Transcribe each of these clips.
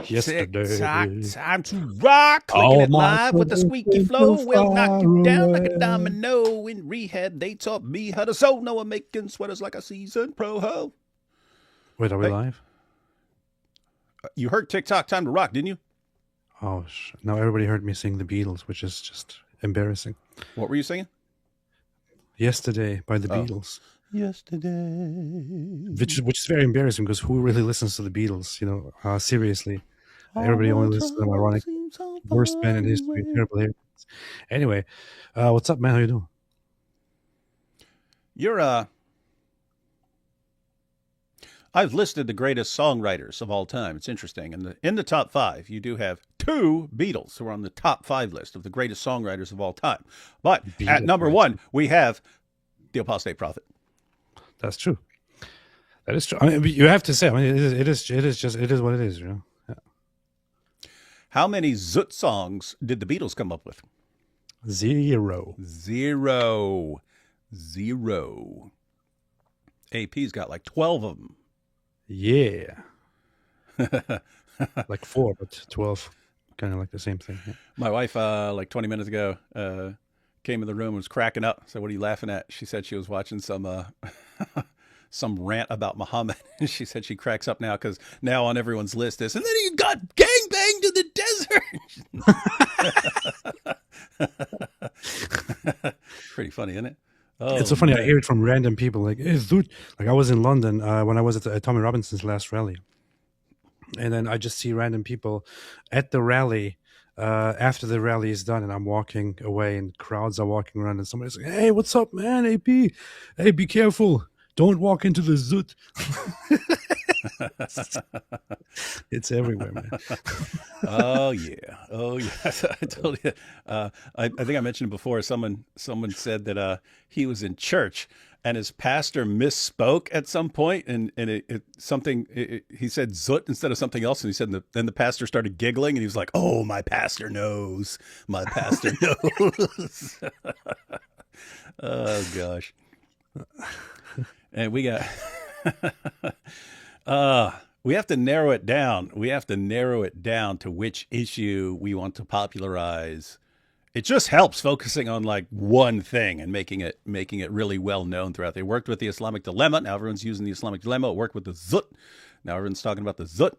Yesterday. Tick-tock, time to rock. Clicking it live with the squeaky flow. We'll knock you down like a domino. In rehab, they taught me how to sew. Now I'm making sweaters like a seasoned pro ho. Wait, are we live? You heard Tick-tock, time to rock, didn't you? Oh, now everybody heard me sing the Beatles, which is just embarrassing. What were you singing? Yesterday by the Beatles. Yesterday. Which is very embarrassing because who really listens to the Beatles? You know, seriously. Everybody only listens to them. Ironic. Worst band in history. Terrible hair. Anyway, what's up, man? How you doing? I've listed the greatest songwriters of all time. It's interesting. In the top 5, you do have 2 Beatles who are on the top 5 list of the greatest songwriters of all time. But at number 1, we have the Apostate Prophet. That's true. That is true. I mean, you have to say. I mean, it is what it is. You know. Yeah. How many Zoot songs did the Beatles come up with? 0. AP's got like 12 of them. Yeah. Like 4, but 12. Kind of like the same thing. Yeah. My wife, like 20 minutes ago, came in the room and was cracking up. I said, "What are you laughing at?" She said she was watching some rant about Muhammad. She said she cracks up now because now on everyone's list is, and then he got gangbanged in the desert. Pretty funny, isn't it? Oh, it's so funny. Man. I hear it from random people. Like, hey, dude. Like I was in London when I was at Tommy Robinson's last rally, and then I just see random people at the rally. After the rally is done, and I'm walking away, and crowds are walking around, and somebody's like, "Hey, what's up, man? AP, hey, be careful! Don't walk into the zoot." It's everywhere, man. Oh yeah. I told you. I think I mentioned before. Someone said that he was in church and his pastor misspoke at some point, and he said zoot instead of something else, and he said, then the pastor started giggling, and he was like, "Oh, my pastor knows. My pastor knows." Oh gosh. And we got. We have to narrow it down. We have to narrow it down to which issue we want to popularize. It just helps focusing on like one thing and making it really well known throughout. They worked with the Islamic dilemma. Now everyone's using the Islamic dilemma. It worked with the zut. Now everyone's talking about the zut.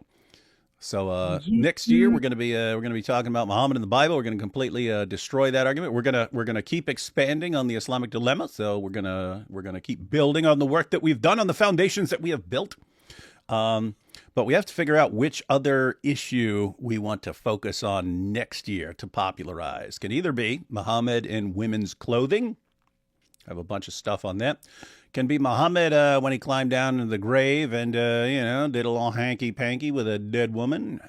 So next year we're going to be talking about Muhammad in the Bible. We're going to completely destroy that argument. We're gonna keep expanding on the Islamic dilemma. So we're gonna keep building on the work that we've done, on the foundations that we have built. But we have to figure out which other issue we want to focus on next year to popularize. Can either be Muhammad in women's clothing. I have a bunch of stuff on that. Can be Muhammad when he climbed down into the grave and did a little hanky-panky with a dead woman.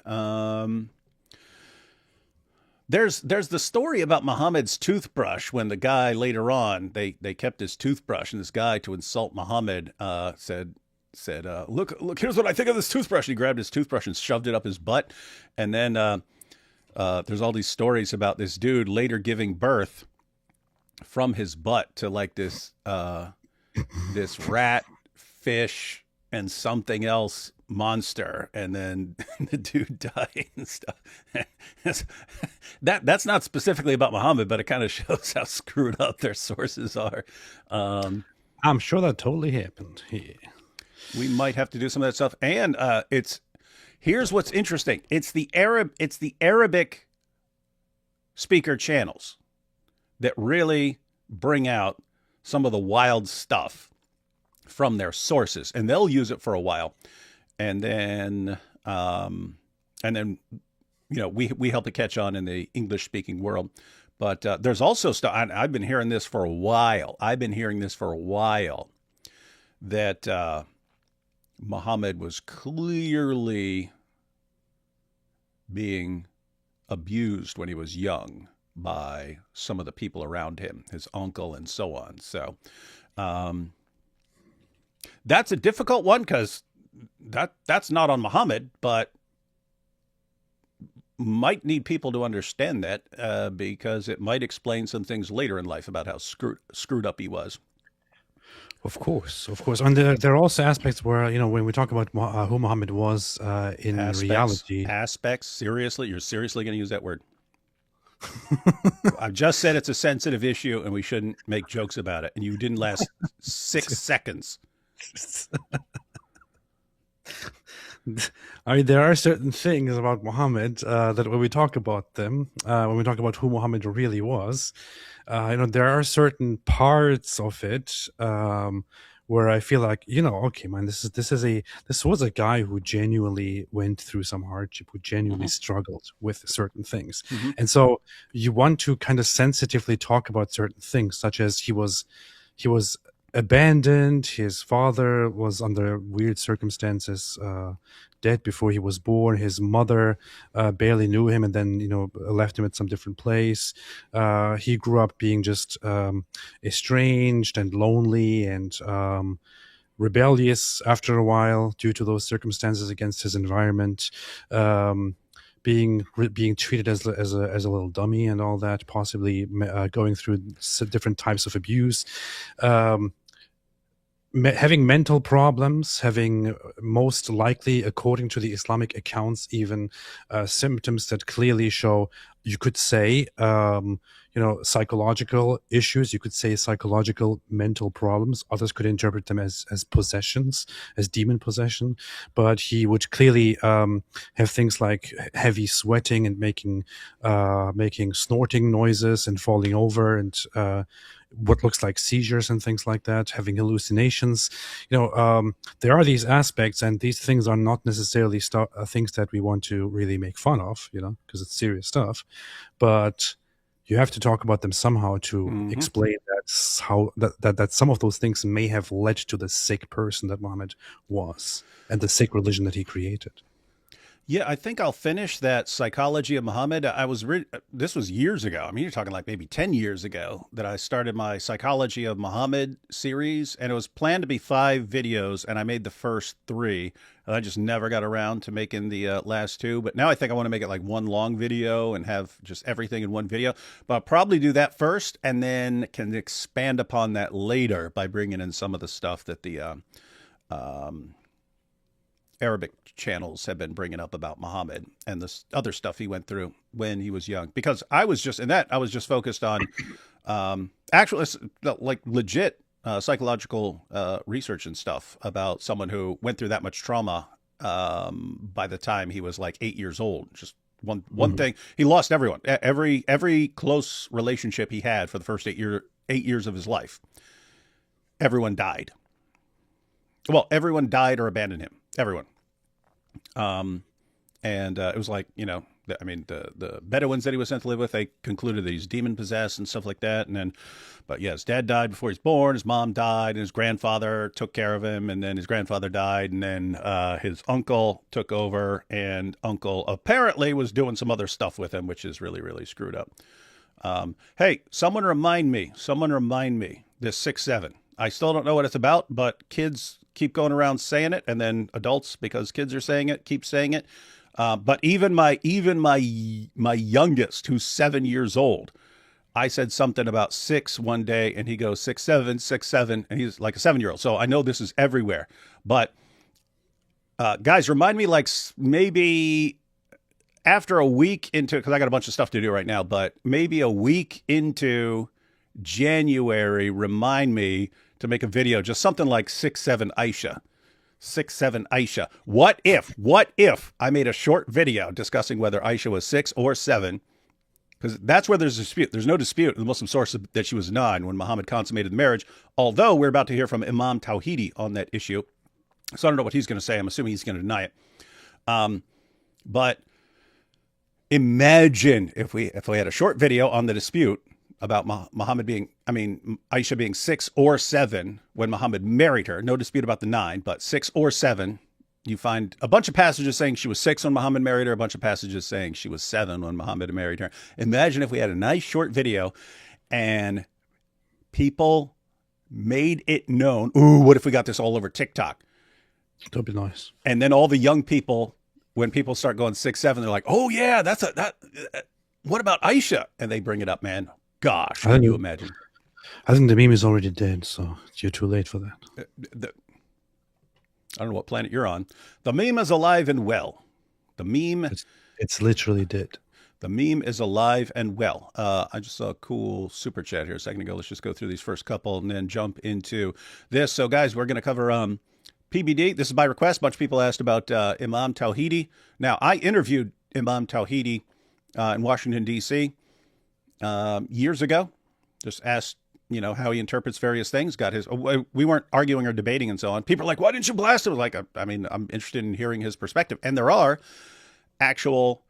There's the story about Muhammad's toothbrush when the guy later on, they kept his toothbrush, and this guy, to insult Muhammad, said, look, here's what I think of this toothbrush. He grabbed his toothbrush and shoved it up his butt. And then there's all these stories about this dude later giving birth from his butt to like this this rat, fish, and something else monster. And then the dude died and stuff. That's not specifically about Muhammad, but it kind of shows how screwed up their sources are. I'm sure that totally happened. Yeah. We might have to do some of that stuff. And here's what's interesting. It's the Arabic speaker channels that really bring out some of the wild stuff from their sources, and they'll use it for a while. And then we help to catch on in the English speaking world. But there's also stuff. I've been hearing this for a while. That Muhammad was clearly being abused when he was young by some of the people around him, his uncle and so on. So that's a difficult one because that's not on Muhammad, but might need people to understand that because it might explain some things later in life about how screwed up he was. Of course. And there are also aspects where, when we talk about who Muhammad was in reality. Aspects. Seriously, you're seriously going to use that word? I've just said it's a sensitive issue and we shouldn't make jokes about it. And you didn't last 6 seconds. I mean, there are certain things about Muhammad that when we talk about them, when we talk about who Muhammad really was, there are certain parts of it where I feel like, okay, man, this was a guy who genuinely went through some hardship, who genuinely struggled with certain things, and so you want to kind of sensitively talk about certain things, such as he was abandoned. His father was under weird circumstances, dead before he was born. His mother barely knew him, and then left him at some different place. He grew up being just estranged and lonely and rebellious after a while due to those circumstances against his environment. Being treated as a little dummy and all that, possibly going through different types of abuse, having mental problems, having most likely, according to the Islamic accounts, even symptoms that clearly show, you could say, psychological issues. You could say psychological mental problems. Others could interpret them as possessions, as demon possession. But he would clearly have things like heavy sweating and making snorting noises and falling over and what looks like seizures and things like that, having hallucinations. There are these aspects, and these things are not necessarily things that we want to really make fun of, because it's serious stuff. But you have to talk about them somehow to explain that some of those things may have led to the sick person that Muhammad was and the sick religion that he created. Yeah, I think I'll finish that Psychology of Muhammad. This was years ago. I mean, you're talking like maybe 10 years ago that I started my Psychology of Muhammad series, and it was planned to be 5 videos, and I made the first 3, and I just never got around to making the last 2. But now I think I want to make it like one long video and have just everything in one video. But I'll probably do that first, and then can expand upon that later by bringing in some of the stuff that the Arabic channels have been bringing up about Muhammad and the other stuff he went through when he was young. Because I was just focused on actual, like legit psychological research and stuff about someone who went through that much trauma by the time he was like 8 years old. Just one thing, he lost everyone, every close relationship he had for the first 8 years of his life. Everyone died. Well, everyone died or abandoned him. Everyone. And it was like, the Bedouins that he was sent to live with, they concluded that he's demon possessed and stuff like that. And then, but yeah, his dad died before he was born. His mom died, and his grandfather took care of him. And then his grandfather died, and then his uncle took over, and uncle apparently was doing some other stuff with him, which is really, really screwed up. Hey, someone remind me, this 6'7". I still don't know what it's about, but kids keep going around saying it, and then adults, because kids are saying it, keep saying it. But even my youngest, who's 7 years old, I said something about 6 one day, and he goes 6'7", 6'7", and he's like a 7-year-old. So I know this is everywhere. But guys, remind me, like maybe after a week into, because I got a bunch of stuff to do right now, but maybe a week into January, remind me to make a video, just something like 6'7" Aisha. 6'7" Aisha. What if I made a short video discussing whether Aisha was 6 or 7? Because that's where there's a dispute. There's no dispute in the Muslim source that she was 9 when Muhammad consummated the marriage, although we're about to hear from Imam Tawhidi on that issue. So I don't know what he's going to say. I'm assuming he's going to deny it. But imagine if we had a short video on the dispute about Aisha being 6 or 7 when Muhammad married her. No dispute about the 9, but 6 or 7. You find a bunch of passages saying she was 6 when Muhammad married her, a bunch of passages saying she was 7 when Muhammad married her. Imagine if we had a nice short video and people made it known. Ooh, what if we got this all over TikTok? That'd be nice. And then all the young people, when people start going 6, 7, they're like, oh yeah, what about Aisha? And they bring it up, man. Gosh, can you imagine? I think the meme is already dead, so you're too late for that. I don't know what planet you're on. The meme is alive and well. The meme It's literally dead. The meme is alive and well. I just saw a cool super chat here a second ago. Let's just go through these first couple and then jump into this. So, guys, we're going to cover PBD. This is by request. A bunch of people asked about Imam Tawhidi. Now, I interviewed Imam Tawhidi in Washington, D.C. Years ago. Just asked, how he interprets various things. Got his. We weren't arguing or debating and so on. People are like, why didn't you blast him? Like, I'm interested in hearing his perspective. And there are actual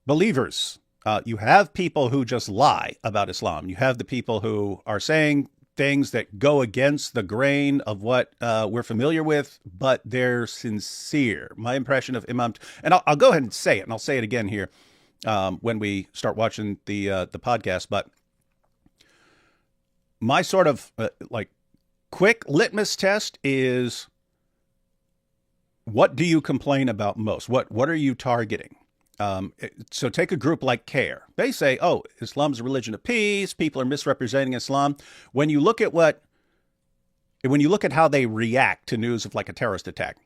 believers. You have people who just lie about Islam. You have the people who are saying things that go against the grain of what we're familiar with, but they're sincere. My impression of Imam, and I'll go ahead and say it, and I'll say it again here when we start watching the podcast, but my sort of quick litmus test is, what do you complain about most? What are you targeting? So take a group like CARE. They say, oh, Islam's a religion of peace. People are misrepresenting Islam. When you look at how they react to news of like a terrorist attack,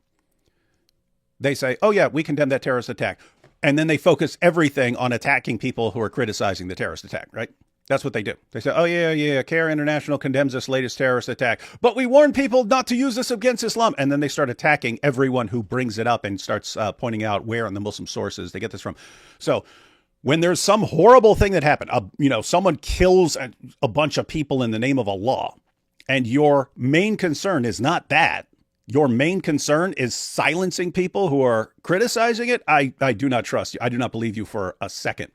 they say, oh yeah, we condemn that terrorist attack. And then they focus everything on attacking people who are criticizing the terrorist attack, right? That's what they do. They say, oh yeah, CARE International condemns this latest terrorist attack, but we warn people not to use this against Islam. And then they start attacking everyone who brings it up and starts pointing out where in the Muslim sources they get this from. So when there's some horrible thing that happened, someone kills a bunch of people in the name of Allah, and your main concern is not that. Your main concern is silencing people who are criticizing it. I do not trust you. I do not believe you for a second.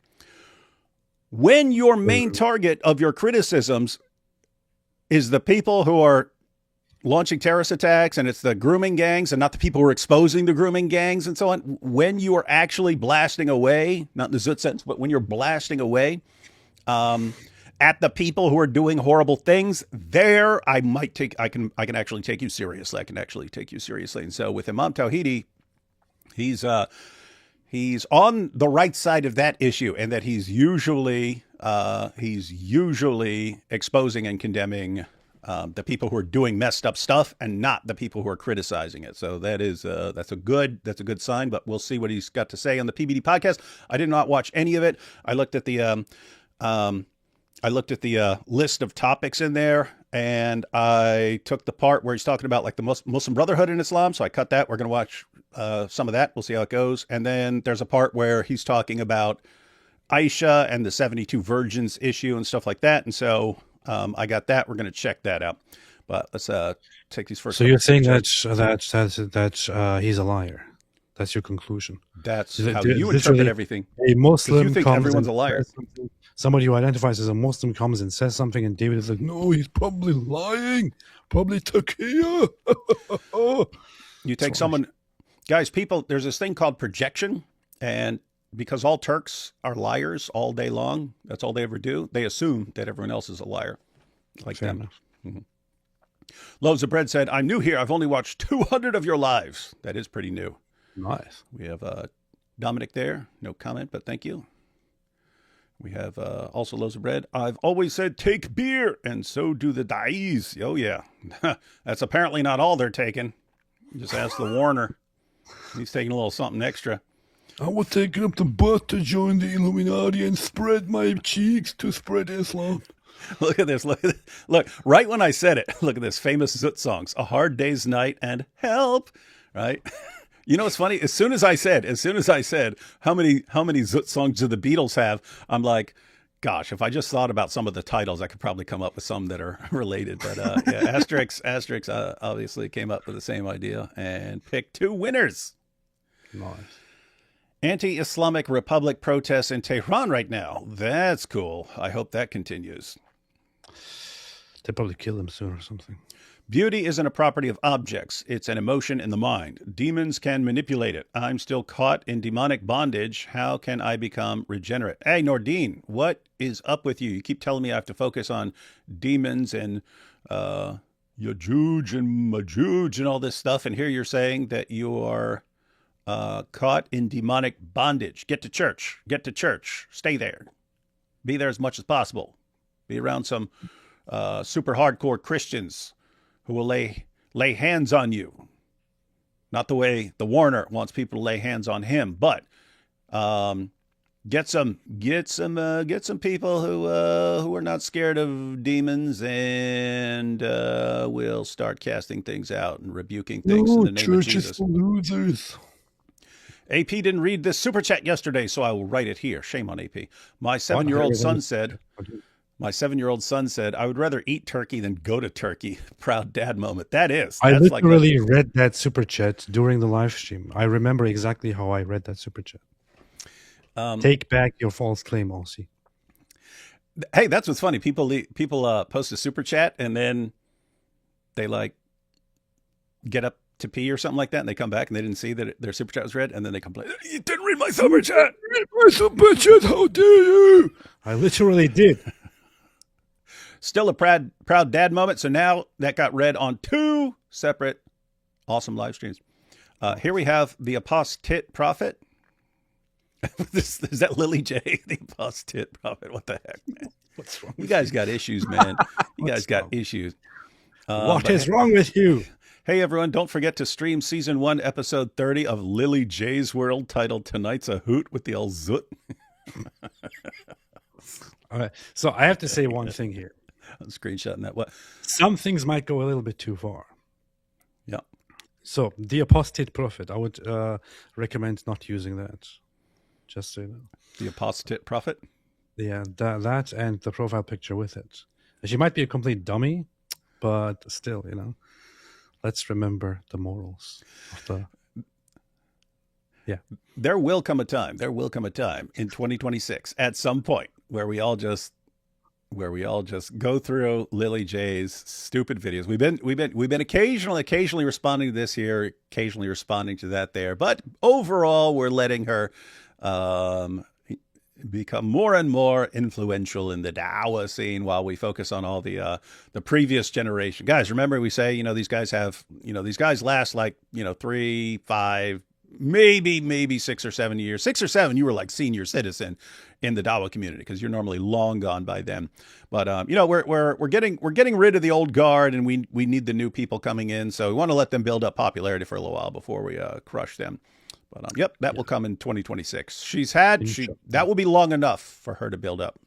When your main target of your criticisms is the people who are launching terrorist attacks, and it's the grooming gangs and not the people who are exposing the grooming gangs and so on, when you are actually blasting away, not in the Zut sense, but when you're blasting away at the people who are doing horrible things, there I can actually take you seriously. I can actually take you seriously. And so with Imam Tawhidi, he's on the right side of that issue, and that he's usually exposing and condemning the people who are doing messed up stuff, and not the people who are criticizing it. So that's a good sign. But we'll see what he's got to say on the PBD podcast. I did not watch any of it. I looked at the list of topics in there, and I took the part where he's talking about like the Muslim Brotherhood in Islam. So I cut that. We're going to watch some of that. We'll see how it goes. And then there's a part where he's talking about Aisha and the 72 virgins issue and stuff like that. And so I got that. We're going to check that out. But let's take these first. So you're saying that he's a liar. That's your conclusion. That's how you interpret everything. A Muslim, you think everyone's a liar. Somebody who identifies as a Muslim comes and says something, and David is like, no, he's probably lying. Probably Taqiyya. You take someone... Guys, people, there's this thing called projection, and because all Turks are liars all day long, that's all they ever do, they assume that everyone else is a liar, like Fair them. enough. Mm-hmm. Loaves of Bread said, I'm new here. I've only watched 200 of your lives. That is pretty new. Nice. We have Dominic there. No comment, but thank you. We have also Loaves of Bread. I've always said take beer, and so do the Da'is. Oh, yeah. That's apparently not all they're taking. Just ask the Warner. He's taking a little something extra. I was taking up the butt to join the Illuminati and spread my cheeks to spread Islam. Look at this. Look, right when I said it, look at this. Famous Zut songs. A Hard Day's Night and Help. Right? You know what's funny? As soon as I said, how many Zut songs do the Beatles have? I'm like, gosh, if I just thought about some of the titles, I could probably come up with some that are related. But yeah, Asterix obviously came up with the same idea and picked two winners. Nice. Anti-Islamic Republic protests in Tehran right now. That's cool. I hope that continues. They'll probably kill him soon or something. Beauty isn't a property of objects. It's an emotion in the mind. Demons can manipulate it. I'm still caught in demonic bondage. How can I become regenerate? Hey, Nordine, what is up with you? You keep telling me I have to focus on demons and Yajuj and Majuj and all this stuff. And here you're saying that you are caught in demonic bondage. Get to church. Stay there. Be there as much as possible. Be around some super hardcore Christians who will lay hands on you. Not the way the Warner wants people to lay hands on him, but get some people who are not scared of demons and will start casting things out and rebuking things in the name of Jesus. For losers. AP didn't read this super chat yesterday, so I will write it here. Shame on AP. My 7-year-old son said, I would rather eat turkey than go to Turkey. Proud dad moment. That's I literally read that super chat during the live stream. I remember exactly how I read that super chat. Take back your false claim, Aussie. Hey, that's what's funny. People post a super chat and then they like get up to pee or something like that, and they come back and they didn't see that their super chat was read, and then they complain, "You didn't read my super chat. Read my super chat. How dare you?" I literally did. Still a proud dad moment. So now that got read on 2 separate awesome live streams. Here we have the Apostate Prophet. Is that Lily J, the Apostate Prophet? What the heck, man? What's wrong? You guys got issues, man. You guys got issues. What is wrong with you? Hey, everyone, don't forget to stream Season 1, Episode 30 of Lily J's World, titled Tonight's a Hoot with the old Zoot. All right. So I have to say one thing here. I'm screenshotting that. What? Some things might go a little bit too far. Yeah. So the Apostate Prophet, I would recommend not using that. Just so you know. The Apostate Prophet? Yeah, that and the profile picture with it. She might be a complete dummy, but still, you know. Let's remember the morals of the... Yeah. There will come a time in 2026 at some point where we all just go through Lily J's stupid videos. We've been occasionally responding to this here, occasionally responding to that there, but overall we're letting her become more and more influential in the Dawah scene while we focus on all the previous generation. Guys, remember we say, these guys last like, 3, 5, maybe 6 or 7 years. 6 or 7, you were like senior citizen in the Dawah community because you're normally long gone by then. But we're getting rid of the old guard, and we need the new people coming in. So we want to let them build up popularity for a little while before we crush them. But that will come in 2026. That will be long enough for her to build up.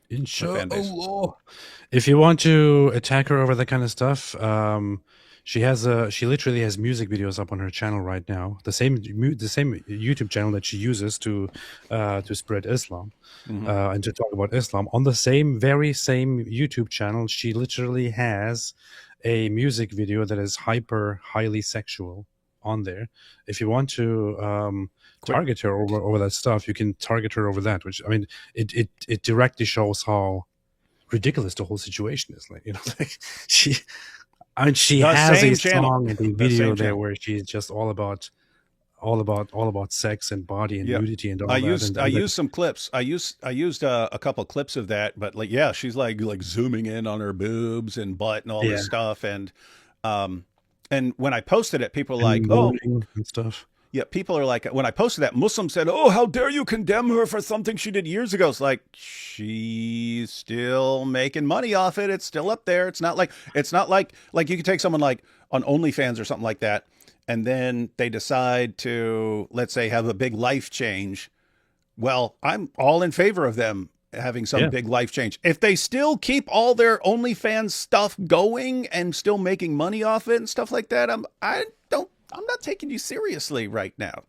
Inshallah. If you want to attack her over that kind of stuff, she literally has music videos up on her channel right now. The same YouTube channel that she uses to spread Islam and to talk about Islam. On the very same YouTube channel, she literally has a music video that is highly sexual on there. If you want to target her over that stuff, you can target her over that, which, I mean, it directly shows how ridiculous the whole situation is. Like, she has a song and a video there where she's just all about sex and body and nudity and all that. I used some clips. I used a couple of clips of that, but she's like zooming in on her boobs and butt and all this stuff, and when I posted it, people are like, and stuff. Yeah, people are like, when I posted that, Muslims said, "Oh, how dare you condemn her for something she did years ago?" It's like, she's still making money off it. It's still up there. It's not like you could take someone like on OnlyFans or something like that, and then they decide to, let's say, have a big life change. Well, I'm all in favor of them having some big life change. If they still keep all their OnlyFans stuff going and still making money off it and stuff like that, I'm not taking you seriously right now.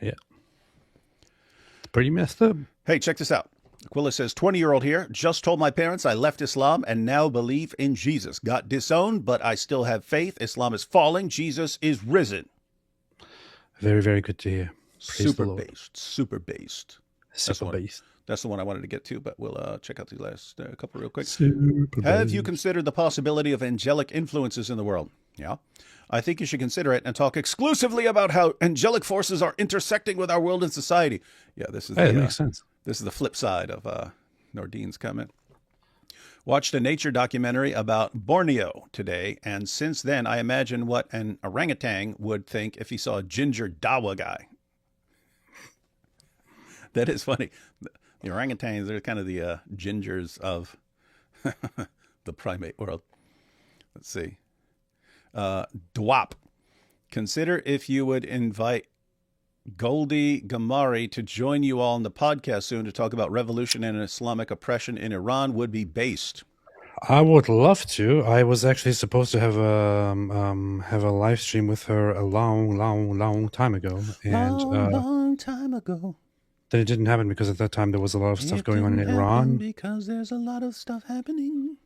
Yeah. It's pretty messed up. Hey, check this out. Aquila says, 20-year-old here, just told my parents I left Islam and now believe in Jesus. Got disowned, but I still have faith. Islam is falling. Jesus is risen. Very, very good to hear. Super based. That's the one I wanted to get to, but we'll check out these last couple real quick. Have you considered the possibility of angelic influences in the world? Yeah. I think you should consider it and talk exclusively about how angelic forces are intersecting with our world and society. Yeah, that makes sense. This is the flip side of Nordine's comment. Watched a nature documentary about Borneo today, and since then I imagine what an orangutan would think if he saw a ginger Dawah guy. That is funny. The orangutans are kind of the gingers of The primate world. Let's see. Dwap. Consider if you would invite Goldie Gamari to join you all on the podcast soon to talk about revolution and Islamic oppression in Iran would be based. I would love to. I was actually supposed to have a live stream with her a long time ago, and long time ago. then it didn't happen because at that time there was a lot of stuff going on in Iran. Because there's a lot of stuff happening.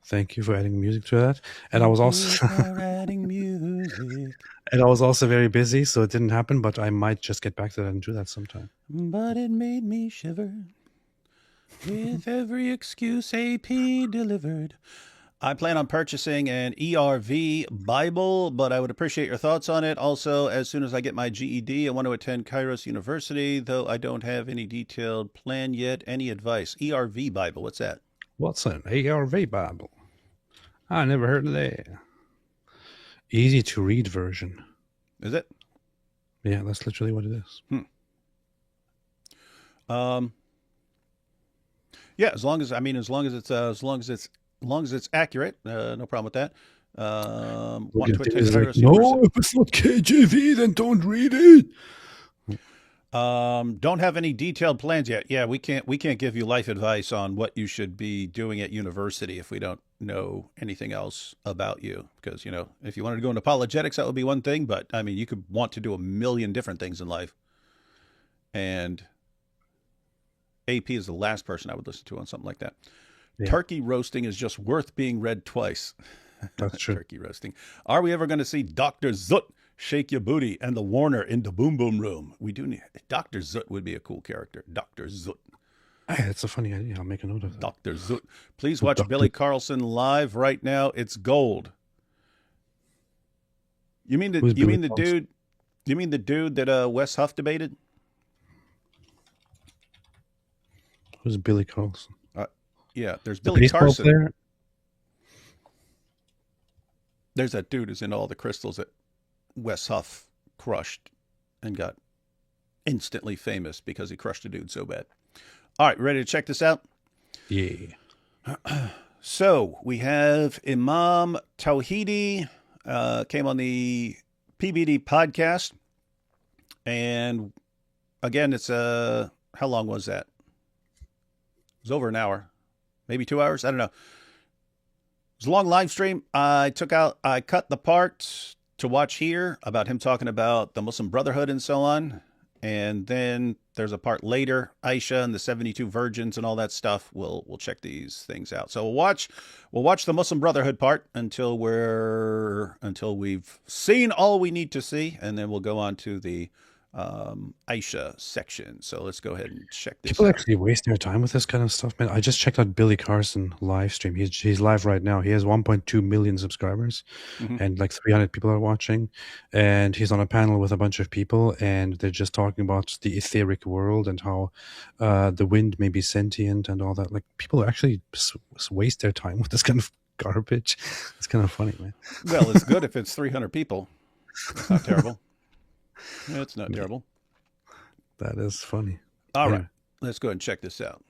Thank you for adding music to that. And I was also adding music. and I was also very busy, so it didn't happen. But I might just get back to that and do that sometime. But it made me shiver. With every excuse AP delivered. I plan on purchasing an ERV Bible, but I would appreciate your thoughts on it. Also, as soon as I get my GED, I want to attend Kairos University, though I don't have any detailed plan yet. Any advice? ERV Bible, what's that? What's an ARV Bible? I never heard of that. Easy to read version. Is it? Yeah, that's literally what it is. Yeah, as long as it's accurate, no problem with that. Want to attend Kairos University. No, if it's not KJV, then don't read it. Don't have any detailed plans yet. Yeah, we can't give you life advice on what you should be doing at university if we don't know anything else about you. Because, if you wanted to go into apologetics, that would be one thing. But, I mean, you could want to do a million different things in life. And AP is the last person I would listen to on something like that. Yeah. Turkey roasting is just worth being read twice. That's true. Turkey roasting. Are we ever going to see Dr. Zut shake your booty and the Warner in the boom boom room? We do need Dr. Zut would be a cool character. Dr. Zut. Hey, that's a funny idea. I'll make a note of that. Dr. Zut. Please watch Billy Carlson live right now. It's gold. You mean the dude that Wes Huff debated? Who's Billy Carlson? Yeah, there's Billy Carson. Player? There's that dude who's in all the crystals that Wes Huff crushed and got instantly famous because he crushed a dude so bad. All right, ready to check this out? Yeah. So we have Imam Tawhidi came on the PBD podcast. And again, it's how long was that? It was over an hour, maybe 2 hours. I don't know. It was a long live stream. I cut the part to watch here about him talking about the Muslim Brotherhood and so on. And then there's a part later, Aisha and the 72 virgins and all that stuff. We'll check these things out. So we'll watch the Muslim Brotherhood part until we've seen all we need to see, and then we'll go on to the Aisha section. So let's go ahead and check this People out. actually waste their time with this kind of stuff, man. I just checked out Billy Carson live stream. He's live right now. He has 1.2 million subscribers, and like 300 people are watching. And he's on a panel with a bunch of people, and they're just talking about the etheric world and how the wind may be sentient and all that. Like, people actually waste their time with this kind of garbage. It's kind of funny, man. Well, it's good if it's 300 people. It's not terrible. It's not terrible. That is funny. All right. Let's go ahead and check this out.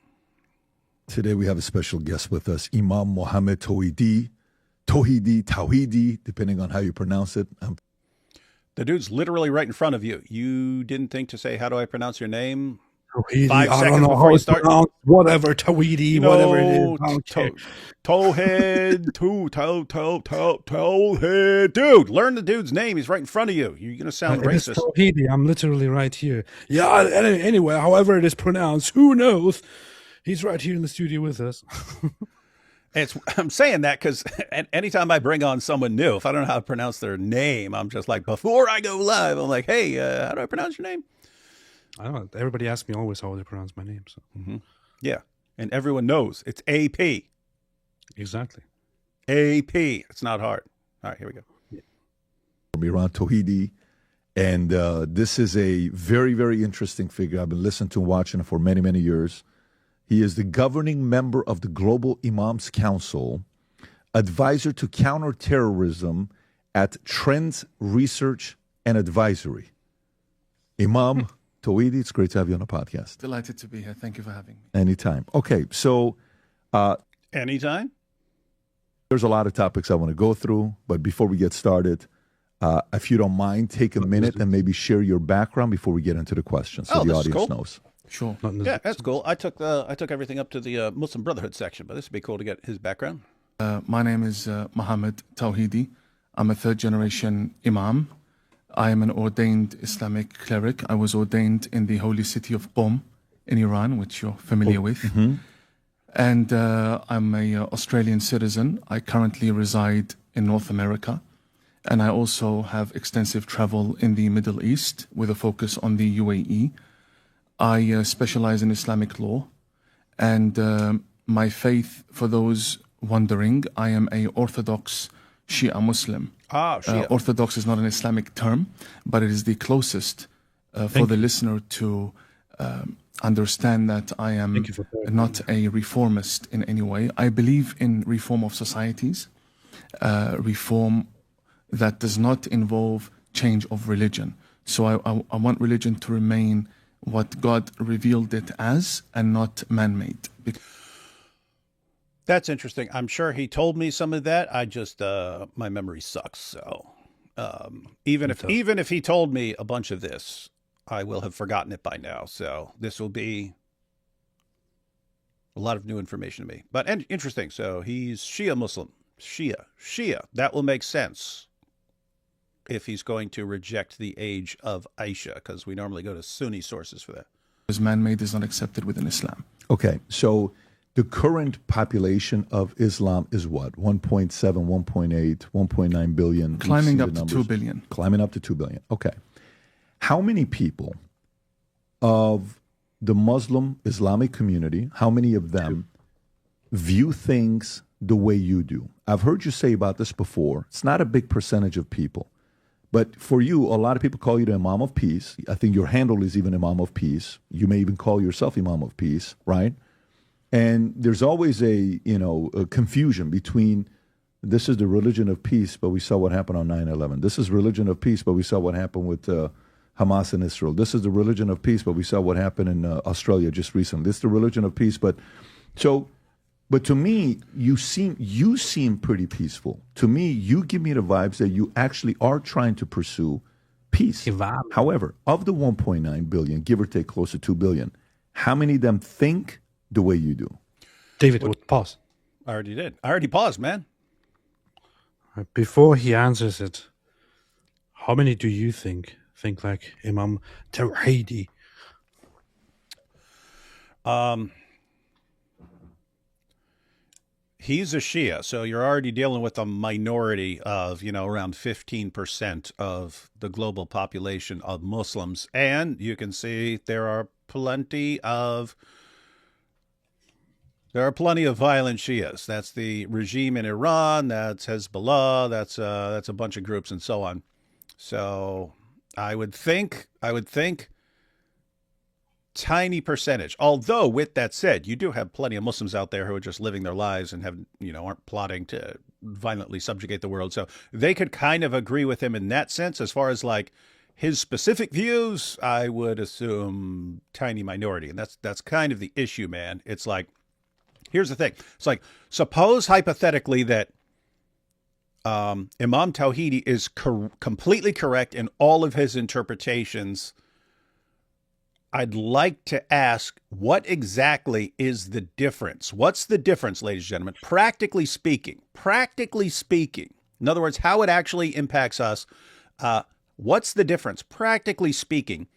Today we have a special guest with us, Imam Mohammed Tawhidi, depending on how you pronounce it. The dude's literally right in front of you. You didn't think to say, how do I pronounce your name? Tawhidi, 5 I seconds don't know before how you it's start. pronounced. Whatever, Tawhidi, whatever it is. Okay. Towhead, Towhead. Dude, learn the dude's name. He's right in front of you. You're going to sound racist. It's Tawhidi. I'm literally right here. Yeah, anyway, however it is pronounced, who knows? He's right here in the studio with us. I'm saying that because anytime I bring on someone new, if I don't know how to pronounce their name, I'm just like, before I go live, I'm like, hey, how do I pronounce your name? I don't know. Everybody asks me always how to pronounce my name. So. Yeah. And everyone knows it's AP. Exactly. AP. It's not hard. All right, here we go. From Iran, Tawhidi. And this is a very, very interesting figure. I've been listening to and watching him for many, many years. He is the governing member of the Global Imams Council, advisor to counterterrorism at Trends Research and Advisory. Imam Tawhidi, it's great to have you on the podcast. Delighted to be here. Thank you for having me. Anytime. Okay, so... Anytime. There's a lot of topics I want to go through, but before we get started, if you don't mind, take a minute and maybe share your background before we get into the questions, so the audience knows. Sure. Yeah, that's cool. I took everything up to the Muslim Brotherhood section, but this would be cool to get his background. My name is Mohammed Tawhidi. I'm a third-generation Imam. I am an ordained Islamic cleric. I was ordained in the holy city of Qom in Iran, which you're familiar with. Mm-hmm. And I'm a Australian citizen. I currently reside in North America. And I also have extensive travel in the Middle East with a focus on the UAE. I specialize in Islamic law. And my faith, for those wondering, I am a Orthodox Shia Muslim. Shia. Orthodox is not an Islamic term, but it is the closest for the listener to understand that I am not a reformist in any way. I believe in reform of societies, reform that does not involve change of religion. So I want religion to remain what God revealed it as and not man-made. That's interesting. I'm sure he told me some of that. I just my memory sucks. So even if he told me a bunch of this, I will have forgotten it by now. So this will be a lot of new information to me. But interesting. So he's Shia Muslim. Shia. That will make sense if he's going to reject the age of Aisha, because we normally go to Sunni sources for that. Because man-made is not accepted within Islam. Okay, so the current population of Islam is what? 1.7, 1.8, 1.9 billion? Climbing up to 2 billion. Climbing up to 2 billion. Okay. How many people of the Muslim Islamic community, how many of them view things the way you do? I've heard you say about this before. It's not a big percentage of people. But for you, a lot of people call you the Imam of Peace. I think your handle is even Imam of Peace. You may even call yourself Imam of Peace, right? And there's always a confusion between this is the religion of peace, but we saw what happened on 9/11. This is religion of peace, but we saw what happened with Hamas and Israel. This is the religion of peace, but we saw what happened in Australia just recently. This is the religion of peace, but to me, you seem pretty peaceful. To me, you give me the vibes that you actually are trying to pursue peace. However, of the 1.9 billion, give or take close to 2 billion, how many of them think the way you do? David, pause. I already did. I already paused, man. Before he answers it, how many do you think like Imam Tawhidi? He's a Shia, so you're already dealing with a minority of, around 15% of the global population of Muslims. And you can see there are plenty of violent Shias. That's the regime in Iran, that's Hezbollah, that's a bunch of groups and so on. So I would think tiny percentage. Although, with that said, you do have plenty of Muslims out there who are just living their lives and aren't plotting to violently subjugate the world. So they could kind of agree with him in that sense. As far as like his specific views, I would assume tiny minority. And that's kind of the issue, man. It's like, here's the thing. It's like, suppose hypothetically that Imam Tawhidi is completely correct in all of his interpretations. I'd like to ask, what exactly is the difference? What's the difference, ladies and gentlemen, practically speaking? In other words, how it actually impacts us. What's the difference, practically speaking,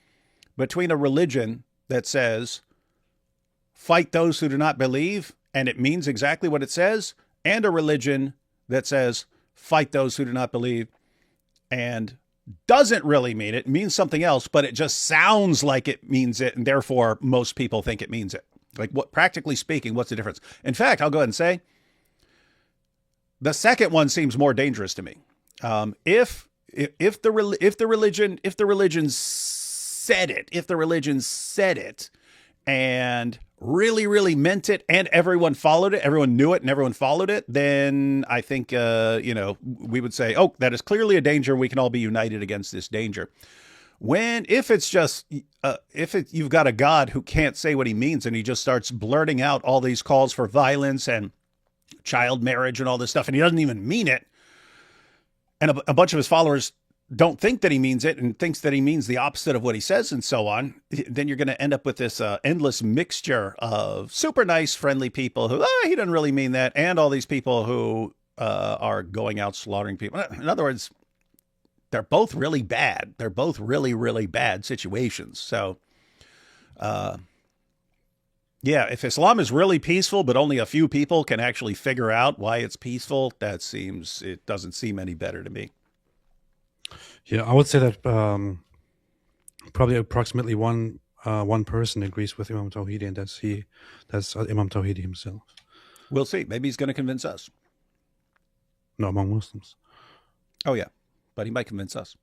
between a religion that says, fight those who do not believe, and it means exactly what it says, and a religion that says, fight those who do not believe, and doesn't really mean it, means something else, but it just sounds like it means it, and therefore most people think it means it. Like, what, practically speaking, what's the difference? In fact, I'll go ahead and say the second one seems more dangerous to me. If the religion said it, and really meant it, and everyone followed it, everyone knew it, and everyone followed it, then I think, we would say, oh, that is clearly a danger. We can all be united against this danger. If it's just, you've got a God who can't say what he means, and he just starts blurting out all these calls for violence and child marriage and all this stuff, and he doesn't even mean it. And a bunch of his followers don't think that he means it and thinks that he means the opposite of what he says and so on, then you're going to end up with this endless mixture of super nice, friendly people who, he doesn't really mean that, and all these people who are going out slaughtering people. In other words, they're both really bad. They're both really, really bad situations. So, yeah, if Islam is really peaceful, but only a few people can actually figure out why it's peaceful, it doesn't seem any better to me. Yeah, I would say that probably approximately one person agrees with Imam Tawhidi, and that's Imam Tawhidi himself. We'll see. Maybe he's going to convince us. No, among Muslims. Oh yeah, but he might convince us.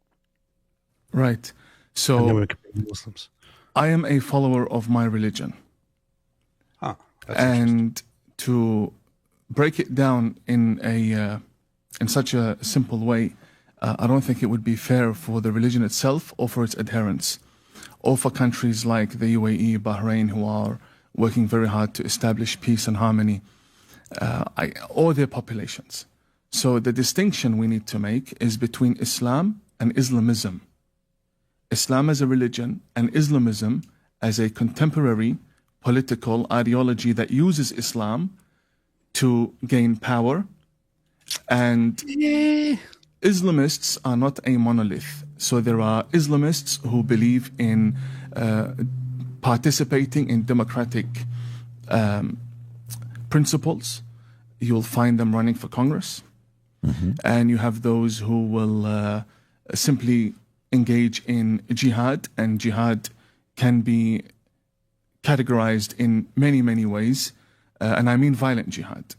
Right. So and then we can be Muslims. I am a follower of my religion. And to break it down in such a simple way, I don't think it would be fair for the religion itself or for its adherents, or for countries like the UAE, Bahrain, who are working very hard to establish peace and harmony, or their populations. So the distinction we need to make is between Islam and Islamism. Islam as a religion and Islamism as a contemporary political ideology that uses Islam to gain power. And Islamists are not a monolith. So there are Islamists who believe in participating in democratic principles. You'll find them running for Congress. Mm-hmm. And you have those who will simply engage in jihad, and jihad can be categorized in many, many ways. And I mean violent jihad.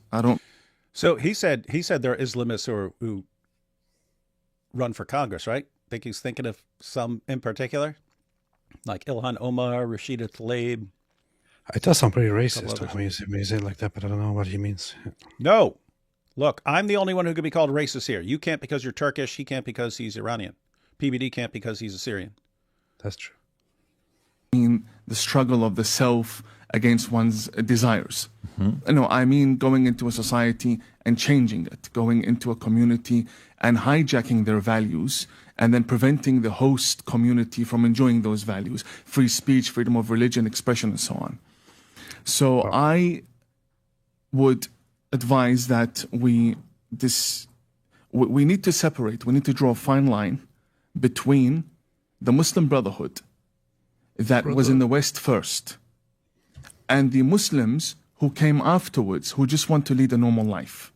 So he said there are Islamists who run for Congress, right? Think he's thinking of some in particular? Like Ilhan Omar, Rashida Tlaib. It does sound pretty racist when you say it like that, but I don't know what he means. No. Look, I'm the only one who could be called racist here. You can't because you're Turkish. He can't because he's Iranian. PBD can't because he's Assyrian. That's true. I mean the struggle of the self against one's desires. Mm-hmm. No, I mean going into a society and changing it, going into a community and hijacking their values, and then preventing the host community from enjoying those values, free speech, freedom of religion, expression, and so on. So I would advise that we need to separate, we need to draw a fine line between the Muslim Brotherhood that was in the West first and the Muslims who came afterwards, who just want to lead a normal life.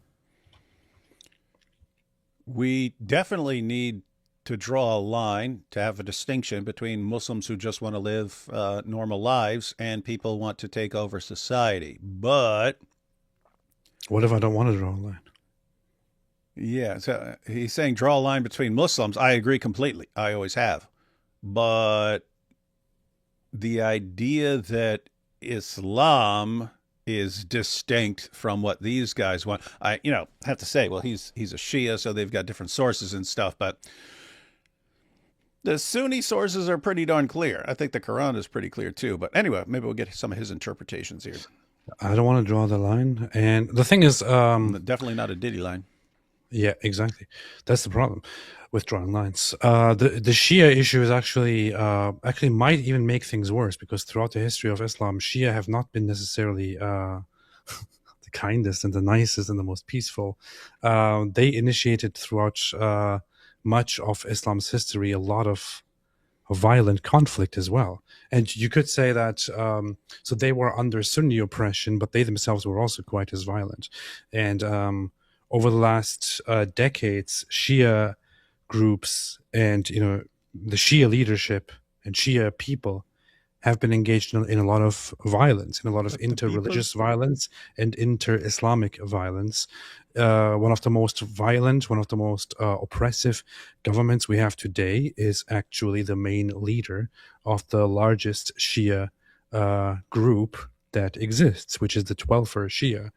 We definitely need to draw a line to have a distinction between Muslims who just want to live normal lives and people who want to take over society. But what if I don't want to draw a line? Yeah, so he's saying draw a line between Muslims. I agree completely. I always have. But the idea that Islam is distinct from what these guys want, I have to say, well, he's a Shia, so they've got different sources and stuff, but the Sunni sources are pretty darn clear. I think the Quran is pretty clear too. But anyway, maybe we'll get some of his interpretations here. I don't want to draw the line. And the thing is... definitely not a Diddy line. Yeah, exactly. That's the problem with drawing lines. The Shia issue is actually might even make things worse, because throughout the history of Islam, Shia have not been necessarily the kindest and the nicest and the most peaceful. They initiated throughout much of Islam's history a lot of violent conflict as well. And you could say that so they were under Sunni oppression, but they themselves were also quite as violent. And over the last decades, Shia groups and the Shia leadership and Shia people have been engaged in a lot of violence, in a lot of inter-religious violence and inter-Islamic violence. One of the most violent, one of the most oppressive governments we have today is actually the main leader of the largest Shia group that exists, which is the Twelver Shia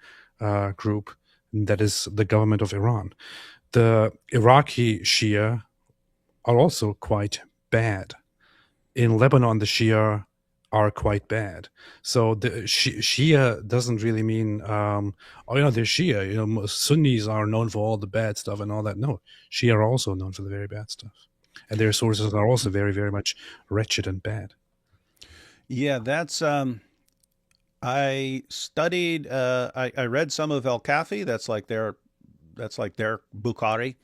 group. That is the government of Iran. The Iraqi Shia are also quite bad. In Lebanon, the Shia are quite bad. So the Shia doesn't really mean, oh, they're Shia. Sunnis are known for all the bad stuff and all that. No, Shia are also known for the very bad stuff. And their sources are also very, very much wretched and bad. Yeah, that's, I studied, I read some of Al-Kafi. That's like their Bukhari.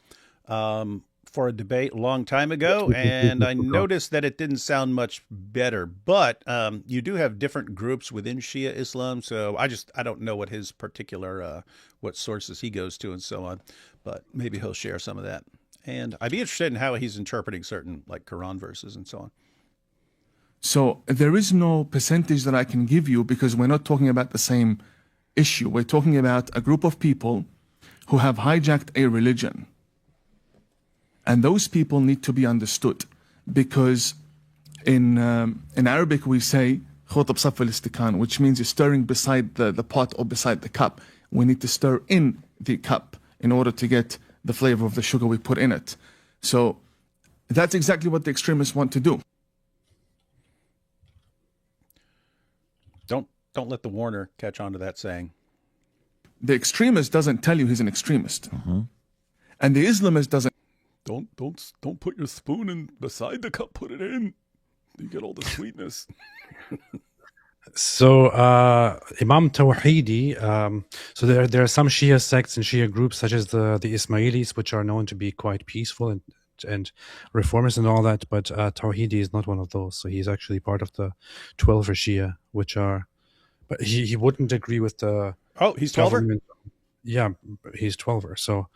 For a debate a long time ago, and I noticed that it didn't sound much better. But you do have different groups within Shia Islam, so I don't know what his particular what sources he goes to and so on. But maybe he'll share some of that, and I'd be interested in how he's interpreting certain like Quran verses and so on. So there is no percentage that I can give you because we're not talking about the same issue. We're talking about a group of people who have hijacked a religion. And those people need to be understood because in Arabic we say "khotab saf al-istikan," which means you're stirring beside the pot or beside the cup. We need to stir in the cup in order to get the flavor of the sugar we put in it. So that's exactly what the extremists want to do. Don't let the Warner catch on to that saying. The extremist doesn't tell you he's an extremist, and the Islamist doesn't. Don't put your spoon in beside the cup. Put it in. You get all the sweetness. So Imam Tawhidi. So there are some Shia sects and Shia groups, such as the Ismailis, which are known to be quite peaceful and reformist and all that. But Tawhidi is not one of those. So he's actually part of the 12er Shia, which are. But he wouldn't agree with the. Oh, he's 12er? Yeah, he's 12er. So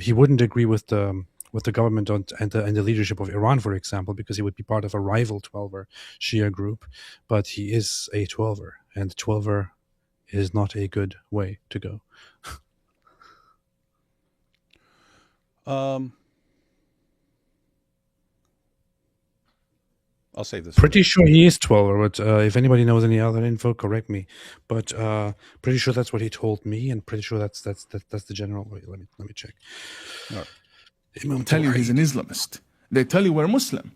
he wouldn't agree with the government and the leadership of Iran, for example, because he would be part of a rival 12er Shia group. But he is a 12er, and 12er is not a good way to go. I'll save this. Pretty sure he is 12er, but if anybody knows any other info, correct me. But pretty sure that's what he told me, and pretty sure that's the general. Wait, let me check. All right. They tell you he's an Islamist. They tell you we're Muslim.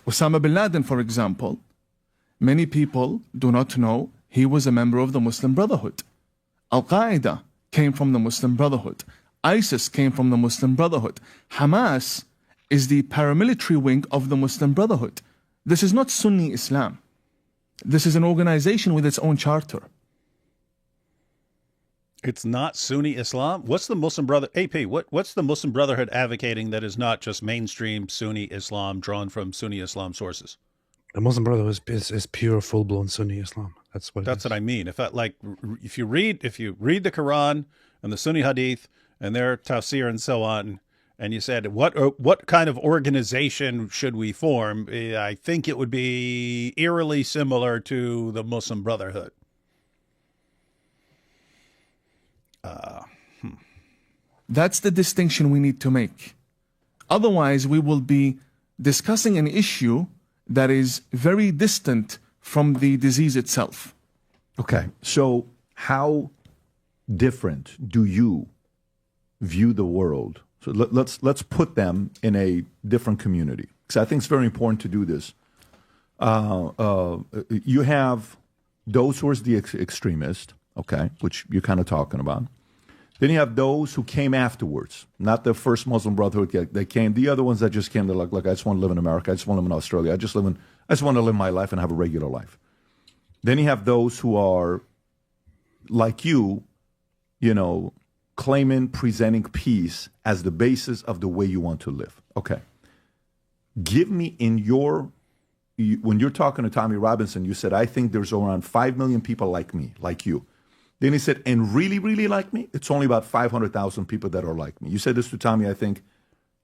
Osama bin Laden, for example, many people do not know he was a member of the Muslim Brotherhood. Al-Qaeda came from the Muslim Brotherhood. ISIS came from the Muslim Brotherhood. Hamas is the paramilitary wing of the Muslim Brotherhood. This is not Sunni Islam. This is an organization with its own charter. It's not Sunni Islam? What's the Muslim Brother... AP, what's the Muslim Brotherhood advocating that is not just mainstream Sunni Islam drawn from Sunni Islam sources? The Muslim Brotherhood is pure, full-blown Sunni Islam. That's what I mean. If you read the Quran and the Sunni Hadith and their tafsir and so on, and you said, what kind of organization should we form? I think it would be eerily similar to the Muslim Brotherhood. That's the distinction we need to make. Otherwise, we will be discussing an issue that is very distant from the disease itself. Okay, so how different do you view the world? So let's put them in a different community, because I think it's very important to do this. You have those who are the extremist, okay, which you're kind of talking about. Then you have those who came afterwards, not the first Muslim Brotherhood that came. The other ones that just came, they're like, look, I just want to live in America. I just want to live in Australia. I just want to live my life and have a regular life. Then you have those who are like you know, claiming, presenting peace as the basis of the way you want to live. Okay. Give me when you're talking to Tommy Robinson, you said, I think there's around 5 million people like me, like you. Then he said, and really, really like me, it's only about 500,000 people that are like me. You said this to Tommy, I think,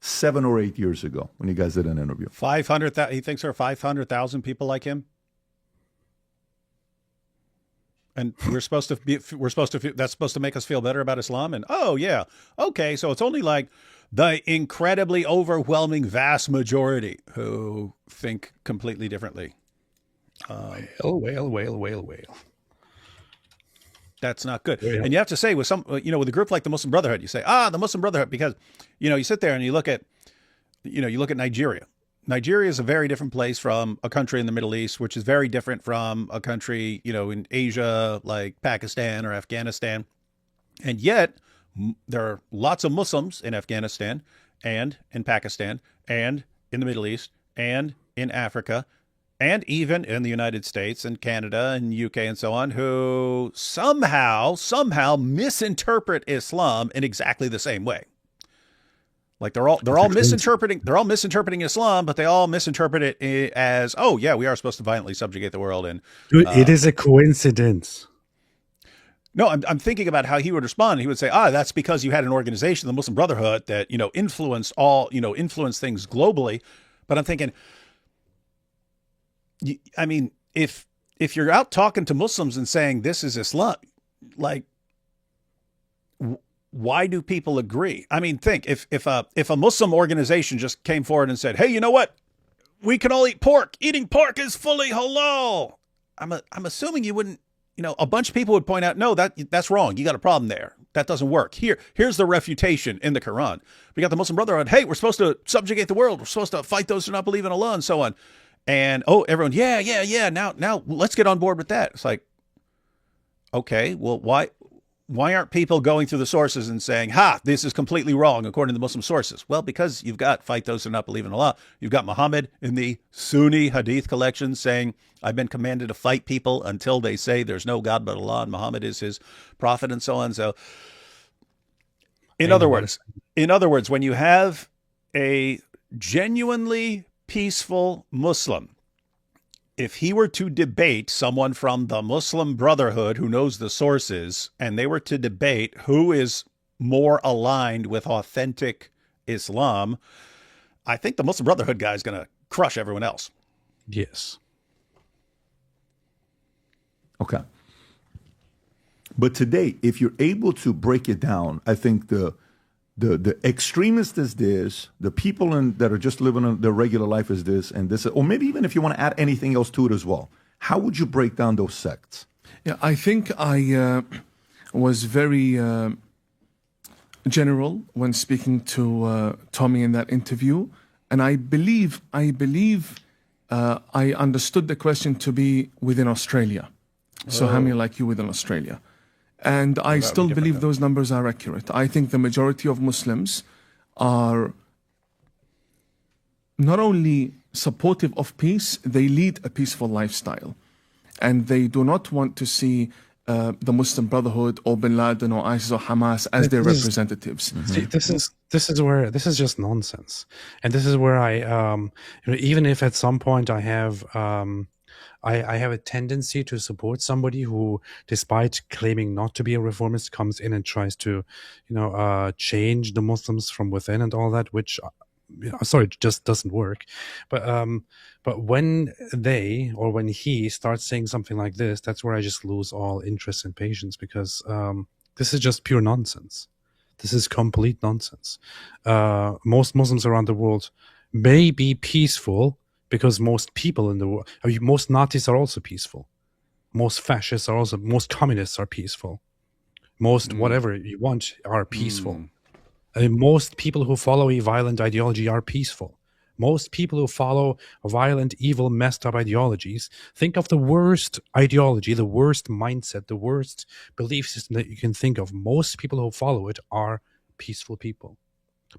7 or 8 years ago when you guys did an interview. 500,000. He thinks there are 500,000 people like him. And that's supposed to make us feel better about Islam. And oh yeah, okay, so it's only like the incredibly overwhelming vast majority who think completely differently. Whale. That's not good. And you have to say with a group like the Muslim Brotherhood, you say, the Muslim Brotherhood, because, you sit there and you look at Nigeria, Nigeria is a very different place from a country in the Middle East, which is very different from a country, in Asia, like Pakistan or Afghanistan. And yet, there are lots of Muslims in Afghanistan and in Pakistan and in the Middle East and in Africa and even in the United States and Canada and UK and so on, who somehow misinterpret Islam in exactly the same way. Like they're all misinterpreting Islam, but they all misinterpret it as, oh yeah, we are supposed to violently subjugate the world. And dude, it is a coincidence. No, I'm thinking about how he would respond. He would say, that's because you had an organization, the Muslim Brotherhood, that, influenced things globally. But I'm thinking, I mean, if you're out talking to Muslims and saying this is Islam, like, why do people agree? I mean, think if a Muslim organization just came forward and said, hey, you know what? We can all eat pork. Eating pork is fully halal. I'm assuming you wouldn't. A bunch of people would point out, no, that's wrong. You got a problem there. That doesn't work. Here's the refutation in the Quran. We got the Muslim Brotherhood. Hey, we're supposed to subjugate the world. We're supposed to fight those who do not believe in Allah and so on. And, everyone, yeah. Now let's get on board with that. It's like, okay, well, why aren't people going through the sources and saying, this is completely wrong according to the Muslim sources? Well, because you've got fight those who do not believe in Allah. You've got Muhammad in the Sunni Hadith collection saying, I've been commanded to fight people until they say there's no God but Allah and Muhammad is his prophet and so on. So in other words, when you have a genuinely peaceful Muslim, if he were to debate someone from the Muslim Brotherhood who knows the sources, and they were to debate who is more aligned with authentic Islam, I think the Muslim Brotherhood guy is going to crush everyone else. Yes. Okay. But today, if you're able to break it down, I think the extremist is this, the people that are just living their regular life is this, and this, or maybe even if you want to add anything else to it as well. How would you break down those sects? Yeah, I think I was very general when speaking to Tommy in that interview, and I believe I understood the question to be within Australia. So how many like you within Australia? And I still believe those numbers are accurate. I think the majority of Muslims are not only supportive of peace, they lead a peaceful lifestyle. And they do not want to see the Muslim Brotherhood or Bin Laden or ISIS or Hamas as their representatives. See, this is just nonsense. And this is where I, even if at some point I have a tendency to support somebody who, despite claiming not to be a reformist, comes in and tries to, change the Muslims from within and all that, which, just doesn't work. But when when he starts saying something like this, that's where I just lose all interest and patience, because this is just pure nonsense. This is complete nonsense. Most Muslims around the world may be peaceful, because most people in the world, most Nazis are also peaceful. Most fascists are also, most communists are peaceful. Most whatever you want are peaceful. Most people who follow a violent ideology are peaceful. Most people who follow violent, evil, messed up ideologies, think of the worst ideology, the worst mindset, the worst belief system that you can think of. Most people who follow it are peaceful people.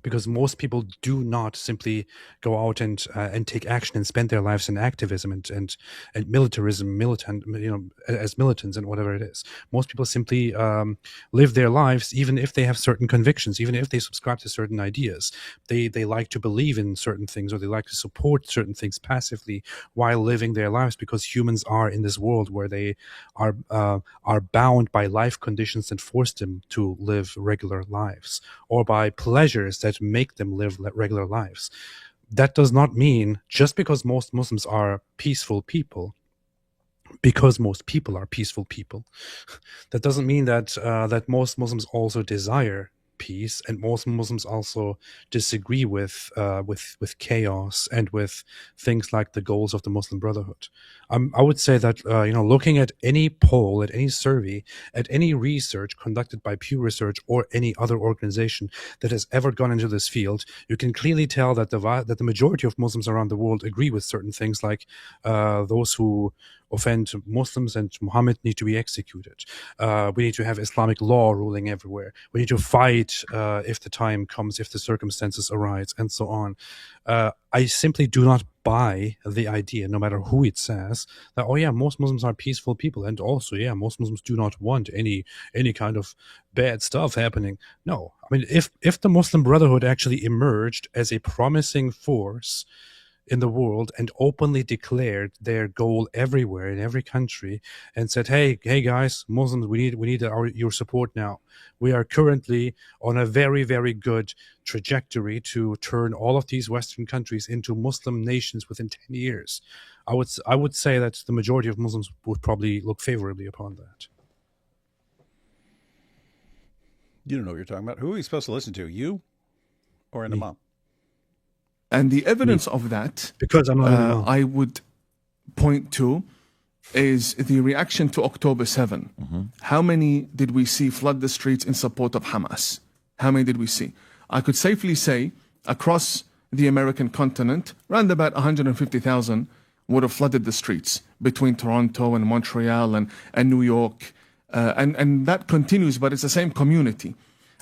Because most people do not simply go out and take action and spend their lives in activism and militarism, as militants and whatever it is. Most people simply live their lives, even if they have certain convictions, even if they subscribe to certain ideas. They like to believe in certain things, or they like to support certain things passively while living their lives, because humans are in this world where they are bound by life conditions that force them to live regular lives, or by pleasures that make them live regular lives. That does not mean, just because most Muslims are peaceful people, because most people are peaceful people, that doesn't mean that that most Muslims also desire peace, and most Muslims also disagree with chaos and with things like the goals of the Muslim Brotherhood. I would say that looking at any poll, at any survey, at any research conducted by Pew Research or any other organization that has ever gone into this field, you can clearly tell that the majority of Muslims around the world agree with certain things, like those who offend Muslims and Muhammad need to be executed. We need to have Islamic law ruling everywhere. We need to fight if the time comes, if the circumstances arise, and so on. I simply do not buy the idea, no matter who it says, that, oh yeah, most Muslims are peaceful people, and also, yeah, most Muslims do not want any kind of bad stuff happening. No, I mean, if the Muslim Brotherhood actually emerged as a promising force in the world and openly declared their goal everywhere in every country and said, hey guys, Muslims, we need your support now. We are currently on a very, very good trajectory to turn all of these Western countries into Muslim nations within 10 years. I would say that the majority of Muslims would probably look favorably upon that. You don't know what you're talking about. Who are you supposed to listen to? You or an Imam? And the evidence of that, because I'm not I would point to, is the reaction to October 7. Mm-hmm. How many did we see flood the streets in support of Hamas? How many did we see? I could safely say across the American continent, around about 150,000 would have flooded the streets between Toronto and Montreal and New York. And that continues, but it's the same community.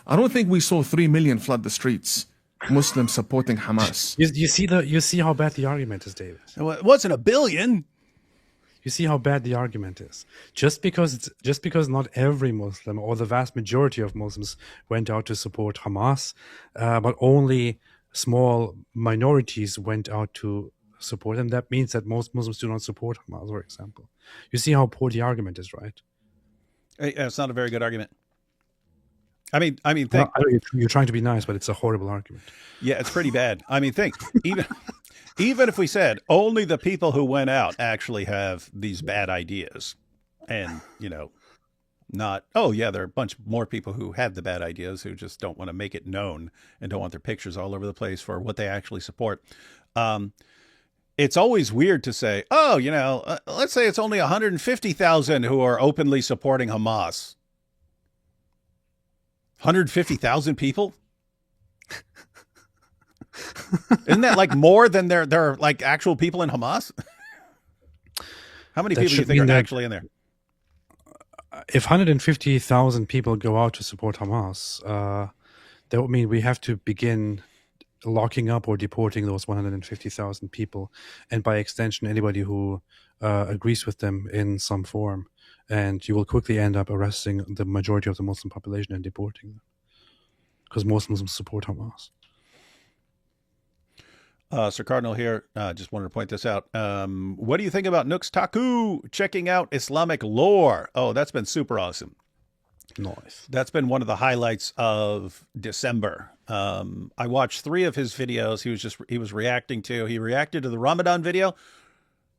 I don't think we saw 3 million flood the streets, Muslims supporting Hamas. You see how bad the argument is, David. It wasn't a billion. You see how bad the argument is. Just because not every Muslim or the vast majority of Muslims went out to support Hamas, but only small minorities went out to support them, that means that most Muslims do not support Hamas, for example. You see how poor the argument is, right? It's not a very good argument. I mean, think. You're trying to be nice, but it's a horrible argument. Yeah, it's pretty bad. I mean, think. Even if we said only the people who went out actually have these bad ideas, and not, oh yeah, there are a bunch more people who have the bad ideas who just don't want to make it known and don't want their pictures all over the place for what they actually support. It's always weird to say, oh, let's say it's only 150,000 who are openly supporting Hamas. 150,000 people? Isn't that like more than there are like actual people in Hamas? How many people do you think are actually in there? If 150,000 people go out to support Hamas, that would mean we have to begin locking up or deporting those 150,000 people, and by extension, anybody who agrees with them in some form. And you will quickly end up arresting the majority of the Muslim population and deporting them, because most Muslims support Hamas. Sir Cardinal here, just wanted to point this out. What do you think about Nux Taku checking out Islamic lore? Oh, that's been super awesome. Nice. That's been one of the highlights of December. I watched 3 of his videos. He reacted to the Ramadan video.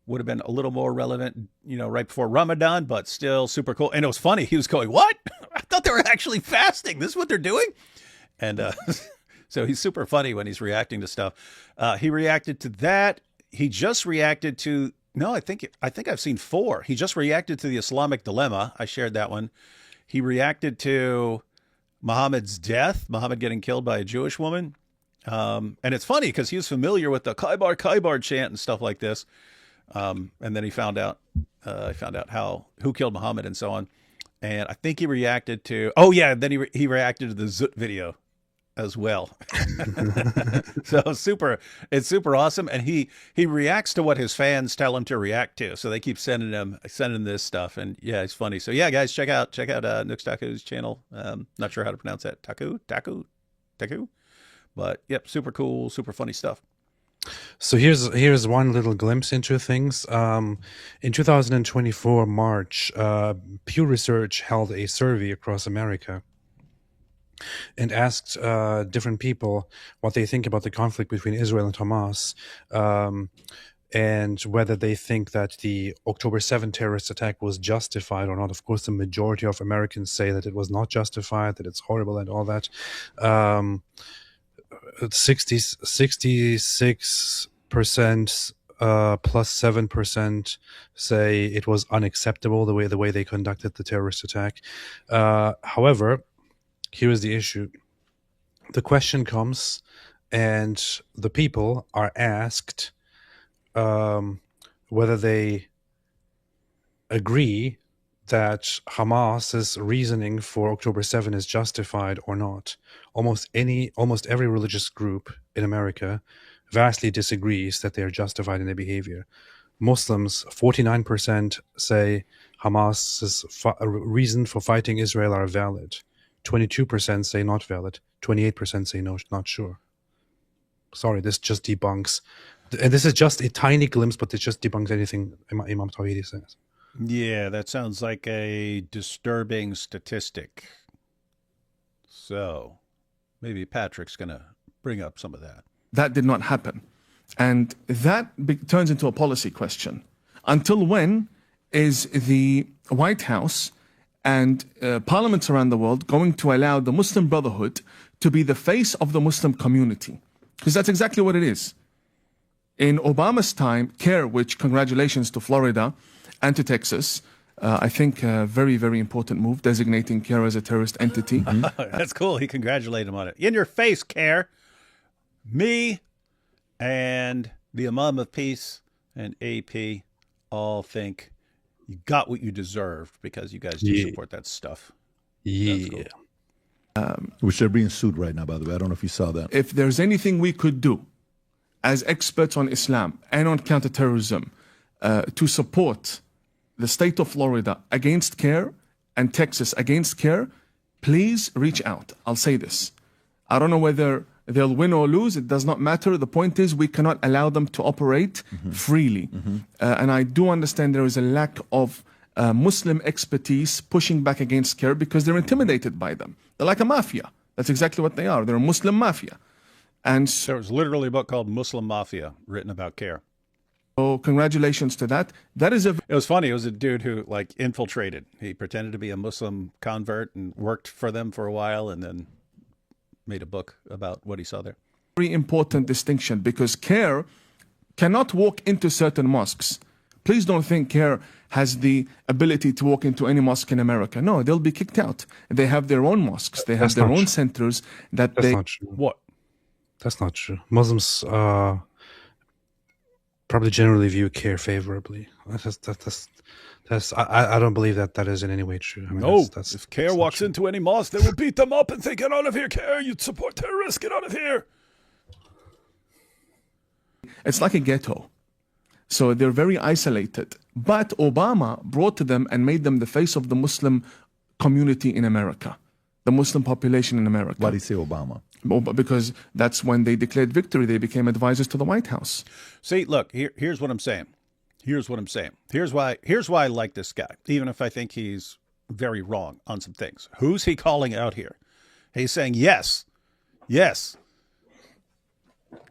Would have been a little more relevant, right before Ramadan, but still super cool. And it was funny. He was going, what? I thought they were actually fasting. This is what they're doing? And so he's super funny when he's reacting to stuff. He reacted to that. He just reacted to, I think I've seen 4. He just reacted to the Islamic dilemma. I shared that one. He reacted to Muhammad's death, Muhammad getting killed by a Jewish woman. And it's funny because he was familiar with the Khaybar, Khaybar chant and stuff like this. And then he found out who killed Muhammad and so on. And I think he reacted to, then he reacted to the Zut video as well. So it's super awesome. And he reacts to what his fans tell him to react to. So they keep sending this stuff. And yeah, it's funny. So yeah, guys, check out Nux Taku's channel. Not sure how to pronounce that. Taku. But yep, super cool, super funny stuff. So here's one little glimpse into things. In 2024 March, Pew Research held a survey across America and asked different people what they think about the conflict between Israel and Hamas. and whether they think that the October 7 terrorist attack was justified or not. Of course, the majority of Americans say that it was not justified, that it's horrible and all that. 66% plus 7% say it was unacceptable the way they conducted the terrorist attack. However, here is the issue. The question comes, and the people are asked whether they agree that Hamas's reasoning for October 7 is justified or not. Almost every religious group in America vastly disagrees that they are justified in their behavior. Muslims, 49% say Hamas's reason for fighting Israel are valid. 22% say not valid. 28% say no, not sure. Sorry, this just debunks. And this is just a tiny glimpse, but it just debunks anything Imam Tawhidi says. Yeah, that sounds like a disturbing statistic. So maybe Patrick's going to bring up some of that. That did not happen. And that turns into a policy question. Until when is the White House and parliaments around the world going to allow the Muslim Brotherhood to be the face of the Muslim community? Because that's exactly what it is. In Obama's time, CARE, which congratulations to Florida and to Texas, I think a very, very important move, designating CARE as a terrorist entity. That's cool. He congratulated him on it. In your face, CARE. Me and the Imam of Peace and AP all think you got what you deserved because you guys do support that stuff. Yeah. Cool. Which they're being sued right now, by the way. I don't know if you saw that. If there's anything we could do as experts on Islam and on counterterrorism to support the state of Florida against CARE and Texas against CARE, please reach out. I'll say this. I don't know whether they'll win or lose. It does not matter. The point is we cannot allow them to operate freely. And I do understand there is a lack of Muslim expertise pushing back against CARE because they're intimidated by them. They're like a mafia. That's exactly what they are. They're a Muslim mafia. And there was literally a book called Muslim Mafia written about CARE. So congratulations to that. That is a... It was funny. It was a dude who like infiltrated. He pretended to be a Muslim convert and worked for them for a while and then made a book about what he saw there. Very important distinction because CARE cannot walk into certain mosques. Please don't think CARE has the ability to walk into any mosque in America. No, they'll be kicked out. They have their own mosques. They have their own centers that That's they... not true. What? That's not true. Muslims probably generally view CARE favorably. I don't believe that is in any way true. I mean, No, that's if CARE walks into any mosque, they will beat them up and say, get out of here, CARE. You support terrorists. Get out of here. It's like a ghetto. So they're very isolated. But Obama brought to them and made them the face of the Muslim community in America, the Muslim population in America. Why do you say Obama? Because that's when they declared victory. They became advisors to the White House. See, look, here's what I'm saying. Here's why I like this guy, even if I think he's very wrong on some things. Who's he calling out here? He's saying, yes,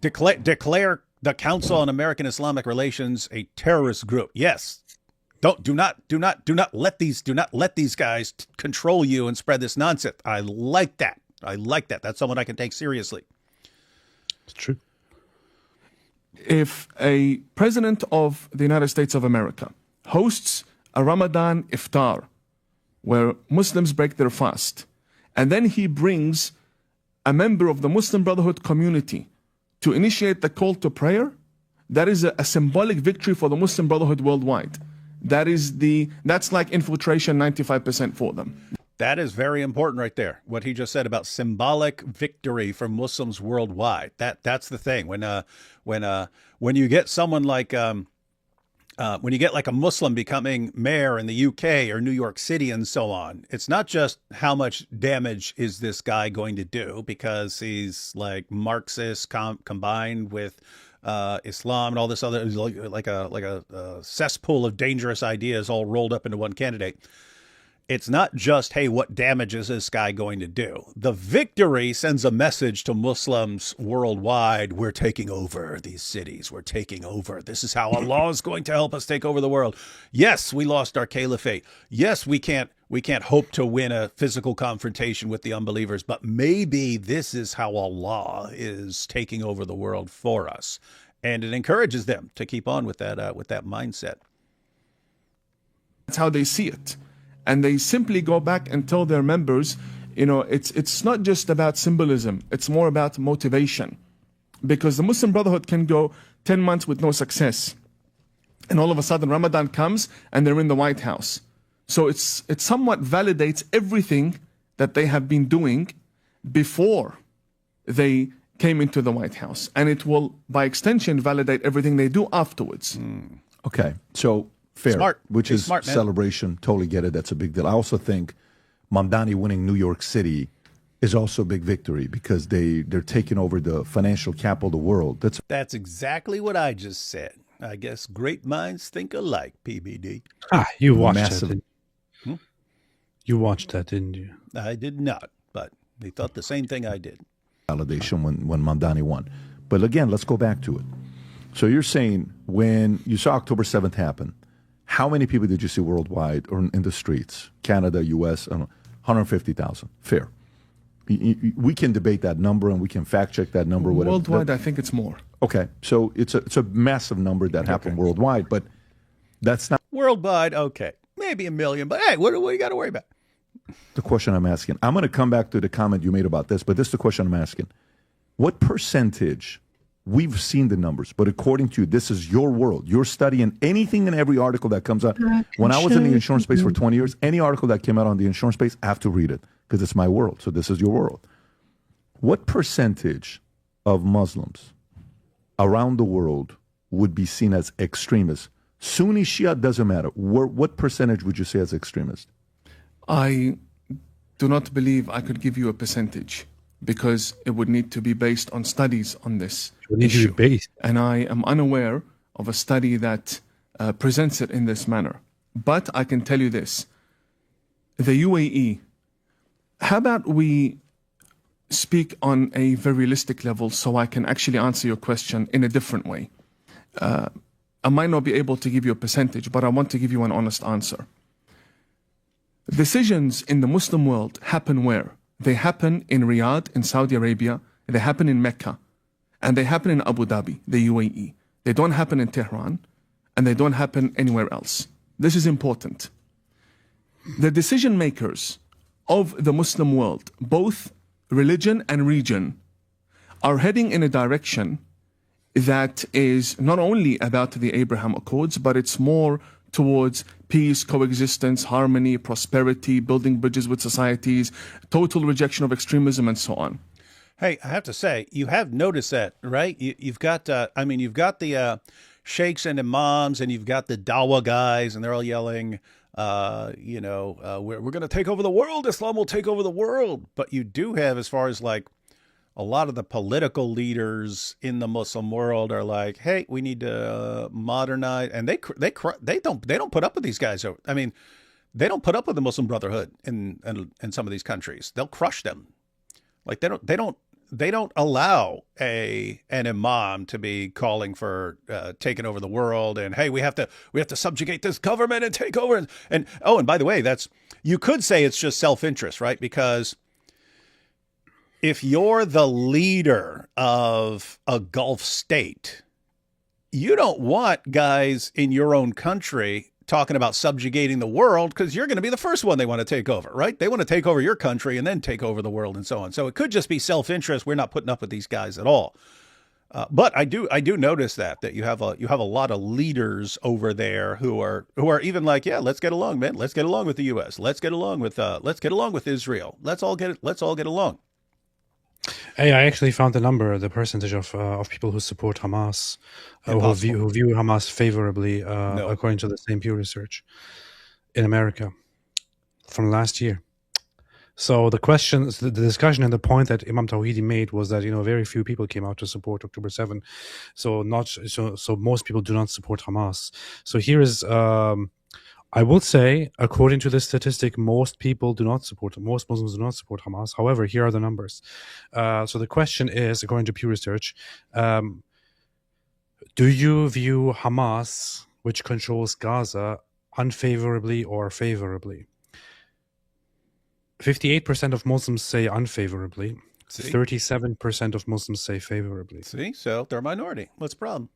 declare the Council on American Islamic Relations a terrorist group. Yes. Do not let these guys control you and spread this nonsense. I like that. That's someone I can take seriously. It's true. If a president of the United States of America hosts a Ramadan iftar where Muslims break their fast, and then he brings a member of the Muslim Brotherhood community to initiate the call to prayer, that is a symbolic victory for the Muslim Brotherhood worldwide. That's like infiltration 95% for them. That is very important right there. What he just said about symbolic victory for Muslims worldwide. That's the thing. When you get someone like when you get like a Muslim becoming mayor in the UK or New York City and so on, it's not just how much damage is this guy going to do because he's like Marxist combined with Islam and all this other like a cesspool of dangerous ideas all rolled up into one candidate. It's not just, hey, what damage is this guy going to do? The victory sends a message to Muslims worldwide. We're taking over these cities. We're taking over. This is how Allah is going to help us take over the world. Yes, we lost our caliphate. Yes, we can't hope to win a physical confrontation with the unbelievers, but maybe this is how Allah is taking over the world for us. And it encourages them to keep on with that mindset. That's how they see it. And they simply go back and tell their members, it's not just about symbolism. It's more about motivation. Because the Muslim Brotherhood can go 10 months with no success. And all of a sudden Ramadan comes and they're in the White House. So it somewhat validates everything that they have been doing before they came into the White House. And it will, by extension, validate everything they do afterwards. Okay, so fair, smart. Which He's is smart, man. celebration. Totally get it. That's a big deal. I also think Mamdani winning New York City is also a big victory because they're taking over the financial capital of the world. That's exactly what I just said. I guess great minds think alike, PBD. You watched massive. that. You watched that, didn't you? I did not, but they thought the same thing I did. Validation when Mamdani won. But again, let's go back to it. So you're saying when you saw October 7th happen, how many people did you see worldwide or in the streets? Canada, U.S., 150,000. Fair. We can debate that number and we can fact check that number. Whatever. Worldwide, I think it's more. Okay, so it's a massive number that happened worldwide, but that's not Worldwide, okay. Maybe 1 million, but hey, what do you got to worry about? the question I'm asking. I'm going to come back to the comment you made about this, but this is the question I'm asking. What percentage, we've seen the numbers, but according to you, this is your world. You're studying anything and every article that comes out. When I was in the insurance space for 20 years, any article that came out on the insurance space, I have to read it because it's my world. So this is your world. What percentage of Muslims around the world would be seen as extremists? Sunni, Shia, doesn't matter. What percentage would you say as extremist? I do not believe I could give you a percentage because it would need to be based on studies on this issue. And I am unaware of a study that presents it in this manner. But I can tell you this. The UAE, how about we speak on a very realistic level so I can actually answer your question in a different way? I might not be able to give you a percentage, but I want to give you an honest answer. Decisions in the Muslim world happen where? They happen in Riyadh, in Saudi Arabia, they happen in Mecca, and they happen in Abu Dhabi, the UAE. They don't happen in Tehran, and they don't happen anywhere else. This is important. The decision makers of the Muslim world, both religion and region, are heading in a direction that is not only about the Abraham Accords, but it's more towards peace, coexistence, harmony, prosperity, building bridges with societies, total rejection of extremism, and so on. Hey, I have to say, you have noticed that, right? You've got, you've got the sheikhs and imams, and you've got the dawah guys, and they're all yelling, we're going to take over the world. Islam will take over the world. But you do have, as far as like, a lot of the political leaders in the Muslim world are like, "Hey, we need to modernize," and they don't put up with these guys. I mean, they don't put up with the Muslim Brotherhood in some of these countries. They'll crush them. Like they don't allow an imam to be calling for taking over the world and hey, we have to subjugate this government and take over and by the way, you could say it's just self-interest, right? Because if you're the leader of a Gulf state, you don't want guys in your own country talking about subjugating the world because you're going to be the first one they want to take over, right? They want to take over your country and then take over the world and so on. So it could just be self-interest. We're not putting up with these guys at all. But I do notice that you have a lot of leaders over there who are even like, yeah, let's get along, man. Let's get along with the U.S. Let's get along with Israel. Let's all get along. Hey, I actually found the percentage of people who support Hamas, who view Hamas favorably, according to the same Pew Research in America from last year. So the discussion and the point that Imam Tawhidi made was that very few people came out to support October 7, so most people do not support Hamas. So here is I will say, according to this statistic, most Muslims do not support Hamas. However, here are the numbers. So the question is, according to Pew Research, do you view Hamas, which controls Gaza, unfavorably or favorably? 58% of Muslims say unfavorably. 37% of Muslims say favorably. See, so they're a minority. What's the problem?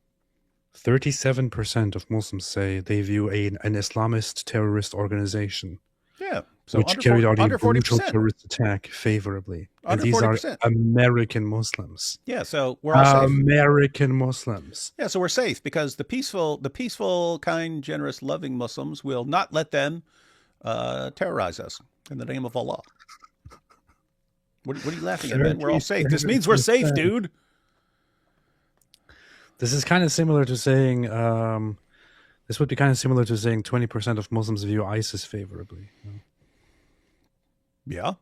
37% of Muslims say they view an Islamist terrorist organization, yeah, so which carried out a brutal 40%. terrorist attack favorably. Under and these 40%. are American Muslims. Yeah, so we're all safe. American Muslims. Yeah, so we're safe because the peaceful, kind, generous, loving Muslims will not let them terrorize us in the name of Allah. What are you laughing at, man? We're all safe. This means we're safe, dude. This is kind of similar to saying, this would be kind of similar to saying 20% of Muslims view ISIS favorably. Yeah.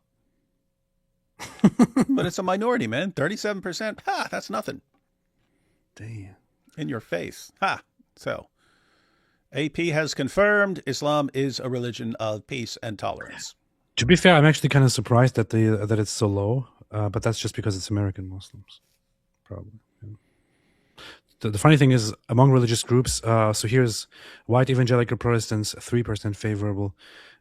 But it's a minority, man. 37%. Ha, that's nothing. Damn. In your face. Ha. So, AP has confirmed Islam is a religion of peace and tolerance. To be fair, I'm actually kind of surprised that that it's so low, but that's just because it's American Muslims, probably. The funny thing is, among religious groups, so here's white evangelical Protestants, 3% favorable.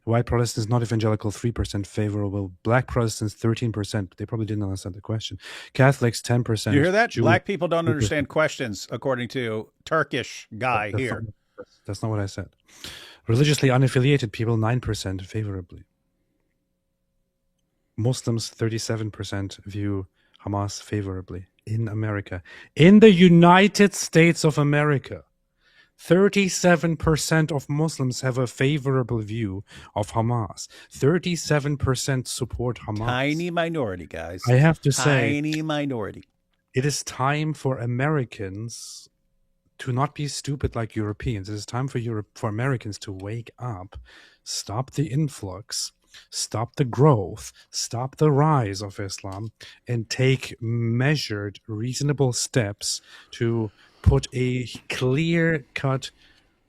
White Protestants, not evangelical, 3% favorable. Black Protestants, 13%. They probably didn't understand the question. Catholics, 10%. You hear that? Black people don't understand questions, according to Turkish guy here. That's not what I said. Religiously unaffiliated people, 9% favorably. Muslims, 37% view Hamas favorably. In America, in the United States of America, 37% of Muslims have a favorable view of Hamas. 37% support Hamas. Tiny minority, guys. I have to say, tiny minority. It is time for Americans to not be stupid like Europeans. It is time for Americans to wake up, stop the influx, stop the growth, stop the rise of Islam, and take measured, reasonable steps to put a clear-cut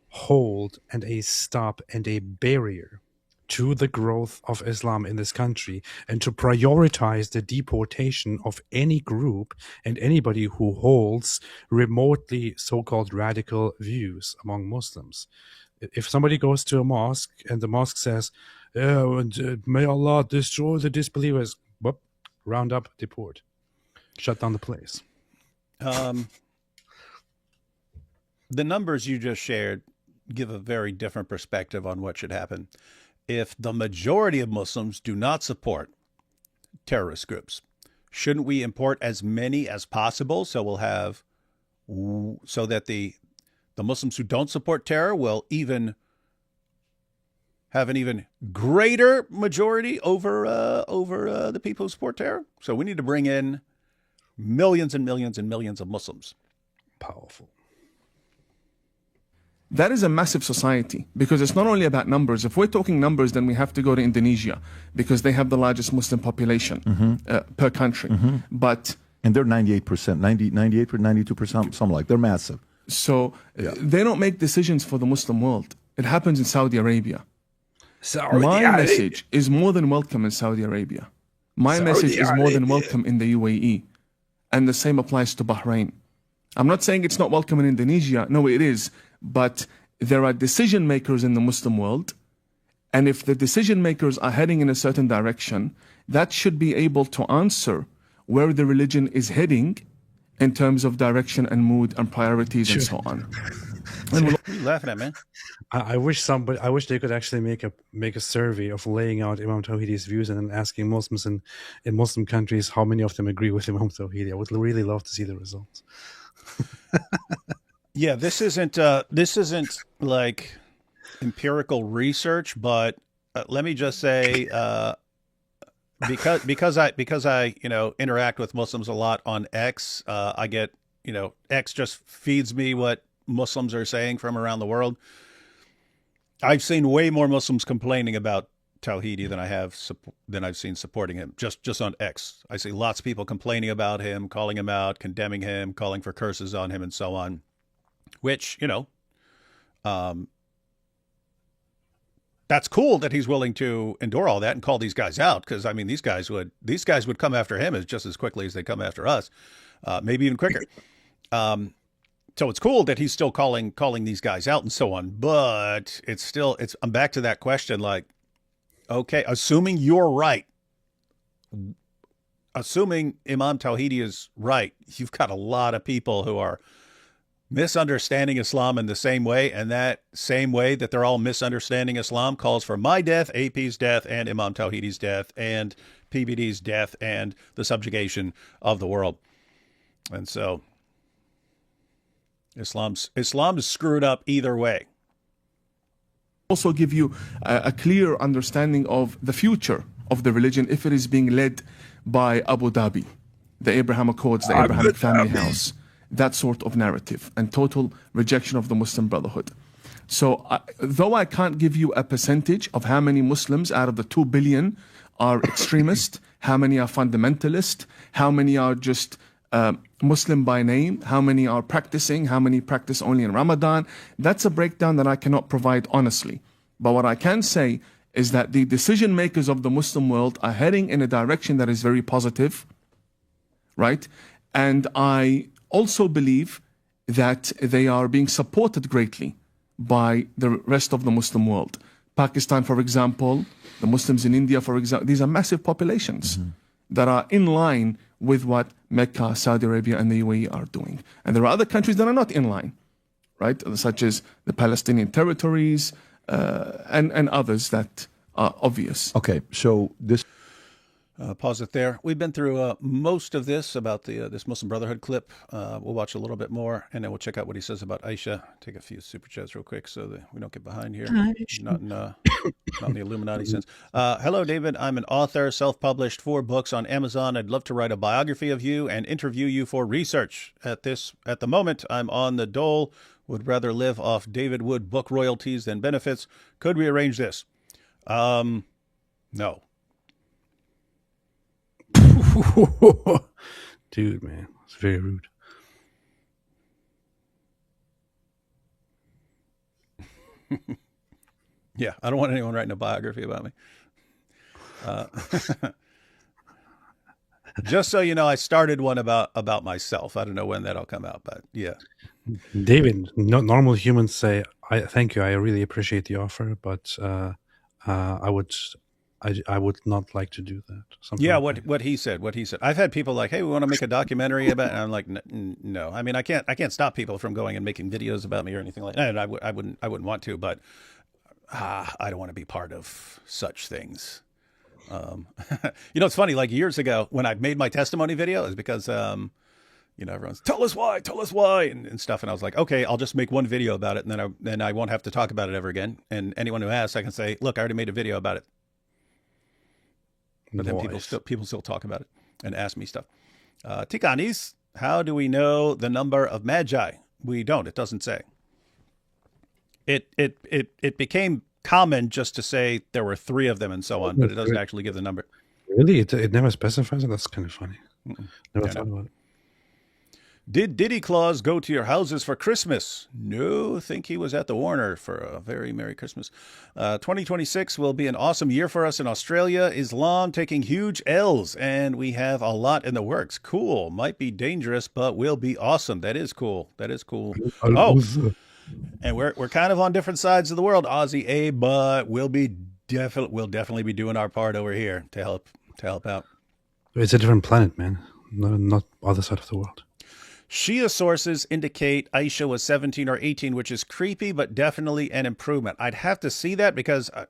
hold and a stop and a barrier to the growth of Islam in this country, and to prioritize the deportation of any group and anybody who holds remotely so-called radical views among Muslims. If somebody goes to a mosque and the mosque says, may Allah destroy the disbelievers, whoop, round up, deport, shut down the place. The numbers you just shared give a very different perspective on what should happen. If the majority of Muslims do not support terrorist groups, shouldn't we import as many as possible so we'll have, so that the Muslims who don't support terror will have an even greater majority over the people who support terror? So we need to bring in millions and millions and millions of Muslims. Powerful. That is a massive society, because it's not only about numbers. If we're talking numbers, then we have to go to Indonesia, because they have the largest Muslim population per country. And they're 98%, 98%, 92%, something like. They're massive. So they don't make decisions for the Muslim world. It happens in Saudi Arabia. My message is more than welcome in Saudi Arabia. My message is more than welcome in the UAE. And the same applies to Bahrain. I'm not saying it's not welcome in Indonesia. No, it is. But there are decision makers in the Muslim world. And if the decision makers are heading in a certain direction, that should be able to answer where the religion is heading in terms of direction and mood and priorities and so on. What are you laughing at, man? I wish they could actually make a survey of laying out Imam Tawhidi's views and then asking Muslims in Muslim countries how many of them agree with Imam Tawhidi. I would really love to see the results. Yeah, this isn't like empirical research, but let me just say, because I interact with Muslims a lot on X, I get X just feeds me what Muslims are saying from around the world. I've seen way more Muslims complaining about Tawhidi than I've seen supporting him. Just on X, I see lots of people complaining about him, calling him out, condemning him, calling for curses on him, and so on. Which that's cool that he's willing to endure all that and call these guys out. Because I mean, these guys would come after him just as quickly as they come after us, maybe even quicker. So it's cool that he's still calling these guys out and so on. But I'm back to that question. Like, okay, assuming you're right, assuming Imam Tawhidi is right, you've got a lot of people who are misunderstanding Islam in the same way, and that same way that they're all misunderstanding Islam calls for my death, AP's death, and Imam Tawhidi's death, and PBD's death, and the subjugation of the world. And so Islam is screwed up either way. Also give you a clear understanding of the future of the religion if it is being led by Abu Dhabi, the Abraham Accords, the Abrahamic family house, that sort of narrative, and total rejection of the Muslim Brotherhood. So though I can't give you a percentage of how many Muslims out of the 2 billion are extremist, how many are fundamentalist, how many are just Muslim by name, how many are practicing, how many practice only in Ramadan, that's a breakdown that I cannot provide honestly. But what I can say is that the decision makers of the Muslim world are heading in a direction that is very positive, right? And I also believe that they are being supported greatly by the rest of the Muslim world. Pakistan, for example, the Muslims in India, for example, these are massive populations that are in line with what Mecca, Saudi Arabia, and the UAE are doing. And there are other countries that are not in line, right? Such as the Palestinian territories and others that are obvious. Okay, so this... Pause it there. We've been through most of this about this Muslim Brotherhood clip. We'll watch a little bit more, and then we'll check out what he says about Aisha. Take a few super chats real quick so that we don't get behind here. Not in the Illuminati sense. Hello, David. I'm an author, self-published 4 books on Amazon. I'd love to write a biography of you and interview you for research. At the moment, I'm on the dole. Would rather live off David Wood book royalties than benefits. Could we arrange this? No. Dude, man, it's very rude. Yeah, I don't want anyone writing a biography about me. Just so you know, I started one about myself. I don't know when that'll come out, but yeah. David, normal humans say, thank you, I really appreciate the offer, but I would not like to do that. Yeah, what he said. I've had people like, hey, we want to make a documentary about it. And I'm like, no. I mean, I can't stop people from going and making videos about me or anything like that. And I wouldn't want to, but I don't want to be part of such things. It's funny, like years ago when I made my testimony video is because, everyone's tell us why and stuff. And I was like, okay, I'll just make one video about it. And then I won't have to talk about it ever again. And anyone who asks, I can say, look, I already made a video about it. But then people still talk about it and ask me stuff. Tikanis, how do we know the number of magi? We don't. It doesn't say. It became common just to say there were 3 of them and so on, but it doesn't actually give the number. Really? It never specifies it? That's kind of funny. Never thought about it. Did Diddy Claus go to your houses for Christmas? No, think he was at the Warner for a very Merry Christmas. 2026 will be an awesome year for us in Australia. Islam taking huge L's, and we have a lot in the works. Cool. Might be dangerous, but will be awesome. That is cool. Oh, and we're kind of on different sides of the world, Aussie, but we'll definitely be doing our part over here to help out. It's a different planet, man. Not other side of the world. Shia sources indicate Aisha was 17 or 18, which is creepy, but definitely an improvement. I'd have to see that because, let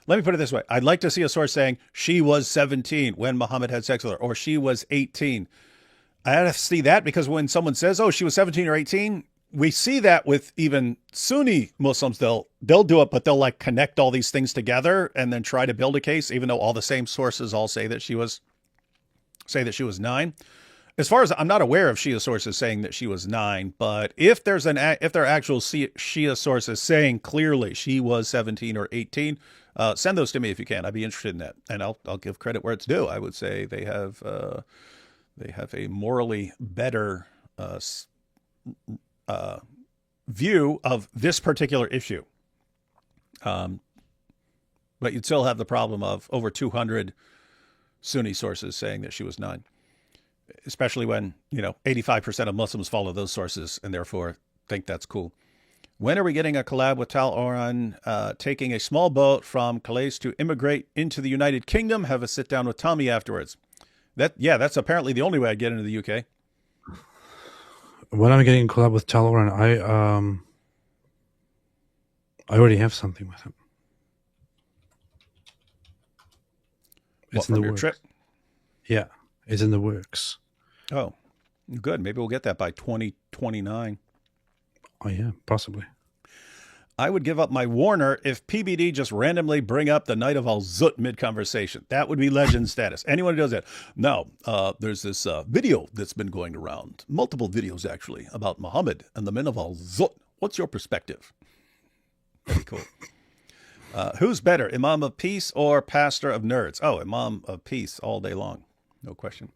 me put it this way. I'd like to see a source saying she was 17 when Muhammad had sex with her, or she was 18. I have to see that because when someone says, oh, she was 17 or 18, we see that with even Sunni Muslims. They'll do it, but they'll like connect all these things together and then try to build a case, even though all the same sources all say that she was 9. As far as I'm not aware of Shia sources saying that she was 9, but if there are actual Shia sources saying clearly she was 17 or 18, send those to me if you can. I'd be interested in that, and I'll give credit where it's due. I would say they have a morally better view of this particular issue. But you'd still have the problem of over 200 Sunni sources saying that she was 9, especially when, 85% of Muslims follow those sources and therefore think that's cool. When are we getting a collab with Tal Oran, taking a small boat from Calais to immigrate into the United Kingdom? Have a sit down with Tommy afterwards. That's apparently the only way I'd get into the UK. When I'm getting a collab with Tal Oran, I already have something with him. It's in the works. Trip? Yeah, it's in the works. Oh, good. Maybe we'll get that by 2029. Oh, yeah, possibly. I would give up my Warner if PBD just randomly bring up the Night of Al-Zut mid-conversation. That would be legend status. Anyone who does that. Now, there's this video that's been going around, multiple videos actually, about Muhammad and the men of Al-Zut. What's your perspective? Very cool. Who's better, Imam of Peace or Pastor of Nerds? Oh, Imam of Peace all day long. No question.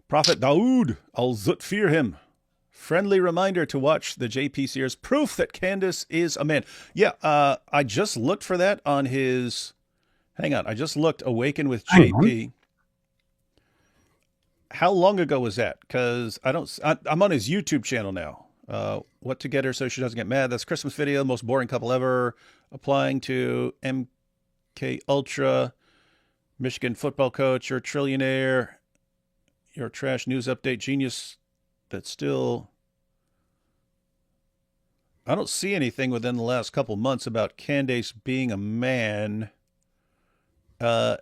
Prophet Dawood, Al-Zut fear him. Friendly reminder to watch the JP Sears proof that Candace is a man. Yeah, I just looked for that on his... Hang on, I just looked Awaken with JP. How long ago was that? Because I'm on his YouTube channel now. What to get her so she doesn't get mad. That's Christmas video, most boring couple ever. Applying to MK Ultra, Michigan football coach, you're a trillionaire, you're a trash news update genius that still... I don't see anything within the last couple months about Candace being a man. I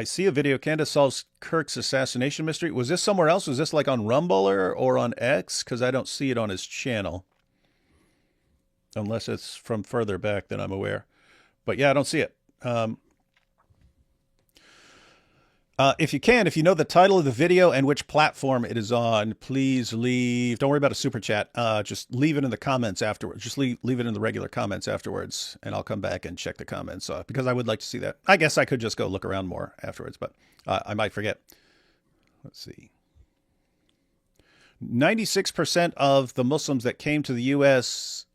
see a video. Candace solves Kirk's assassination mystery. Was this somewhere else? Was this like on Rumble or on X? Because I don't see it on his channel. Unless it's from further back than I'm aware. But yeah, I don't see it. If you know the title of the video and which platform it is on, please leave. Don't worry about a super chat. Just leave it in the comments afterwards. Just leave it in the regular comments afterwards, and I'll come back and check the comments because I would like to see that. I guess I could just go look around more afterwards, but I might forget. Let's see. 96% of the Muslims that came to the U.S.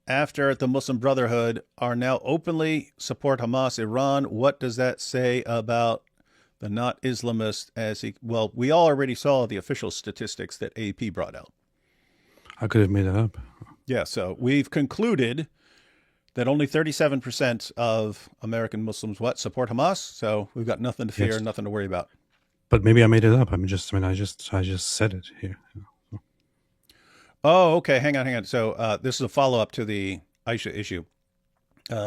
after the Muslim Brotherhood are now openly support Hamas, Iran. What does that say about the not Islamist well, we all already saw the official statistics that AP brought out. I could have made it up. Yeah, so we've concluded that only 37% of American Muslims support Hamas. So we've got nothing to fear, nothing to worry about. But maybe I made it up. I just said it here. Oh, okay. Hang on. So this is a follow-up to the Aisha issue.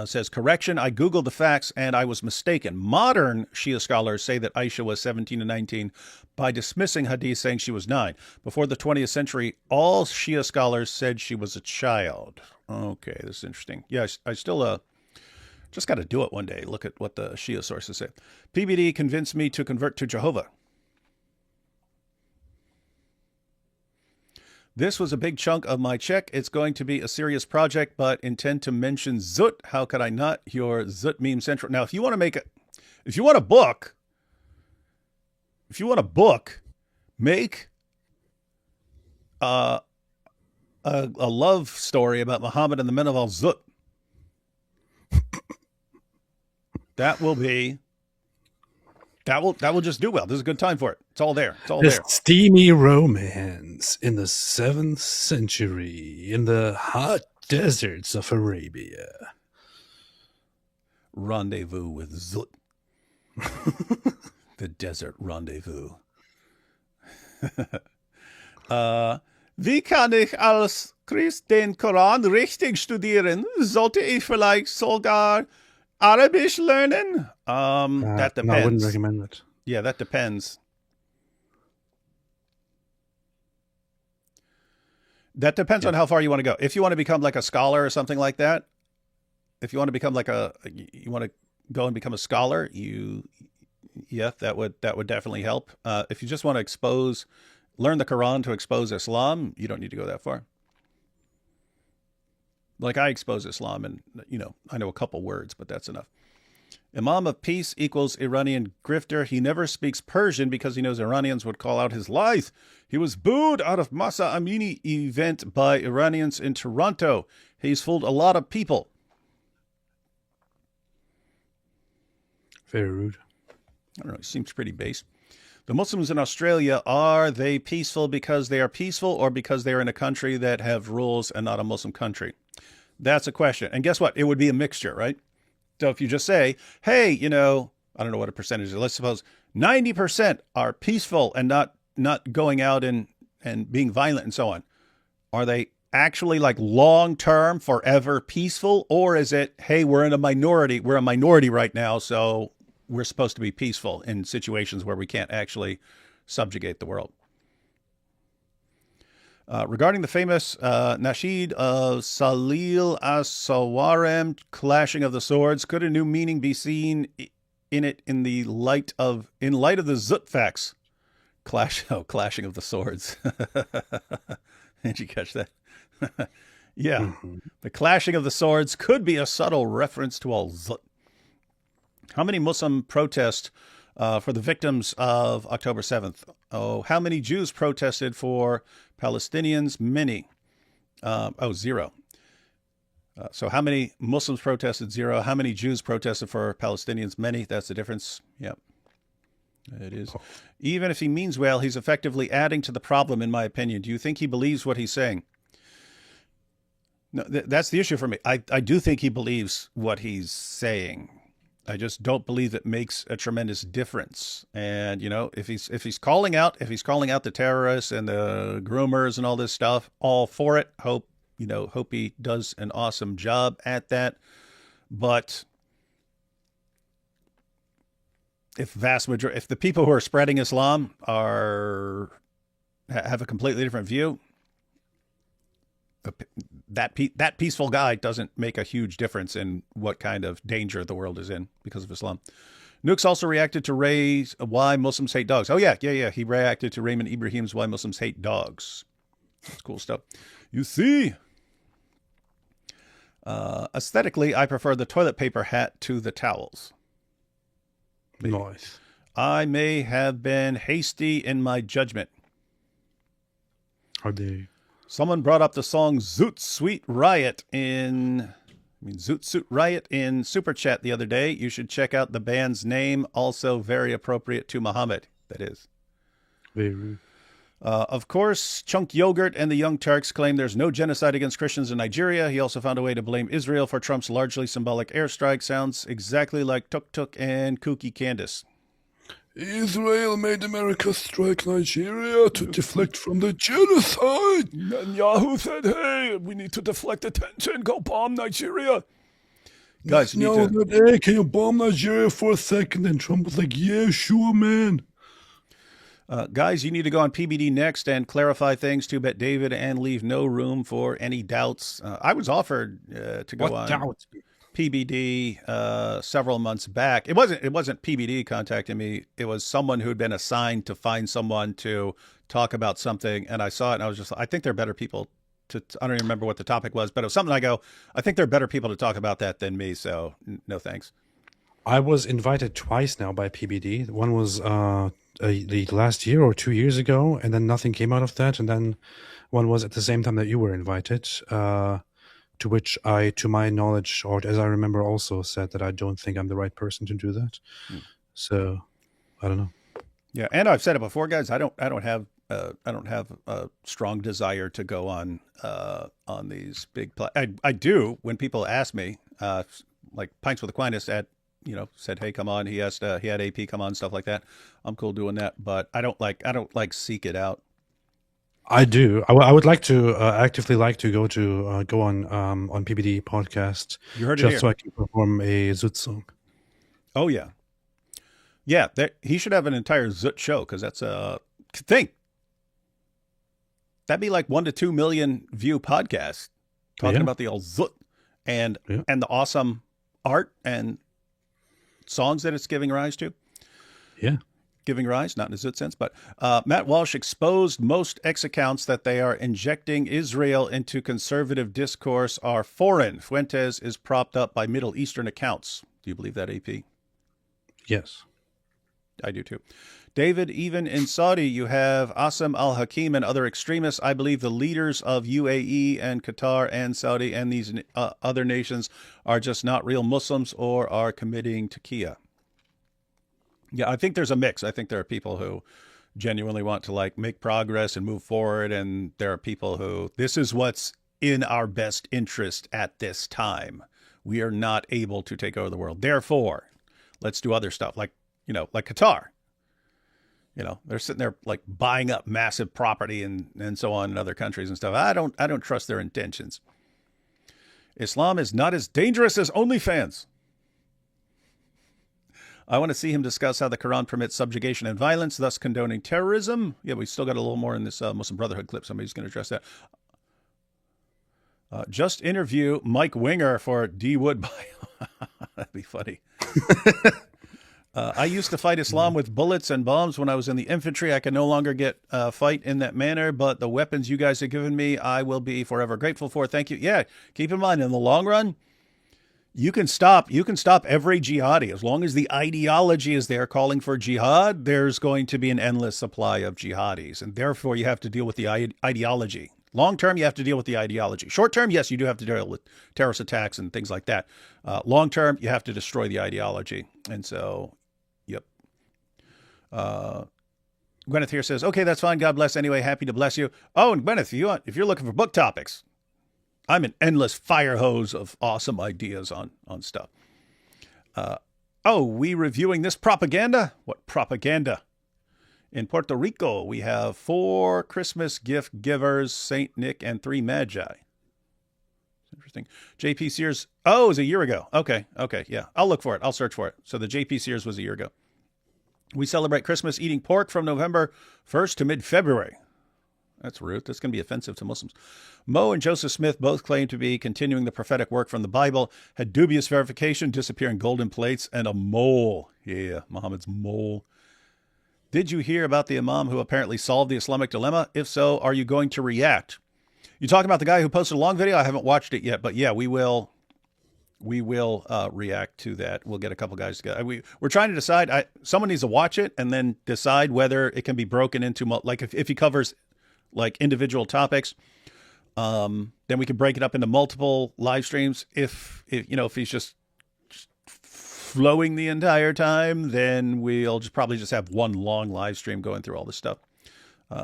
Says, correction, I Googled the facts and I was mistaken. Modern Shia scholars say that Aisha was 17 and 19 by dismissing Hadith saying she was 9. Before the 20th century, all Shia scholars said she was a child. Okay, this is interesting. Yeah, I still just got to do it one day. Look at what the Shia sources say. PBD convinced me to convert to Jehovah. This was a big chunk of my check. It's going to be a serious project, but intend to mention Zut. How could I not? Your Zut meme central. Now, if you want a book, make a love story about Muhammad and the men of Al-Zut. That will just do well. This is a good time for it. It's all there. This steamy romance in the 7th century in the hot deserts of Arabia. Rendezvous with Zut. The desert rendezvous. Wie kann ich als Christ den Koran richtig studieren? Sollte ich vielleicht sogar Arabisch lernen? That depends. No, I wouldn't recommend it. Yeah, that depends. That depends on how far you want to go. If you want to become like a scholar or something like that, if you want to become you want to go and become a scholar, that would definitely help. If you just want to learn the Quran to expose Islam, you don't need to go that far. Like I expose Islam and, I know a couple words, but that's enough. Imam of Peace equals Iranian grifter. He never speaks Persian because he knows Iranians would call out his lies. He was booed out of Masa Amini event by Iranians in Toronto. He's fooled a lot of people. Very rude. I don't know. He seems pretty base. The Muslims in Australia, are they peaceful because they are peaceful or because they are in a country that have rules and not a Muslim country? That's a question. And guess what? It would be a mixture, right? So if you just say, hey, I don't know what a percentage is. Let's suppose 90% are peaceful and not going out and being violent and so on. Are they actually like long-term, forever peaceful? Or is it, hey, we're a minority right now, so we're supposed to be peaceful in situations where we can't actually subjugate the world? Regarding the famous Nasheed of Salil as-Sawarem, clashing of the swords, could a new meaning be seen in it in light of the Zut facts? Clashing of the swords. Did you catch that? Yeah. Mm-hmm. The clashing of the swords could be a subtle reference to al-Zut. How many Muslim protest for the victims of October 7th? Oh, how many Jews protested for Palestinians? Many. 0. So how many Muslims protested? 0. How many Jews protested for Palestinians? Many. That's the difference. Yep. It is. Even if he means well, he's effectively adding to the problem, in my opinion. Do you think he believes what he's saying? No, that's the issue for me. I do think he believes what he's saying. I just don't believe it makes a tremendous difference. And, if he's calling out the terrorists and the groomers and all this stuff, all for it. Hope he does an awesome job at that. But if the people who are spreading Islam have a completely different view, that peaceful guy doesn't make a huge difference in what kind of danger the world is in because of Islam. Nukes also reacted to Ray's Why Muslims Hate Dogs. Oh, yeah. He reacted to Raymond Ibrahim's Why Muslims Hate Dogs. That's cool stuff. You see, aesthetically, I prefer the toilet paper hat to the towels. Nice. I may have been hasty in my judgment. How dare you? Someone brought up the song Zoot Suit Riot in Super Chat the other day. You should check out the band's name. Also very appropriate to Muhammad. That is. Very rude. Of course, Chunk Yogurt and the Young Turks claim there's no genocide against Christians in Nigeria. He also found a way to blame Israel for Trump's largely symbolic airstrike. Sounds exactly like Tuk Tuk and Kooky Candace. Israel made America strike Nigeria to deflect from the genocide. Netanyahu said, hey, we need to deflect attention. Go bomb Nigeria. Guys, hey, can you bomb Nigeria for a second? And Trump was like, yeah, sure, man. Guys, you need to go on PBD next and clarify things to Bet David and leave no room for any doubts. I was offered to go on doubts? PBD several months back. It wasn't PBD contacting me. It was someone who had been assigned to find someone to talk about something. And I saw it and I was just like, I think there are better people I don't even remember what the topic was, but it was something I think there are better people to talk about that than me. So no thanks. I was invited twice now by PBD. One was the last year or 2 years ago, and then nothing came out of that. And then one was at the same time that you were invited, to which I, to my knowledge, or as I remember, also said that I don't think I'm the right person to do that. So I don't know. Yeah, and I've said it before, guys. I don't have a strong desire to go on these big. I do when people ask me, like Pints with Aquinas said, hey, come on. He had AP come on, stuff like that. I'm cool doing that, but I don't like seek it out. I do. I would like to actively go on PBD podcast. You heard it just here. So I can perform a Zut song. Oh yeah, yeah. He should have an entire Zut show because that's a thing. That'd be like 1 to 2 million view podcast talking about the old Zut and the awesome art and songs that it's giving rise to. Yeah. Giving rise, not in a Zut sense, but Matt Walsh exposed most X accounts that they are injecting Israel into conservative discourse are foreign. Fuentes is propped up by Middle Eastern accounts. Do you believe that, AP? Yes. I do too. David, even in Saudi, you have Asim al-Hakim and other extremists. I believe the leaders of UAE and Qatar and Saudi and these other nations are just not real Muslims or are committing Taqiyya. Yeah, I think there's a mix. I think there are people who genuinely want to like make progress and move forward. And there are people who, this is what's in our best interest at this time. We are not able to take over the world. Therefore, let's do other stuff like Qatar. They're sitting there like buying up massive property and so on in other countries and stuff. I don't trust their intentions. Islam is not as dangerous as OnlyFans. I want to see him discuss how the Quran permits subjugation and violence, thus condoning terrorism. Yeah, we still got a little more in this Muslim Brotherhood clip. Somebody's going to address that. Just interview Mike Winger for D. Wood bio. That'd be funny. I used to fight Islam with bullets and bombs when I was in the infantry. I can no longer fight in that manner, but the weapons you guys have given me, I will be forever grateful for. Thank you. Yeah, keep in mind, in the long run, you can stop every jihadi. As long as the ideology is there calling for jihad, there's going to be an endless supply of jihadis. And therefore, you have to deal with the ideology. Long term, you have to deal with the ideology. Short term, yes, you do have to deal with terrorist attacks and things like that. Long term, you have to destroy the ideology. And so, yep. Gwyneth here says, okay, that's fine. God bless anyway. Happy to bless you. Oh, and Gwyneth, if you're looking for book topics, I'm an endless fire hose of awesome ideas on stuff. We reviewing this propaganda? What propaganda? In Puerto Rico, we have 4 Christmas gift givers, Saint Nick and 3 Magi. Interesting. JP Sears. Oh, it was a year ago. Okay. Yeah. I'll look for it. I'll search for it. So the JP Sears was a year ago. We celebrate Christmas eating pork from November 1st to mid-February. That's rude. That's going to be offensive to Muslims. Mo and Joseph Smith both claim to be continuing the prophetic work from the Bible, had dubious verification, disappearing golden plates, and a mole. Yeah, Muhammad's mole. Did you hear about the Imam who apparently solved the Islamic dilemma? If so, are you going to react? You talking about the guy who posted a long video? I haven't watched it yet, but yeah, we will react to that. We'll get a couple guys together. We're trying to decide. Someone needs to watch it and then decide whether it can be broken into, like if he covers like individual topics, then we can break it up into multiple live streams. If he's just flowing the entire time, then we'll probably just have one long live stream going through all this stuff.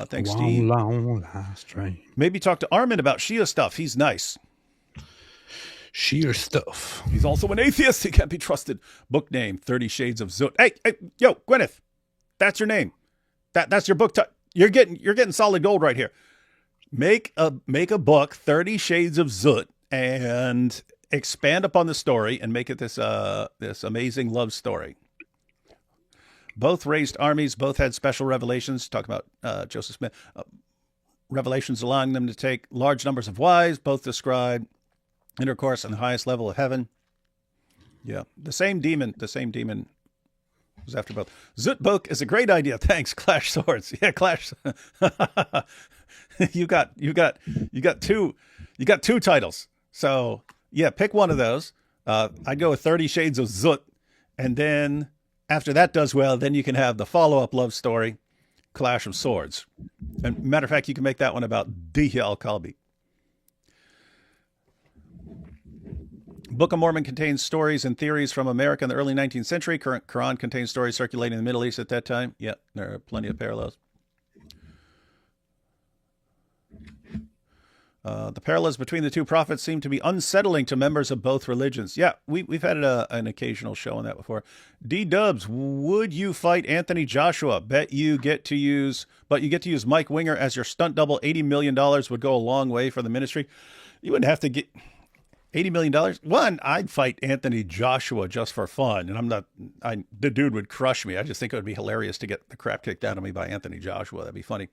Thanks, Steve. Long live stream. Maybe talk to Armin about Shia stuff. He's nice. Shia stuff. He's also an atheist. He can't be trusted. Book name, 30 Shades of Zut. Hey, yo, Gwyneth, that's your name. That's your book. You're getting solid gold right here. Make a book, 30 Shades of Zut, and expand upon the story and make it this amazing love story. Both raised armies, both had special revelations. Talk about Joseph Smith. Revelations allowing them to take large numbers of wives. Both describe intercourse on the highest level of heaven. Yeah, the same demon was after both. Zut book is a great idea. Thanks, Clash Swords. Yeah, Clash. you got two titles. So yeah, pick one of those. I'd go with 30 Shades of Zut, and then after that does well, then you can have the follow-up love story, Clash of Swords. And matter of fact, you can make that one about Dihya al-Kalbi. Book of Mormon contains stories and theories from America in the early 19th century. Current Quran contains stories circulating in the Middle East at that time. Yeah, there are plenty of parallels. The parallels between the two prophets seem to be unsettling to members of both religions. Yeah, we've had an occasional show on that before. D-Dubs, would you fight Anthony Joshua? Bet you get to use Mike Winger as your stunt double. $80 million would go a long way for the ministry. You wouldn't have to get $80 million. One, I'd fight Anthony Joshua just for fun. And the dude would crush me. I just think it would be hilarious to get the crap kicked out of me by Anthony Joshua. That'd be funny.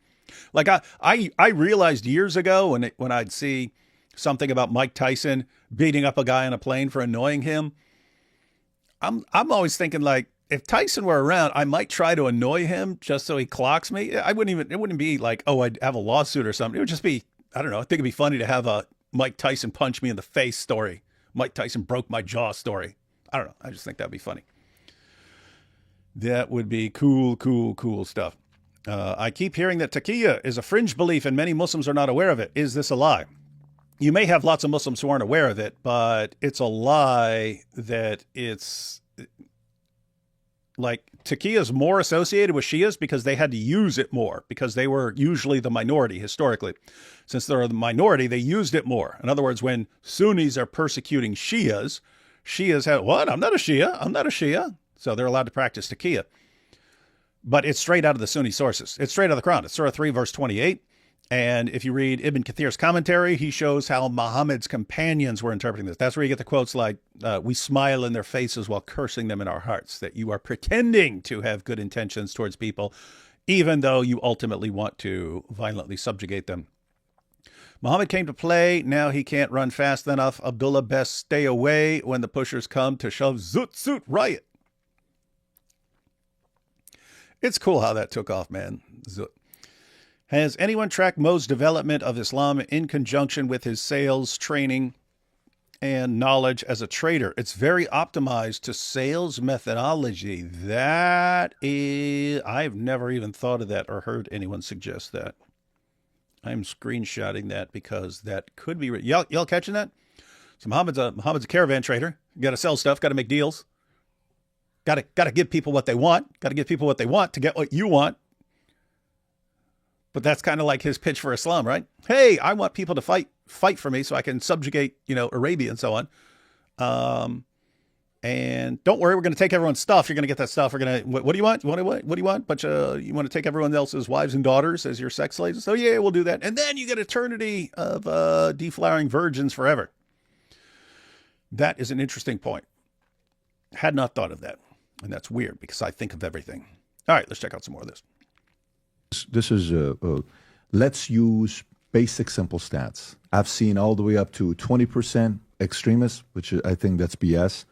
Like I realized years ago when I'd see something about Mike Tyson beating up a guy on a plane for annoying him, I'm always thinking, like, if Tyson were around, I might try to annoy him just so he clocks me. It wouldn't be like, oh, I'd have a lawsuit or something. It would just be, I don't know. I think it'd be funny to have a Mike Tyson punch me in the face story. Mike Tyson broke my jaw story. I don't know. I just think that'd be funny. That would be cool stuff. I keep hearing that Taqiyya is a fringe belief and many Muslims are not aware of it. Is this a lie? You may have lots of Muslims who aren't aware of it, but it's a lie that it's like Taqiyya is more associated with Shias because they had to use it more because they were usually the minority historically. Since they're the minority, they used it more. In other words, when Sunnis are persecuting Shias, Shias have, what? I'm not a Shia. I'm not a Shia. So they're allowed to practice Taqiyya. But it's straight out of the Sunni sources. It's straight out of the Quran. It's Surah 3, verse 28. And if you read Ibn Kathir's commentary, he shows how Muhammad's companions were interpreting this. That's where you get the quotes like, we smile in their faces while cursing them in our hearts, that you are pretending to have good intentions towards people, even though you ultimately want to violently subjugate them. Muhammad came to play. Now he can't run fast enough. Abdullah best stay away when the pushers come to shove Zoot Suit riot. It's cool how that took off, man. Zoot. Has anyone tracked Mo's development of Islam in conjunction with his sales, training, and knowledge as a trader? It's very optimized to sales methodology. That is, I've never even thought of that or heard anyone suggest that. I'm screenshotting that because that could be, y'all catching that? So Muhammad's a caravan trader. You got to sell stuff, got to make deals. Got to give people what they want. Got to give people what they want to get what you want. But that's kind of like his pitch for Islam, right? Hey, I want people to fight for me so I can subjugate, Arabia and so on. And don't worry, we're going to take everyone's stuff. You're going to get that stuff. We're going to, what do you want? What do you want? But you want to take everyone else's wives and daughters as your sex slaves? So yeah, we'll do that. And then you get eternity of deflowering virgins forever. That is an interesting point. Had not thought of that. And that's weird because I think of everything. All right, let's check out some more of this. This is, let's use basic, simple stats. I've seen all the way up to 20% extremists, which I think that's BS.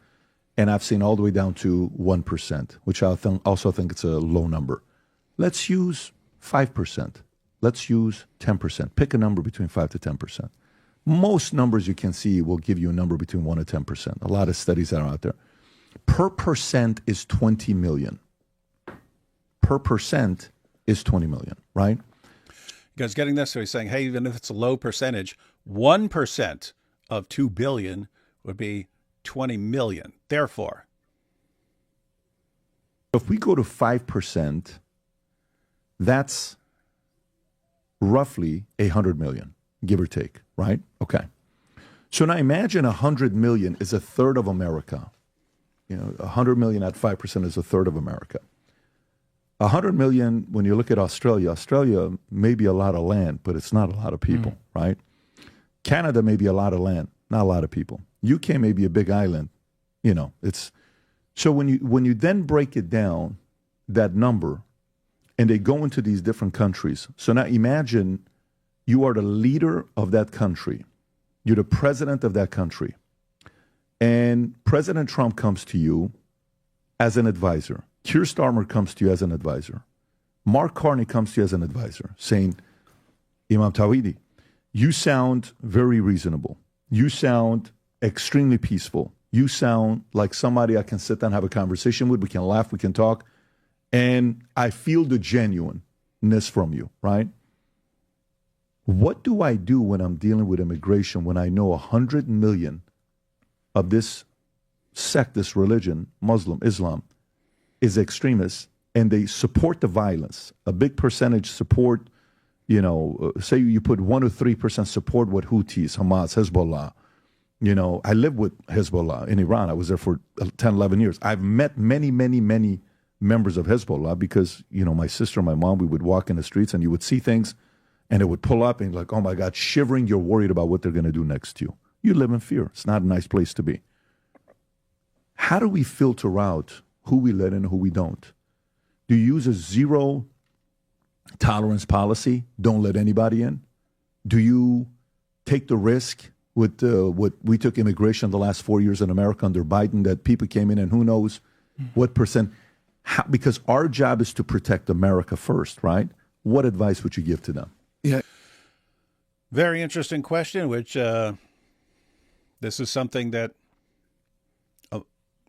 And I've seen all the way down to 1%, which I also think it's a low number. Let's use 5%. Let's use 10%. Pick a number between 5 to 10%. Most numbers you can see will give you a number between 1 to 10%. A lot of studies that are out there. Per percent is 20 million. Per percent is 20 million, right? You guys getting this? So he's saying, hey, even if it's a low percentage, 1% of 2 billion would be 20 million. Therefore, if we go to 5%, that's roughly 100 million, give or take, right? Okay. So now imagine 100 million is a third of America. 100 million at 5% is a third of America. 100 million, when you look at Australia may be a lot of land, but it's not a lot of people, right? Canada may be a lot of land, not a lot of people. UK may be a big island, it's, so when you then break it down, that number, and they go into these different countries. So now imagine you are the leader of that country. You're the president of that country. And President Trump comes to you as an advisor. Keir Starmer comes to you as an advisor. Mark Carney comes to you as an advisor, saying, Imam Tawhidi, you sound very reasonable. You sound extremely peaceful. You sound like somebody I can sit down and have a conversation with. We can laugh, we can talk. And I feel the genuineness from you, right? What do I do when I'm dealing with immigration when I know 100 million of this sect, this religion, Muslim, Islam, is extremists, and they support the violence? A big percentage support, say you put 1 or 3% support what Houthis, Hamas, Hezbollah. I lived with Hezbollah in Iran. I was there for 10, 11 years. I've met many, many, many members of Hezbollah because, my sister and my mom, we would walk in the streets and you would see things and it would pull up and like, oh my God, shivering, you're worried about what they're going to do next to you. You live in fear. It's not a nice place to be. How do we filter out who we let in and who we don't? Do you use a zero tolerance policy? Don't let anybody in? Do you take the risk with what we took immigration the last 4 years in America under Biden, that people came in and who knows what percent? Because our job is to protect America first, right? What advice would you give to them? Yeah. Very interesting question, which this is something that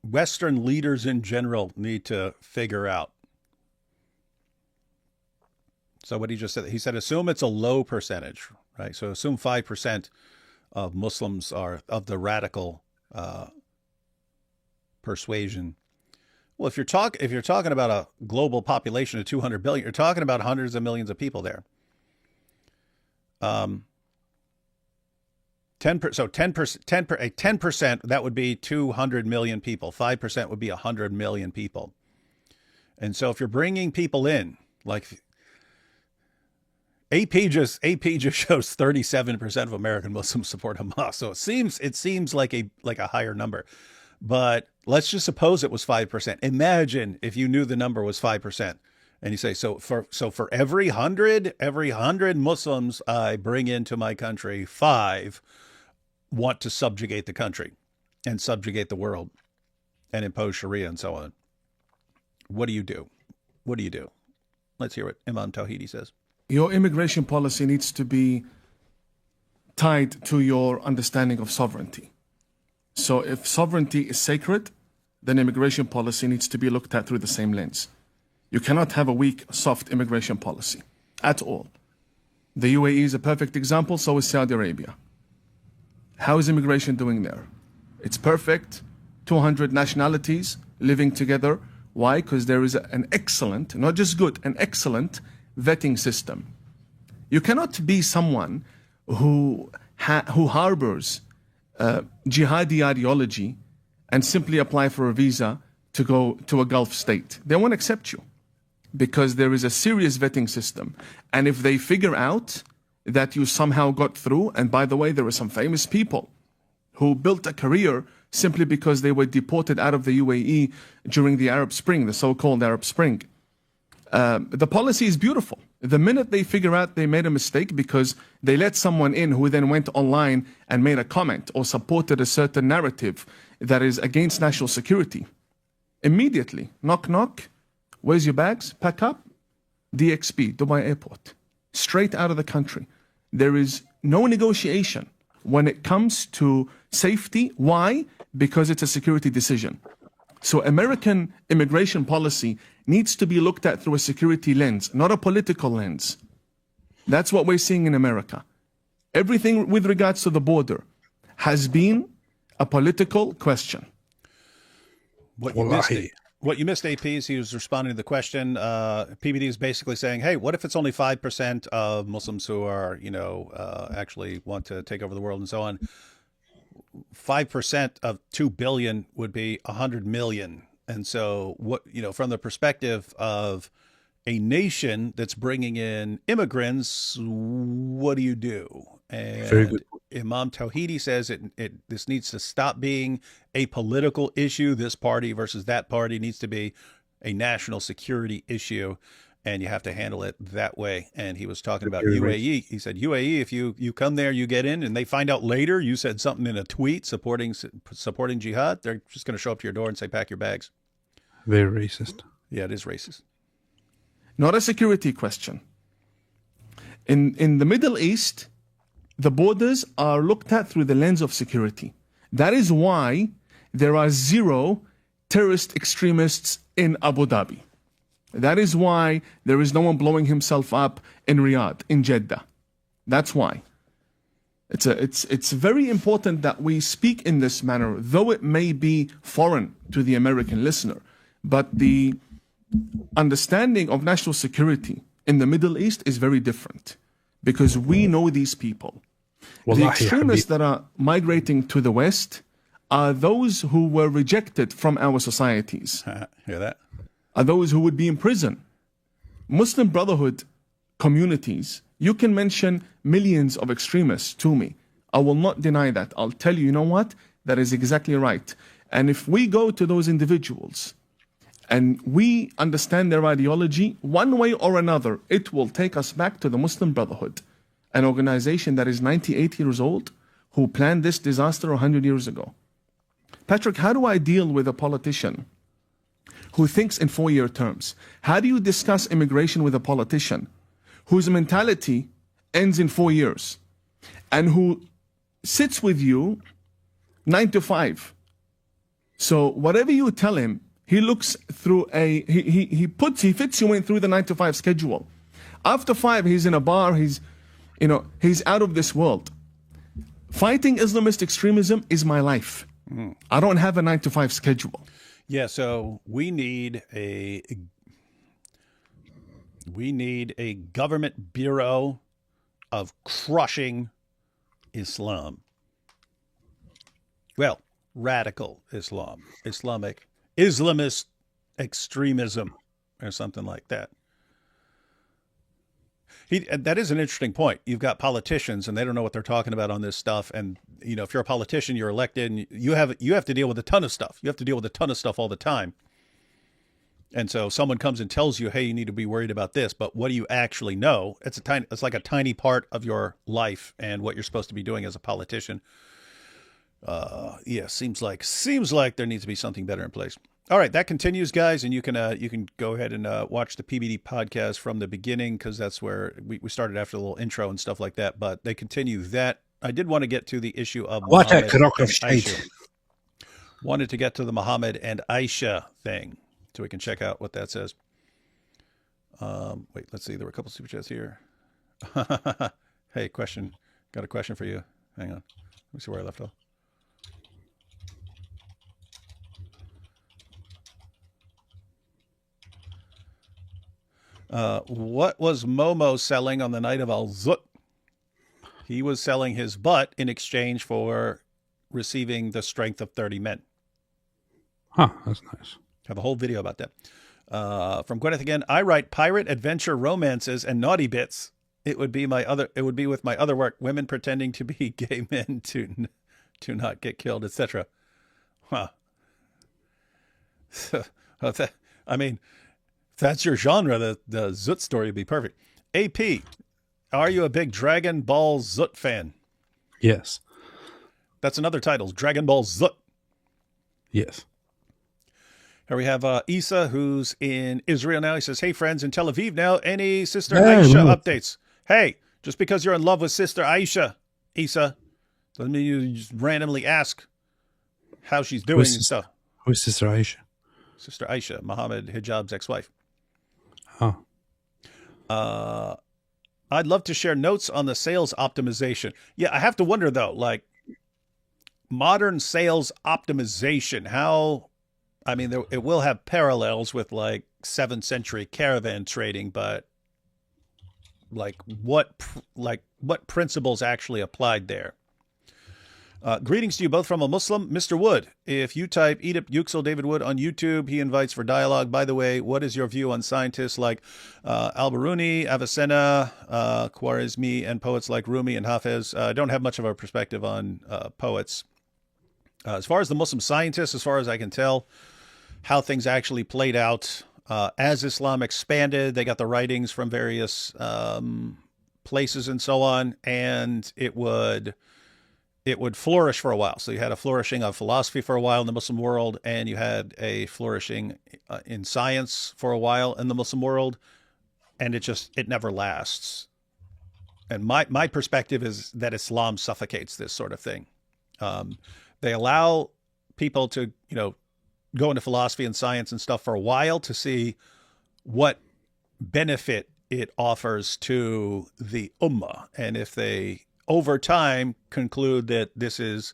Western leaders in general need to figure out. So what he just said, he said, assume it's a low percentage, right? So assume 5% of Muslims are of the radical persuasion. Well, if you're talking about a global population of 200 billion, you're talking about hundreds of millions of people there. 10%, that would be 200 million people. 5% would be 100 million people. And so if you're bringing people in, like AP just shows 37% of American Muslims support Hamas. So it seems like a higher number. But let's just suppose it was 5%. Imagine if you knew the number was 5%. And you say, so for every 100 Muslims I bring into my country, 5 want to subjugate the country and subjugate the world and impose Sharia and so on. What do you do? What do you do? Let's hear what Imam Tawhidi says. Your immigration policy needs to be tied to your understanding of sovereignty. So if sovereignty is sacred, then immigration policy needs to be looked at through the same lens. You cannot have a weak, soft immigration policy at all. The UAE is a perfect example, so is Saudi Arabia. How is immigration doing there? It's perfect. 200 nationalities living together. Why? Because there is an excellent, not just good, an excellent vetting system. You cannot be someone who harbors jihadi ideology and simply apply for a visa to go to a Gulf state. They won't accept you because there is a serious vetting system. And if they figure out that you somehow got through, and by the way, there were some famous people who built a career simply because they were deported out of the UAE during the Arab Spring, the so-called Arab Spring. The policy is beautiful. The minute they figure out they made a mistake because they let someone in who then went online and made a comment or supported a certain narrative that is against national security, immediately, knock, knock, where's your bags? Pack up, DXB, Dubai Airport, straight out of the country. There is no negotiation when it comes to safety. Why? Because it's a security decision. So American immigration policy needs to be looked at through a security lens, not a political lens. That's what we're seeing in America. Everything with regards to the border has been a political question. What you missed, AP, is he was responding to the question. PBD is basically saying, hey, what if it's only 5% of Muslims who are, actually want to take over the world and so on? 5% of 2 billion would be 100 million. And so from the perspective of a nation that's bringing in immigrants, what do you do? And very good. Imam Tawhidi says this needs to stop being a political issue. This party versus that party needs to be a national security issue, and you have to handle it that way. And he was talking about UAE. He said, UAE, if you come there, you get in, and they find out later you said something in a tweet supporting jihad, they're just going to show up to your door and say, pack your bags. Very racist. Yeah, it is racist. Not a security question. In the Middle East, the borders are looked at through the lens of security. That is why there are 0 terrorist extremists in Abu Dhabi. That is why there is no one blowing himself up in Riyadh, in Jeddah. That's why. It's very important that we speak in this manner, though it may be foreign to the American listener. But the understanding of national security in the Middle East is very different because we know these people. The extremists that are migrating to the West are those who were rejected from our societies. Hear that? Are those who would be in prison. Muslim Brotherhood communities, you can mention millions of extremists to me. I will not deny that. I'll tell you, you know what? That is exactly right. And if we go to those individuals and we understand their ideology, one way or another, it will take us back to the Muslim Brotherhood, an organization that is 98 years old, who planned this disaster 100 years ago. Patrick, how do I deal with a politician who thinks in 4-year terms? How do you discuss immigration with a politician whose mentality ends in 4 years and who sits with you 9 to 5 So whatever you tell him, he looks through he fits you in through the 9 to 5 schedule. After 5, he's in a bar, he's out of this world. Fighting Islamist extremism is my life. I don't have a 9 to 5 schedule. Yeah, so we need a government bureau of crushing Islam. Well, radical Islam, Islamist extremism, or something like that. That is an interesting point. You've got politicians, and they don't know what they're talking about on this stuff. And if you're a politician, you're elected, and you have to deal with a ton of stuff. You have to deal with a ton of stuff all the time. And so someone comes and tells you, "Hey, you need to be worried about this," but what do you actually know? It's like a tiny part of your life and what you're supposed to be doing as a politician. Seems like there needs to be something better in place. All right, that continues, guys, and you can go ahead and watch the PBD podcast from the beginning, because that's where we started after the little intro and stuff like that. But they continue that. I did want to get to the issue of what Muhammad a crock of and shit. Aisha. Wanted to get to the Muhammad and Aisha thing, so we can check out what that says. Wait, let's see. There were a couple super chats here. Hey, question. Got a question for you. Hang on. Let me see where I left off. What was Momo selling on the night of Al-Zut? He was selling his butt in exchange for receiving the strength of 30 men. Huh, that's nice. Have a whole video about that. From Gwyneth again, I write pirate adventure romances and naughty bits. It would be with my other work, women pretending to be gay men to not get killed, etc. Huh. I mean, if that's your genre, the Zut story would be perfect. AP, are you a big Dragon Ball Zut fan? Yes. That's another title, Dragon Ball Zut. Yes. Here we have Isa, who's in Israel now. He says, "Hey, friends in Tel Aviv now. Any Sister Aisha updates?" Hey, just because you're in love with Sister Aisha, Isa, doesn't mean you just randomly ask how she's doing and stuff. Who's Sister Aisha? Sister Aisha, Muhammad Hijab's ex-wife. Oh. I'd love to share notes on the sales optimization. Yeah, I have to wonder, though, like, modern sales optimization, it will have parallels with, like, 7th century caravan trading, but, like, what principles actually applied there? Greetings to you both from a Muslim, Mr. Wood. If you type Edip Yüksel David Wood on YouTube, he invites for dialogue. By the way, what is your view on scientists like Al-Biruni, Avicenna, Khwarizmi, and poets like Rumi and Hafez? I don't have much of a perspective on poets. As far as the Muslim scientists, as far as I can tell, how things actually played out as Islam expanded, they got the writings from various places and so on, and it would flourish for a while. So you had a flourishing of philosophy for a while in the Muslim world, and you had a flourishing in science for a while in the Muslim world, and it never lasts. And my perspective is that Islam suffocates this sort of thing. They allow people to, go into philosophy and science and stuff for a while to see what benefit it offers to the ummah. And if they, over time, conclude that this is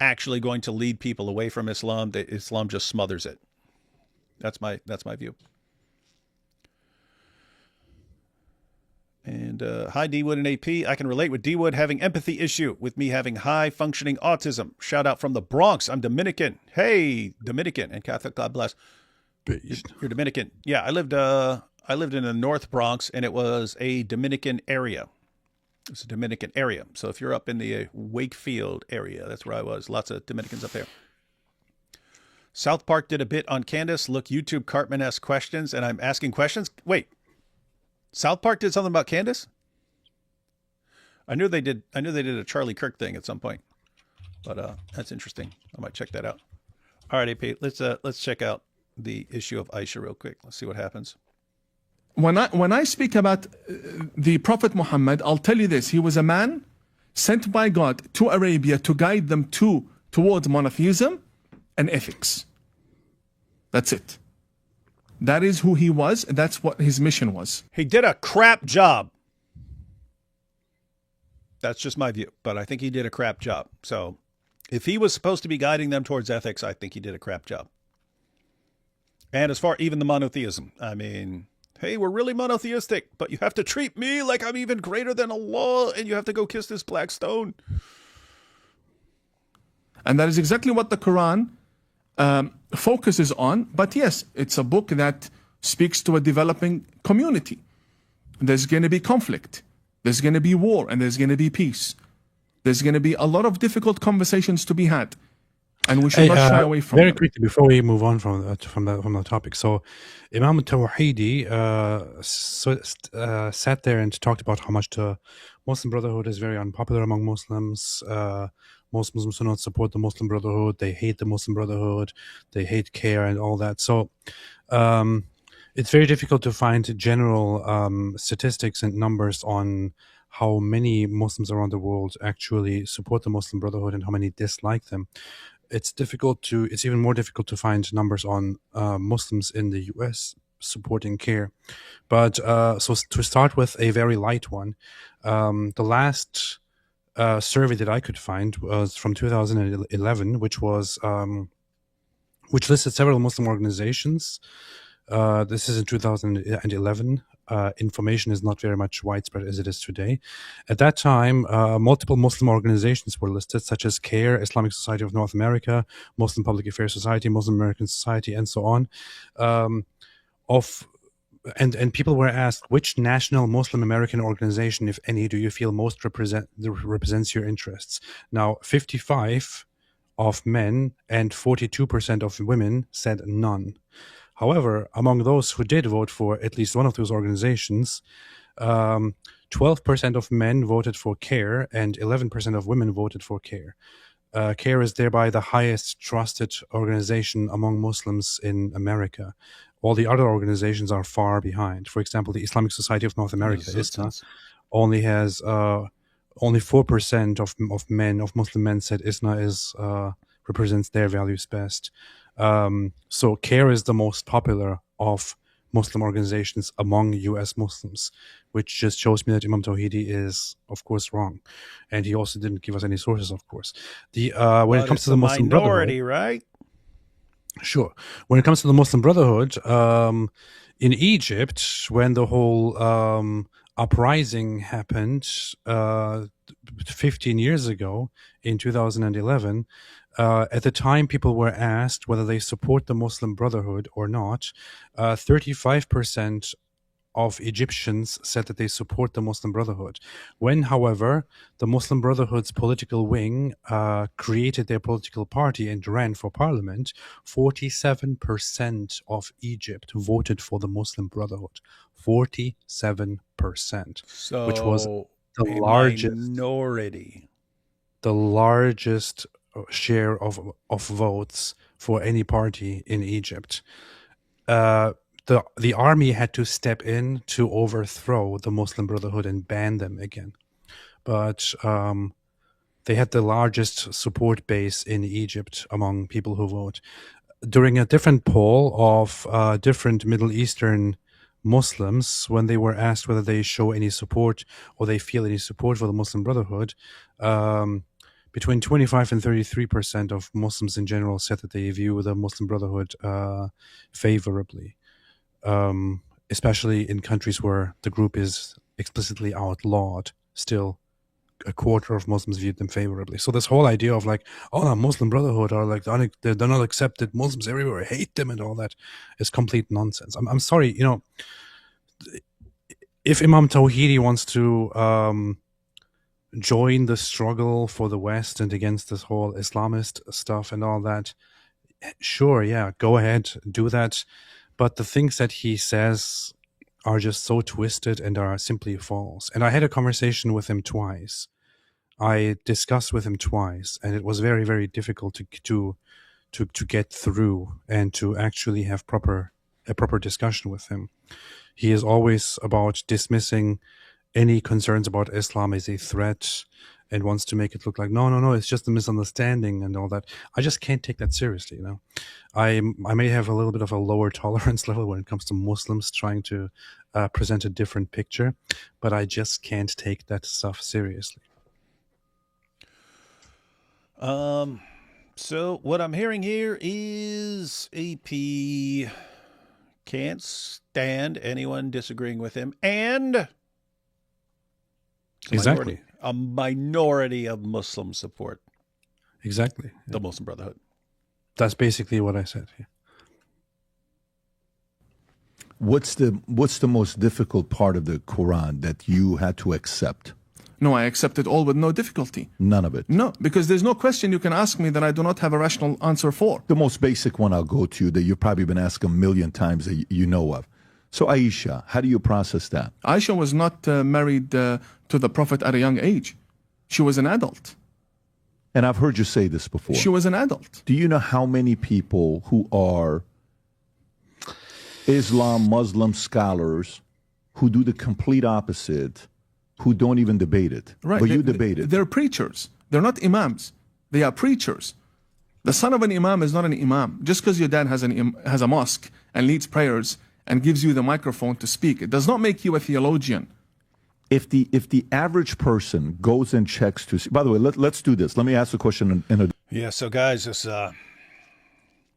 actually going to lead people away from Islam, that Islam just smothers it. That's my view. And hi, D-Wood and AP. I can relate with D-Wood having empathy issue with me having high functioning autism. Shout out from the Bronx. I'm Dominican. Hey, Dominican and Catholic. God bless. You're Dominican. Yeah, I lived in the North Bronx, and it was a Dominican area. It's a Dominican area. So if you're up in the Wakefield area, that's where I was. Lots of Dominicans up there. South Park did a bit on Candace. Look, YouTube Cartman asks questions, and I'm asking questions. Wait, South Park did something about Candace? I knew they did a Charlie Kirk thing at some point, but that's interesting. I might check that out. All right, AP, let's check out the issue of Aisha real quick. Let's see what happens. When I speak about the Prophet Muhammad, I'll tell you this: he was a man sent by God to Arabia to guide them towards monotheism, and ethics. That's it. That is who he was, and that's what his mission was. He did a crap job. That's just my view, but I think he did a crap job. So if he was supposed to be guiding them towards ethics, I think he did a crap job. And as far even the monotheism, I mean, hey, we're really monotheistic, but you have to treat me like I'm even greater than Allah, and you have to go kiss this black stone. And that is exactly what the Quran focuses on. But yes, it's a book that speaks to a developing community. There's going to be conflict. There's going to be war, and there's going to be peace. There's going to be a lot of difficult conversations to be had, and we should not shy away from very them. quickly before we move on from the topic. So, Imam Tawhidi sat there and talked about how much the Muslim Brotherhood is very unpopular among Muslims. Most Muslims do not support the Muslim Brotherhood. They hate the Muslim Brotherhood. They hate CARE and all that. So, it's very difficult to find general statistics and numbers on how many Muslims around the world actually support the Muslim Brotherhood and how many dislike them. It's even more difficult to find numbers on Muslims in the US supporting CARE. But so to start with a very light one, the last survey that I could find was from 2011, which listed several Muslim organizations. This is in 2011. Information is not very much widespread as it is today. At that time, multiple Muslim organizations were listed, such as CARE, Islamic Society of North America, Muslim Public Affairs Society, Muslim American Society, and so on. And people were asked, which national Muslim American organization, if any, do you feel most represents your interests? Now, 55 of men and 42% of women said none. However, among those who did vote for at least one of those organizations, 12% of men voted for CARE and 11% of women voted for CARE. CARE is thereby the highest trusted organization among Muslims in America. All the other organizations are far behind. For example, the Islamic Society of North America, ISNA, only has only 4% of Muslim men said ISNA represents their values best. So CARE is the most popular of Muslim organizations among U.S. Muslims, which just shows me that Imam Tawhidi is, of course, wrong, and he also didn't give us any sources, of course. When it comes to the Muslim minority, Brotherhood, right? Sure. When it comes to the Muslim Brotherhood, in Egypt, when the whole uprising happened 15 years ago in 2011. At the time, people were asked whether they support the Muslim Brotherhood or not. 35% of Egyptians said that they support the Muslim Brotherhood. When, however, the Muslim Brotherhood's political wing created their political party and ran for parliament, 47% of Egypt voted for the Muslim Brotherhood. 47%, which was the largest share of votes for any party in Egypt. The army had to step in to overthrow the Muslim Brotherhood and ban them again. But they had the largest support base in Egypt among people who vote. During a different poll of different Middle Eastern Muslims, when they were asked whether they show any support or they feel any support for the Muslim Brotherhood, between 25 and 33% of Muslims in general said that they view the Muslim Brotherhood favorably, especially in countries where the group is explicitly outlawed. Still, a quarter of Muslims viewed them favorably. So this whole idea of like, oh, the Muslim Brotherhood are like they're not accepted, Muslims everywhere hate them and all that is complete nonsense. I'm sorry, if Imam Tawhidi wants to join the struggle for the West and against this whole Islamist stuff and all that, sure, yeah, go ahead, do that. But the things that he says are just so twisted and are simply false. And I had a conversation with him twice. I discussed with him twice, and it was very, very difficult to get through and to actually have a proper discussion with him. He is always about dismissing any concerns about Islam as a threat, and wants to make it look like no, it's just a misunderstanding and all that. I just can't take that seriously. I may have a little bit of a lower tolerance level when it comes to Muslims trying to present a different picture, but I just can't take that stuff seriously. So what I'm hearing here is AP can't stand anyone disagreeing with him, and Exactly. A minority of Muslim support. Exactly. The Muslim Brotherhood. That's basically what I said. Yeah. What's the most difficult part of the Quran that you had to accept? No, I accept it all with no difficulty. None of it? No, because there's no question you can ask me that I do not have a rational answer for. The most basic one I'll go to that you've probably been asked a million times that you know of. So Aisha, how do you process that? Aisha was not married to the Prophet at a young age. She was an adult. And I've heard you say this before. She was an adult. Do you know how many people who are Islam, Muslim scholars who do the complete opposite, who don't even debate it? Right. But you debate it. They're preachers. They're not imams. They are preachers. The son of an imam is not an imam. Just because your dad has a mosque and leads prayers and gives you the microphone to speak, it does not make you a theologian. If the average person goes and checks to see, by the way, let's do this. Let me ask the question in a. Yeah, so guys, this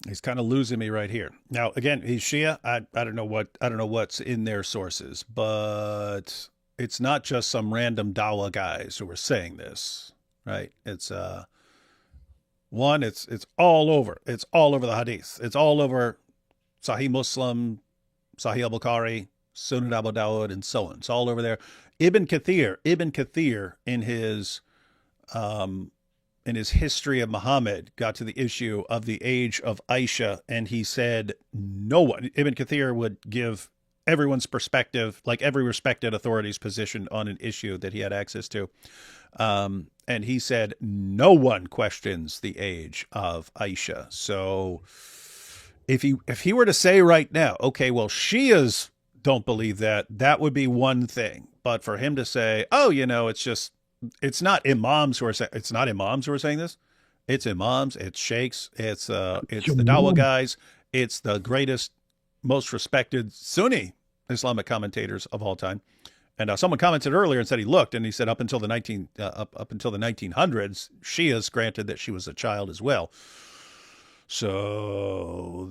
he's kind of losing me right here. Now, again, he's Shia. I don't know what's in their sources, but it's not just some random Dawa guys who are saying this, right? It's one, it's all over. It's all over the Hadith. It's all over Sahih Muslim, Sahih al-Bukhari, Sunan Abu Dawud, and so on. It's all over there. Ibn Kathir in his history of Muhammad got to the issue of the age of Aisha, and he said no one. Ibn Kathir would give everyone's perspective, like every respected authority's position on an issue that he had access to. And he said no one questions the age of Aisha. So if he were to say right now, okay, well, Shias don't believe that, that would be one thing. But for him to say, oh, it's not imams who are saying this. It's imams, it's sheikhs, it's the Dawah guys, it's the greatest, most respected Sunni Islamic commentators of all time. And someone commented earlier and said he looked, and he said up until the 1900s, Shias granted that she was a child as well. So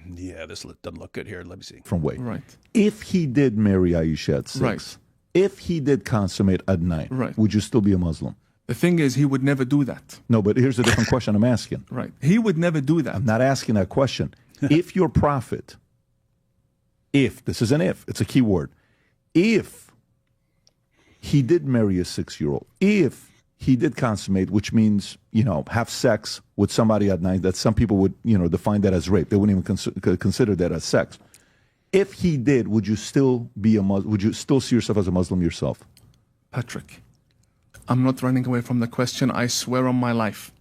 this doesn't look good here. Let me see. From way. Right. If he did marry Aisha at 6, right. If he did consummate at 9, right. would you still be a Muslim? The thing is, he would never do that. No, but here's a different question I'm asking. Right. He would never do that. I'm not asking that question. If your prophet, this is an if, it's a key word, if he did marry a 6-year-old, if he did consummate, which means, have sex with somebody at 9, that some people would, define that as rape. They wouldn't even consider that as sex. If he did, would you still be would you still see yourself as a Muslim yourself? Patrick, I'm not running away from the question. I swear on my life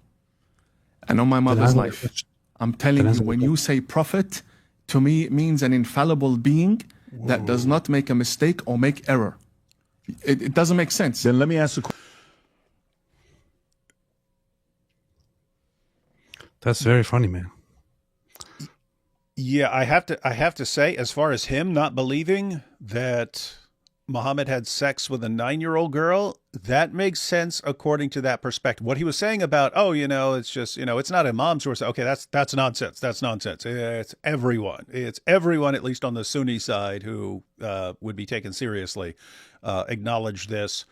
and on my mother's life. I'm telling you, when you say prophet, to me it means an infallible being that does not make a mistake or make error. It doesn't make sense. Then let me ask a question. That's very funny, man. Yeah, I have to say, as far as him not believing that Muhammad had sex with a 9-year-old girl, that makes sense according to that perspective. What he was saying about, it's just, it's not imams who are saying, okay, that's nonsense. That's nonsense. It's everyone. It's everyone, at least on the Sunni side, who would be taken seriously, acknowledged this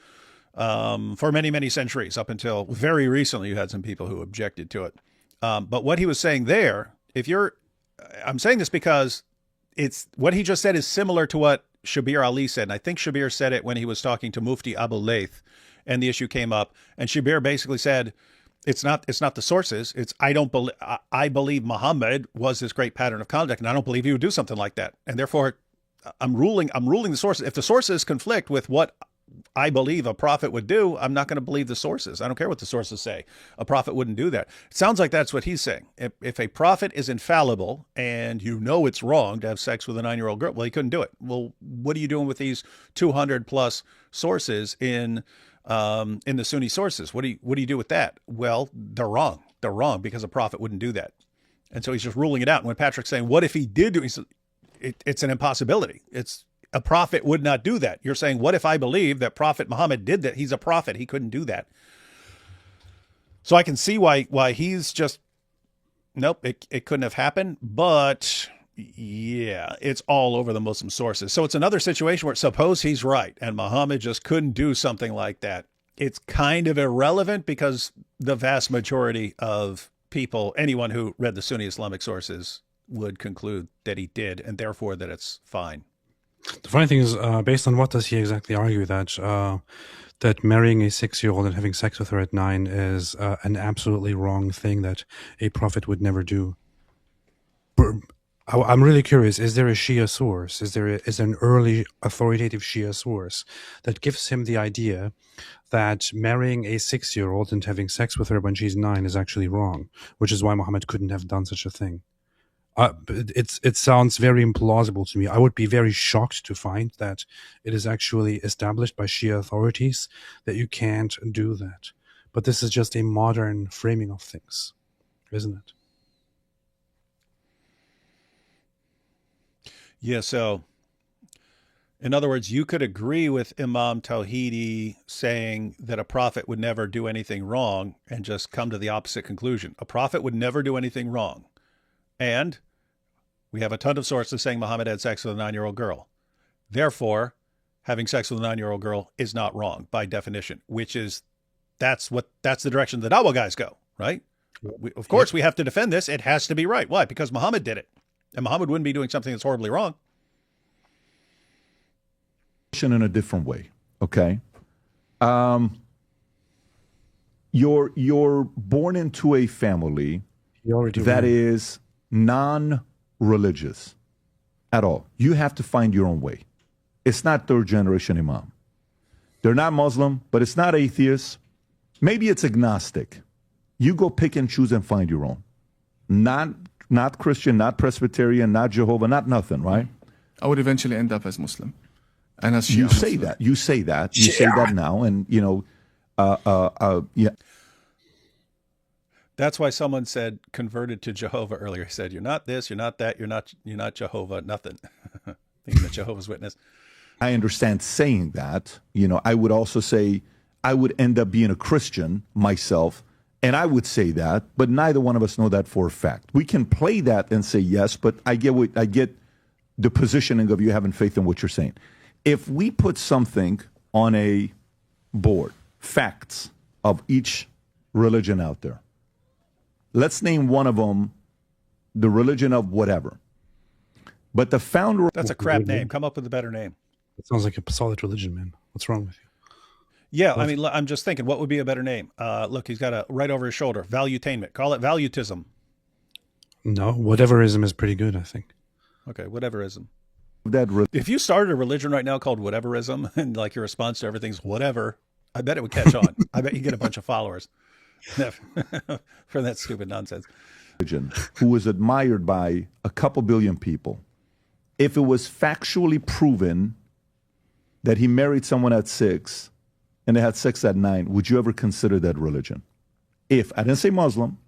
for many, many centuries. Up until very recently, you had some people who objected to it. But what he was saying there, I'm saying this because it's what he just said is similar to what Shabir Ali said. And I think Shabir said it when he was talking to Mufti Abu Layth and the issue came up. And Shabir basically said, it's not the sources. I believe Muhammad was this great pattern of conduct, and I don't believe he would do something like that. And therefore I'm ruling the sources. If the sources conflict with what I believe a prophet would do, I'm not going to believe the sources. I don't care what the sources say. A prophet wouldn't do that. It sounds like that's what he's saying. If a prophet is infallible and it's wrong to have sex with a 9-year-old girl, well, he couldn't do it. Well, what are you doing with these 200 plus sources in in the Sunni sources. What do you do with that? Well, they're wrong. They're wrong because a prophet wouldn't do that. And so he's just ruling it out. And when Patrick's saying, what if he did do it? He said, it's an impossibility. A prophet would not do that. You're saying, what if I believe that Prophet Muhammad did that? He's a prophet. He couldn't do that. So I can see why he's just, nope, it couldn't have happened. But yeah, it's all over the Muslim sources. So it's another situation where suppose he's right and Muhammad just couldn't do something like that. It's kind of irrelevant because the vast majority of people, anyone who read the Sunni Islamic sources, would conclude that he did, and therefore that it's fine. The funny thing is, based on what does he exactly argue that that marrying a 6-year-old and having sex with her at 9 is an absolutely wrong thing that a prophet would never do? I'm really curious. Is there a Shia source? Is there an early authoritative Shia source that gives him the idea that marrying a 6-year-old and having sex with her when she's 9 is actually wrong, which is why Muhammad couldn't have done such a thing? It sounds very implausible to me. I would be very shocked to find that it is actually established by Shia authorities that you can't do that. But this is just a modern framing of things, isn't it? Yeah, so in other words, you could agree with Imam Tawhidi saying that a prophet would never do anything wrong and just come to the opposite conclusion. A prophet would never do anything wrong. And we have a ton of sources saying Muhammad had sex with a 9-year-old girl. Therefore, having sex with a 9-year-old girl is not wrong by definition, which is that's the direction the Dawah guys go, right? Of course, we have to defend this. It has to be right. Why? Because Muhammad did it. And Muhammad wouldn't be doing something that's horribly wrong. In a different way, okay? You're born into a family that is non-religious at all. You have to find your own way. It's not third generation Imam. They're not Muslim, but it's not atheist. Maybe it's agnostic. You go pick and choose and find your own. Not Christian, not Presbyterian, not Jehovah, not nothing, right? I would eventually end up as Muslim. And as you Shia say Muslim. that. You say that. You say that now, and yeah. That's why someone said converted to Jehovah earlier. He said, "You're not this, you're not that, you're not Jehovah, nothing." Thinking that Jehovah's Witness. I understand saying that. I would also say I would end up being a Christian myself, and I would say that, but neither one of us know that for a fact. We can play that and say yes, but I get the positioning of you having faith in what you're saying. If we put something on a board, facts of each religion out there, let's name one of them the religion of whatever. But the founder... That's a crap name. Come up with a better name. It sounds like a solid religion, man. What's wrong with you? Yeah, I mean, I'm just thinking, what would be a better name? Look, he's got a right over his shoulder. Valuetainment. Call it valuetism. No, whateverism is pretty good, I think. Okay, whateverism. If you started a religion right now called whateverism, and like your response to everything's whatever, I bet it would catch on. I bet you get a bunch of followers for that stupid nonsense. Who was admired by a couple billion people. If it was factually proven that he married someone at 6 and they had sex at 9, would you ever consider that religion? I didn't say Muslim.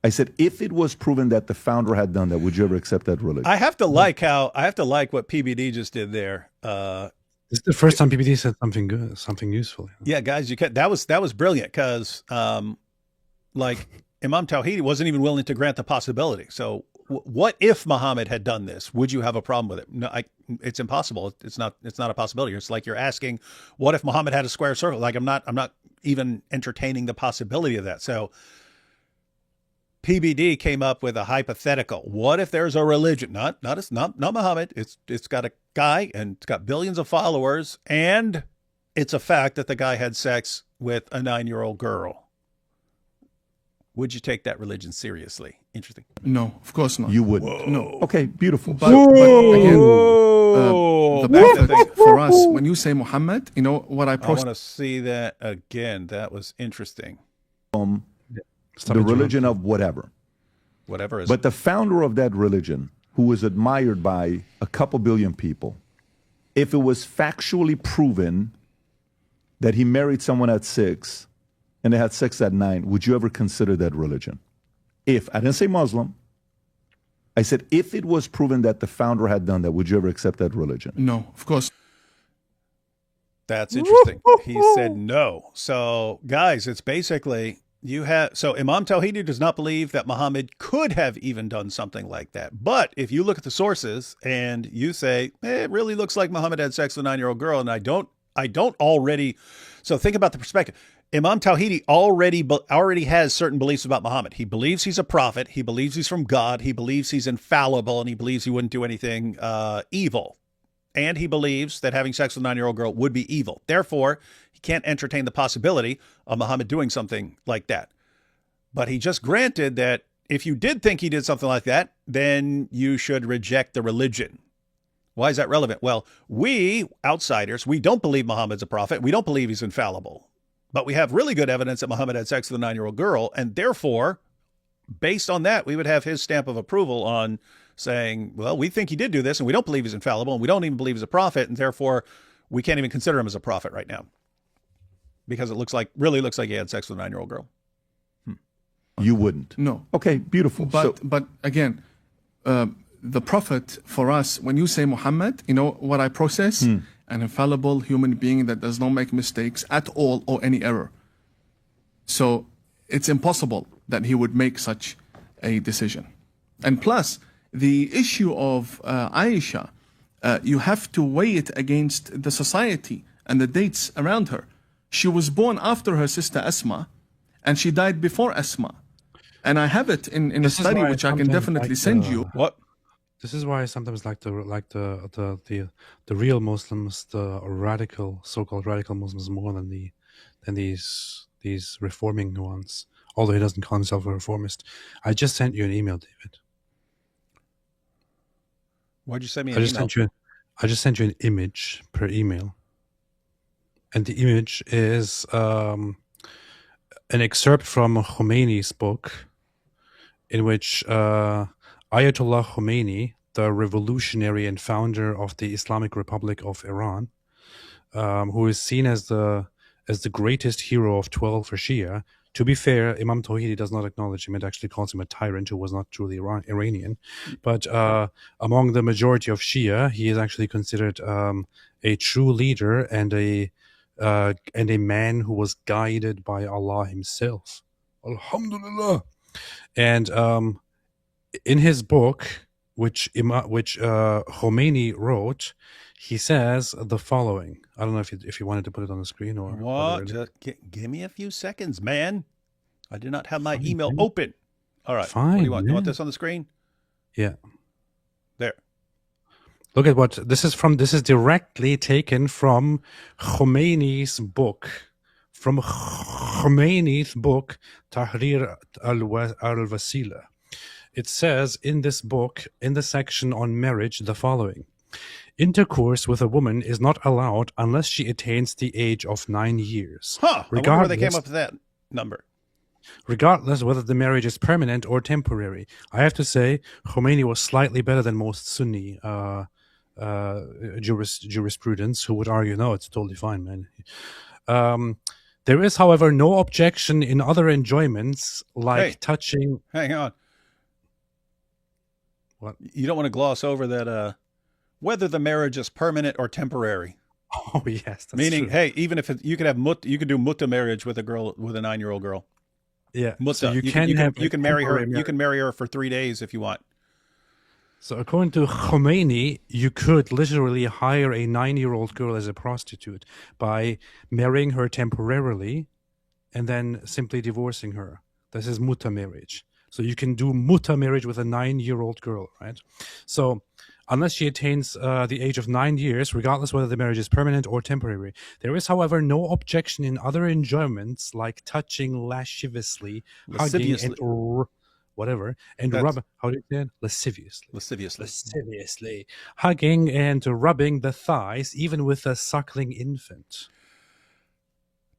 I said, if it was proven that the founder had done that, would you ever accept that religion? I have to like what PBD just did there. This is the first time PBD said something good, something useful. Yeah, guys, that was brilliant because, like Imam Tawhidi wasn't even willing to grant the possibility. So, what if Muhammad had done this? Would you have a problem with it? No, it's impossible. It's not a possibility. It's like you're asking, what if Muhammad had a square circle? Like I'm not even entertaining the possibility of that. So. PBD came up with a hypothetical. What if there's a religion, not Muhammad? It's got a guy and it's got billions of followers, and it's a fact that the guy had sex with a 9-year-old girl. Would you take that religion seriously? Interesting. No, of course not. You wouldn't. No. Okay, beautiful. But again, the prophet for us, when you say Muhammad, you know what I want to see that again. That was interesting. The religion of whatever. Whatever is. But the founder of that religion, who was admired by a couple billion people, if it was factually proven that he married someone at 6 and they had sex at 9, would you ever consider that religion? If, I didn't say Muslim, I said if it was proven that the founder had done that, would you ever accept that religion? No, of course. That's interesting. He said no. So, guys, it's basically so Imam Tawhidi does not believe that Muhammad could have even done something like that. But if you look at the sources and you say, it really looks like Muhammad had sex with a 9-year-old girl, and I don't already. So think about the perspective. Imam Tawhidi already has certain beliefs about Muhammad. He believes he's a prophet. He believes he's from God. He believes he's infallible, and he believes he wouldn't do anything evil. And he believes that having sex with a 9-year-old girl would be evil. Therefore, he can't entertain the possibility of Muhammad doing something like that. But he just granted that if you did think he did something like that, then you should reject the religion. Why is that relevant? Well, we, outsiders, we don't believe Muhammad's a prophet. We don't believe he's infallible. But we have really good evidence that Muhammad had sex with a 9-year-old girl. And therefore, based on that, we would have his stamp of approval on saying, well, we think he did do this, and we don't believe he's infallible, and we don't even believe he's a prophet, and therefore we can't even consider him as a prophet right now because it really looks like he had sex with a 9-year-old girl. You wouldn't? No. Okay, beautiful. But again, the prophet for us, when you say Muhammad, you know what I process? An infallible human being that does not make mistakes at all or any error. So it's impossible that he would make such a decision. And plus, the issue of Aisha, you have to weigh it against the society and the dates around her. She was born after her sister Asma, and she died before Asma. And I have it in a study which I can definitely send you. What? This is why I sometimes like the real Muslims, the radical, so-called radical Muslims, more than these reforming ones. Although he doesn't call himself a reformist. I just sent you an email, David. Why'd you send me an email? I just sent you an image per email. And the image is an excerpt from Khomeini's book, in which Ayatollah Khomeini, the revolutionary and founder of the Islamic Republic of Iran, who is seen as the greatest hero of 12 for Shia. To be fair, Imam Tawhidi does not acknowledge him. It actually calls him a tyrant who was not truly Iranian. But among the majority of Shia, he is actually considered a true leader and a man who was guided by Allah himself. Alhamdulillah. And in his book, which Khomeini wrote, he says the following. I don't know if you wanted to put it on the screen or what. Just give me a few seconds, man. I did not have my email open. All right. Fine. What do you want? You want this on the screen? Yeah. There. Look at what this is from. This is directly taken from Khomeini's book. From Khomeini's book, Tahrir al-Wasila. It says in this book, in the section on marriage, the following. Intercourse with a woman is not allowed unless she attains the age of 9 years. Huh. I wonder where they came up with that number. Regardless whether the marriage is permanent or temporary. I have to say, Khomeini was slightly better than most Sunni jurisprudence who would argue, no, it's totally fine, man. There is, however, no objection in other enjoyments like touching... Hang on. What? You don't want to gloss over that... whether the marriage is permanent or temporary. Oh yes, that's meaning, true. hey, even if you could have you could do mutta marriage with a 9-year-old girl. Yeah, mutta. so you can marry her. You can marry her for 3 days if you want. So according to Khomeini, you could literally hire a 9-year-old girl as a prostitute by marrying her temporarily, and then simply divorcing her. This is mutta marriage. So you can do mutta marriage with a 9-year-old girl, right? So unless she attains the age of 9 years, regardless whether the marriage is permanent or temporary. There is, however, no objection in other enjoyments like touching lasciviously, hugging, and whatever, and rubbing. How do you say it? Lasciviously. Lasciviously. Hugging and rubbing the thighs, even with a suckling infant.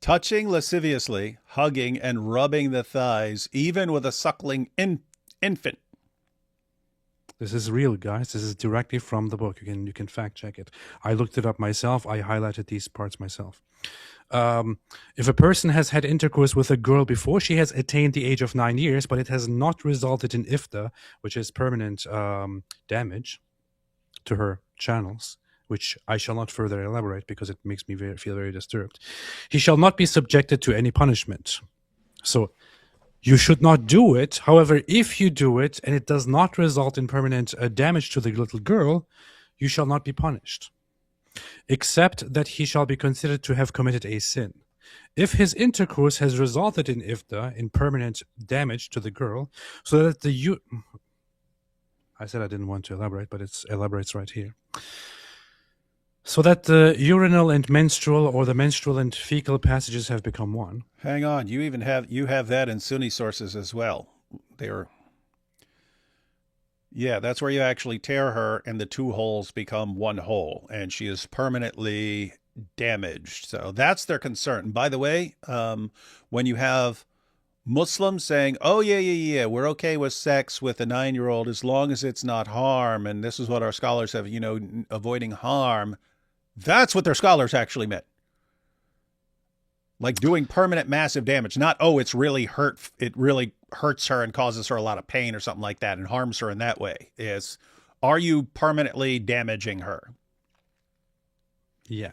Touching lasciviously, hugging, and rubbing the thighs, even with a suckling infant. This is real, guys. This is directly from the book. You can fact check it. I looked it up myself. I highlighted these parts myself. If a person has had intercourse with a girl before she has attained the age of 9 years, but it has not resulted in ifta, which is permanent damage to her channels, which I shall not further elaborate because it makes me feel very disturbed, he shall not be subjected to any punishment. So you should not do it. However, if you do it and it does not result in permanent damage to the little girl, you shall not be punished, except that he shall be considered to have committed a sin. If his intercourse has resulted in ifta, in permanent damage to the girl, so that I said I didn't want to elaborate, but it elaborates right here. So that the urinal and menstrual, or the menstrual and fecal passages have become one. Hang on, you have that in Sunni sources as well. Yeah, that's where you actually tear her and the two holes become one hole and she is permanently damaged. So that's their concern. And by the way, when you have Muslims saying, oh, yeah, we're okay with sex with a 9-year-old as long as it's not harm, and this is what our scholars have, avoiding harm, that's what their scholars actually meant. Like doing permanent massive damage, not, oh, it really hurts her and causes her a lot of pain or something like that and harms her in that way. Are you permanently damaging her? Yeah.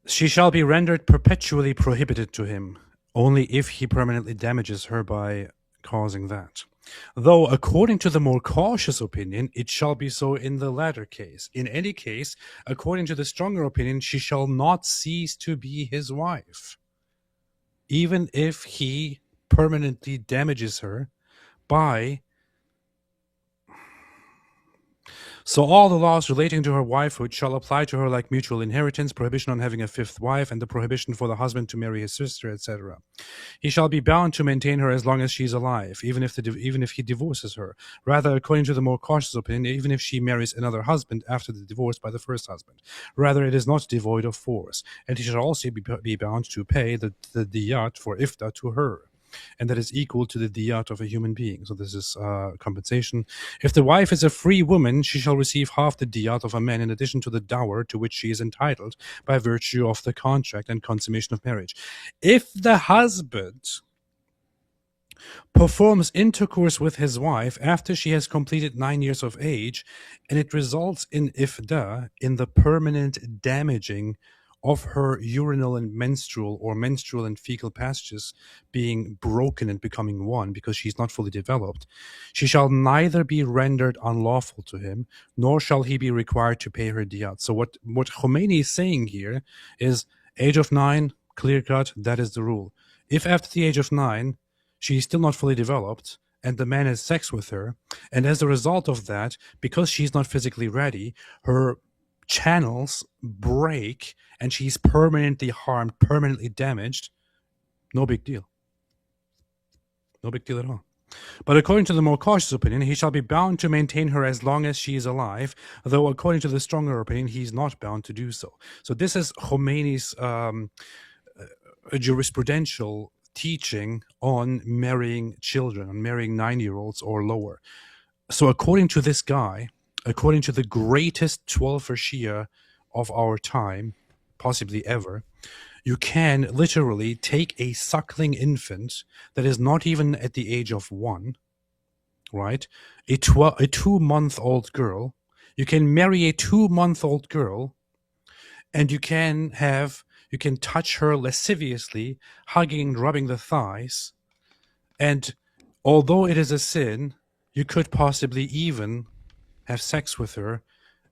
She shall be rendered perpetually prohibited to him, only if he permanently damages her by causing that. Though, according to the more cautious opinion, it shall be so in the latter case. In any case, according to the stronger opinion, she shall not cease to be his wife, even if he permanently damages her by... So all the laws relating to her wifehood shall apply to her, like mutual inheritance, prohibition on having a fifth wife, and the prohibition for the husband to marry his sister, etc. He shall be bound to maintain her as long as she is alive, even if he divorces her. Rather, according to the more cautious opinion, even if she marries another husband after the divorce by the first husband. Rather, it is not devoid of force, and he shall also be bound to pay the diyat for ifta to her, and that is equal to the diyat of a human being. So this is compensation. If the wife is a free woman, she shall receive half the diyat of a man in addition to the dower to which she is entitled by virtue of the contract and consummation of marriage. If the husband performs intercourse with his wife after she has completed 9 years of age, and it results in ifda, in the permanent damaging of her urinal and menstrual, or menstrual and fecal passages being broken and becoming one because she's not fully developed, she shall neither be rendered unlawful to him, nor shall he be required to pay her diyat. So what Khomeini is saying here is age of 9, clear cut, that is the rule. If after the age of 9, she is still not fully developed, and the man has sex with her, and as a result of that, because she's not physically ready, her channels break and she's permanently harmed, permanently damaged, no big deal. No big deal at all. But according to the more cautious opinion, he shall be bound to maintain her as long as she is alive, though according to the stronger opinion, he is not bound to do so. So this is Khomeini's jurisprudential teaching on marrying children, on marrying 9-year-olds or lower. So according to this guy, according to the greatest 12er Shia of our time, possibly ever, you can literally take a suckling infant that is not even at the age of 1, right? A 2-month-old girl. You can marry a 2-month-old girl, and you can touch her lasciviously, hugging and rubbing the thighs. And although it is a sin, you could possibly even have sex with her,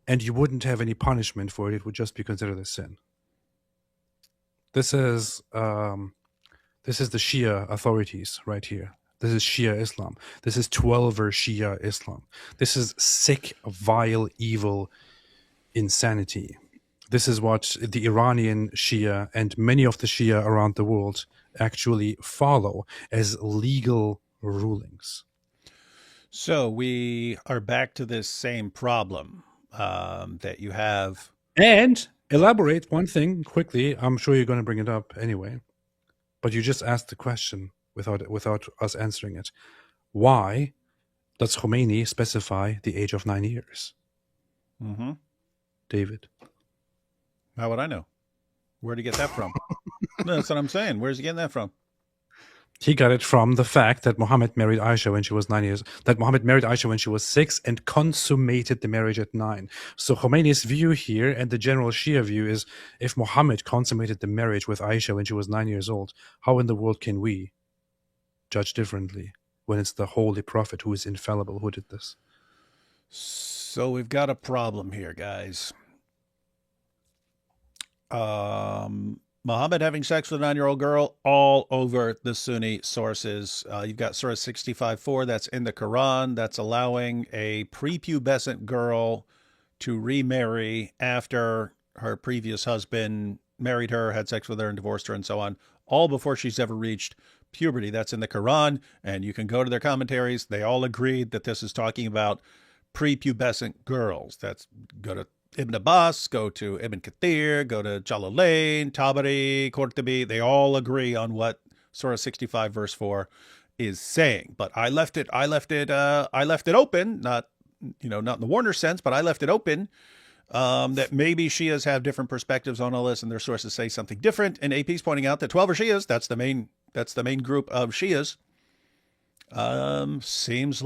and you wouldn't have any punishment for it. It would just be considered a sin. This is the Shia authorities right here. This is Shia Islam. This is 12er Shia Islam. This is sick, vile, evil insanity. This is what the Iranian Shia and many of the Shia around the world actually follow as legal rulings. So we are back to this same problem that you have. And elaborate one thing quickly. I'm sure you're going to bring it up anyway, but you just asked the question without us answering it. Why Does Khomeini specify the age of 9 years? Mm-hmm. David. How would I know? Where'd he get that from? No, that's what I'm saying. Where's he getting that from? He got it from the fact that Muhammad married Aisha when she was 9 years. That Muhammad married Aisha when she was 6 and consummated the marriage at 9. So Khomeini's view here and the general Shia view is, if Muhammad consummated the marriage with Aisha when she was 9 years old, how in the world can we judge differently when it's the Holy Prophet who is infallible who did this? So we've got a problem here, guys. Muhammad having sex with a 9-year-old girl all over the Sunni sources. You've got Surah 65:4, that's in the Quran, that's allowing a prepubescent girl to remarry after her previous husband married her, had sex with her, and divorced her, and so on, all before she's ever reached puberty. That's in the Quran, and you can go to their commentaries. They all agreed that this is talking about prepubescent girls. That's go to Ibn Abbas, go to Ibn Kathir, go to Jalalain, Tabari, Qurtubi. They all agree on what Surah 65 verse 4 is saying. But I left it open, not in the Warner sense, but I left it open that maybe Shias have different perspectives on all this, and their sources say something different. And AP's pointing out that 12 are Shias. That's the main group of Shias. Seems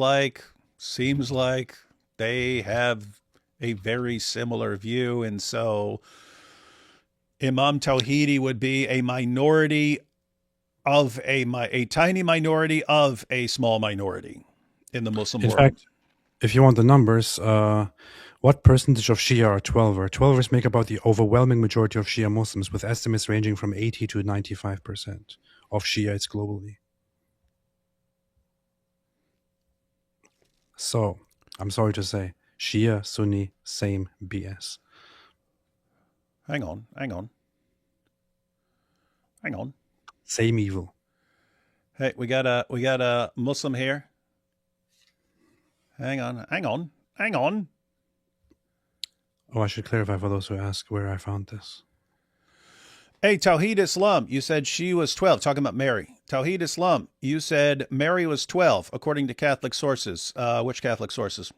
like they have a very similar view, and so Imam Tawhidi would be a minority of a tiny minority of a small minority in the Muslim world. In fact, if you want the numbers, what percentage of Shia are 12er? 12ers make about the overwhelming majority of Shia Muslims, with estimates ranging from 80 to 95% of Shiites globally. So, I'm sorry to say, Shia, Sunni, same BS. Hang on. Same evil. Hey, we got a Muslim here. Hang on. Oh, I should clarify for those who ask where I found this. Hey, Tawhid Islam, you said she was 12, talking about Mary. Tawhid Islam, you said Mary was 12, according to Catholic sources. Which Catholic sources?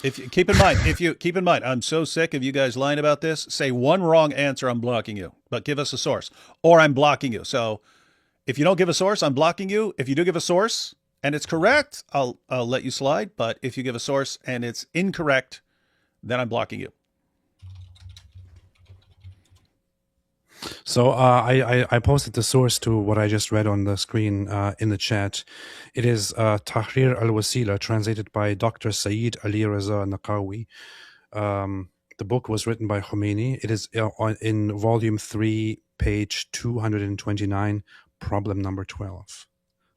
Keep in mind, I'm so sick of you guys lying about this. Say one wrong answer, I'm blocking you. But give us a source, or I'm blocking you. So if you don't give a source, I'm blocking you. If you do give a source and it's correct, I'll let you slide. But if you give a source and it's incorrect, then I'm blocking you. So I posted the source to what I just read on the screen in the chat. It is Tahrir al-Wasila, translated by Dr. Saeed Ali Raza Naqawi. The book was written by Khomeini. It is in volume 3, page 229, problem number 12.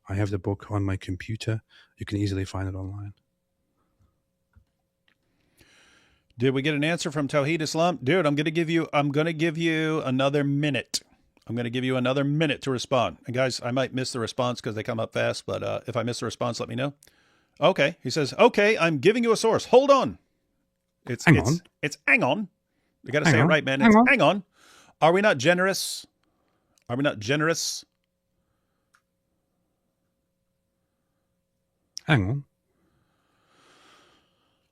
I have the book on my computer. You can easily find it online. Did we get an answer from Tawhid Islam? Dude, I'm going to give you another minute. I'm going to give you another minute to respond. And guys, I might miss the response because they come up fast, but if I miss the response, let me know. Okay. He says, okay, I'm giving you a source. Hold on. It's hang on. You got to say it right, man. Hang on. Are we not generous? Hang on.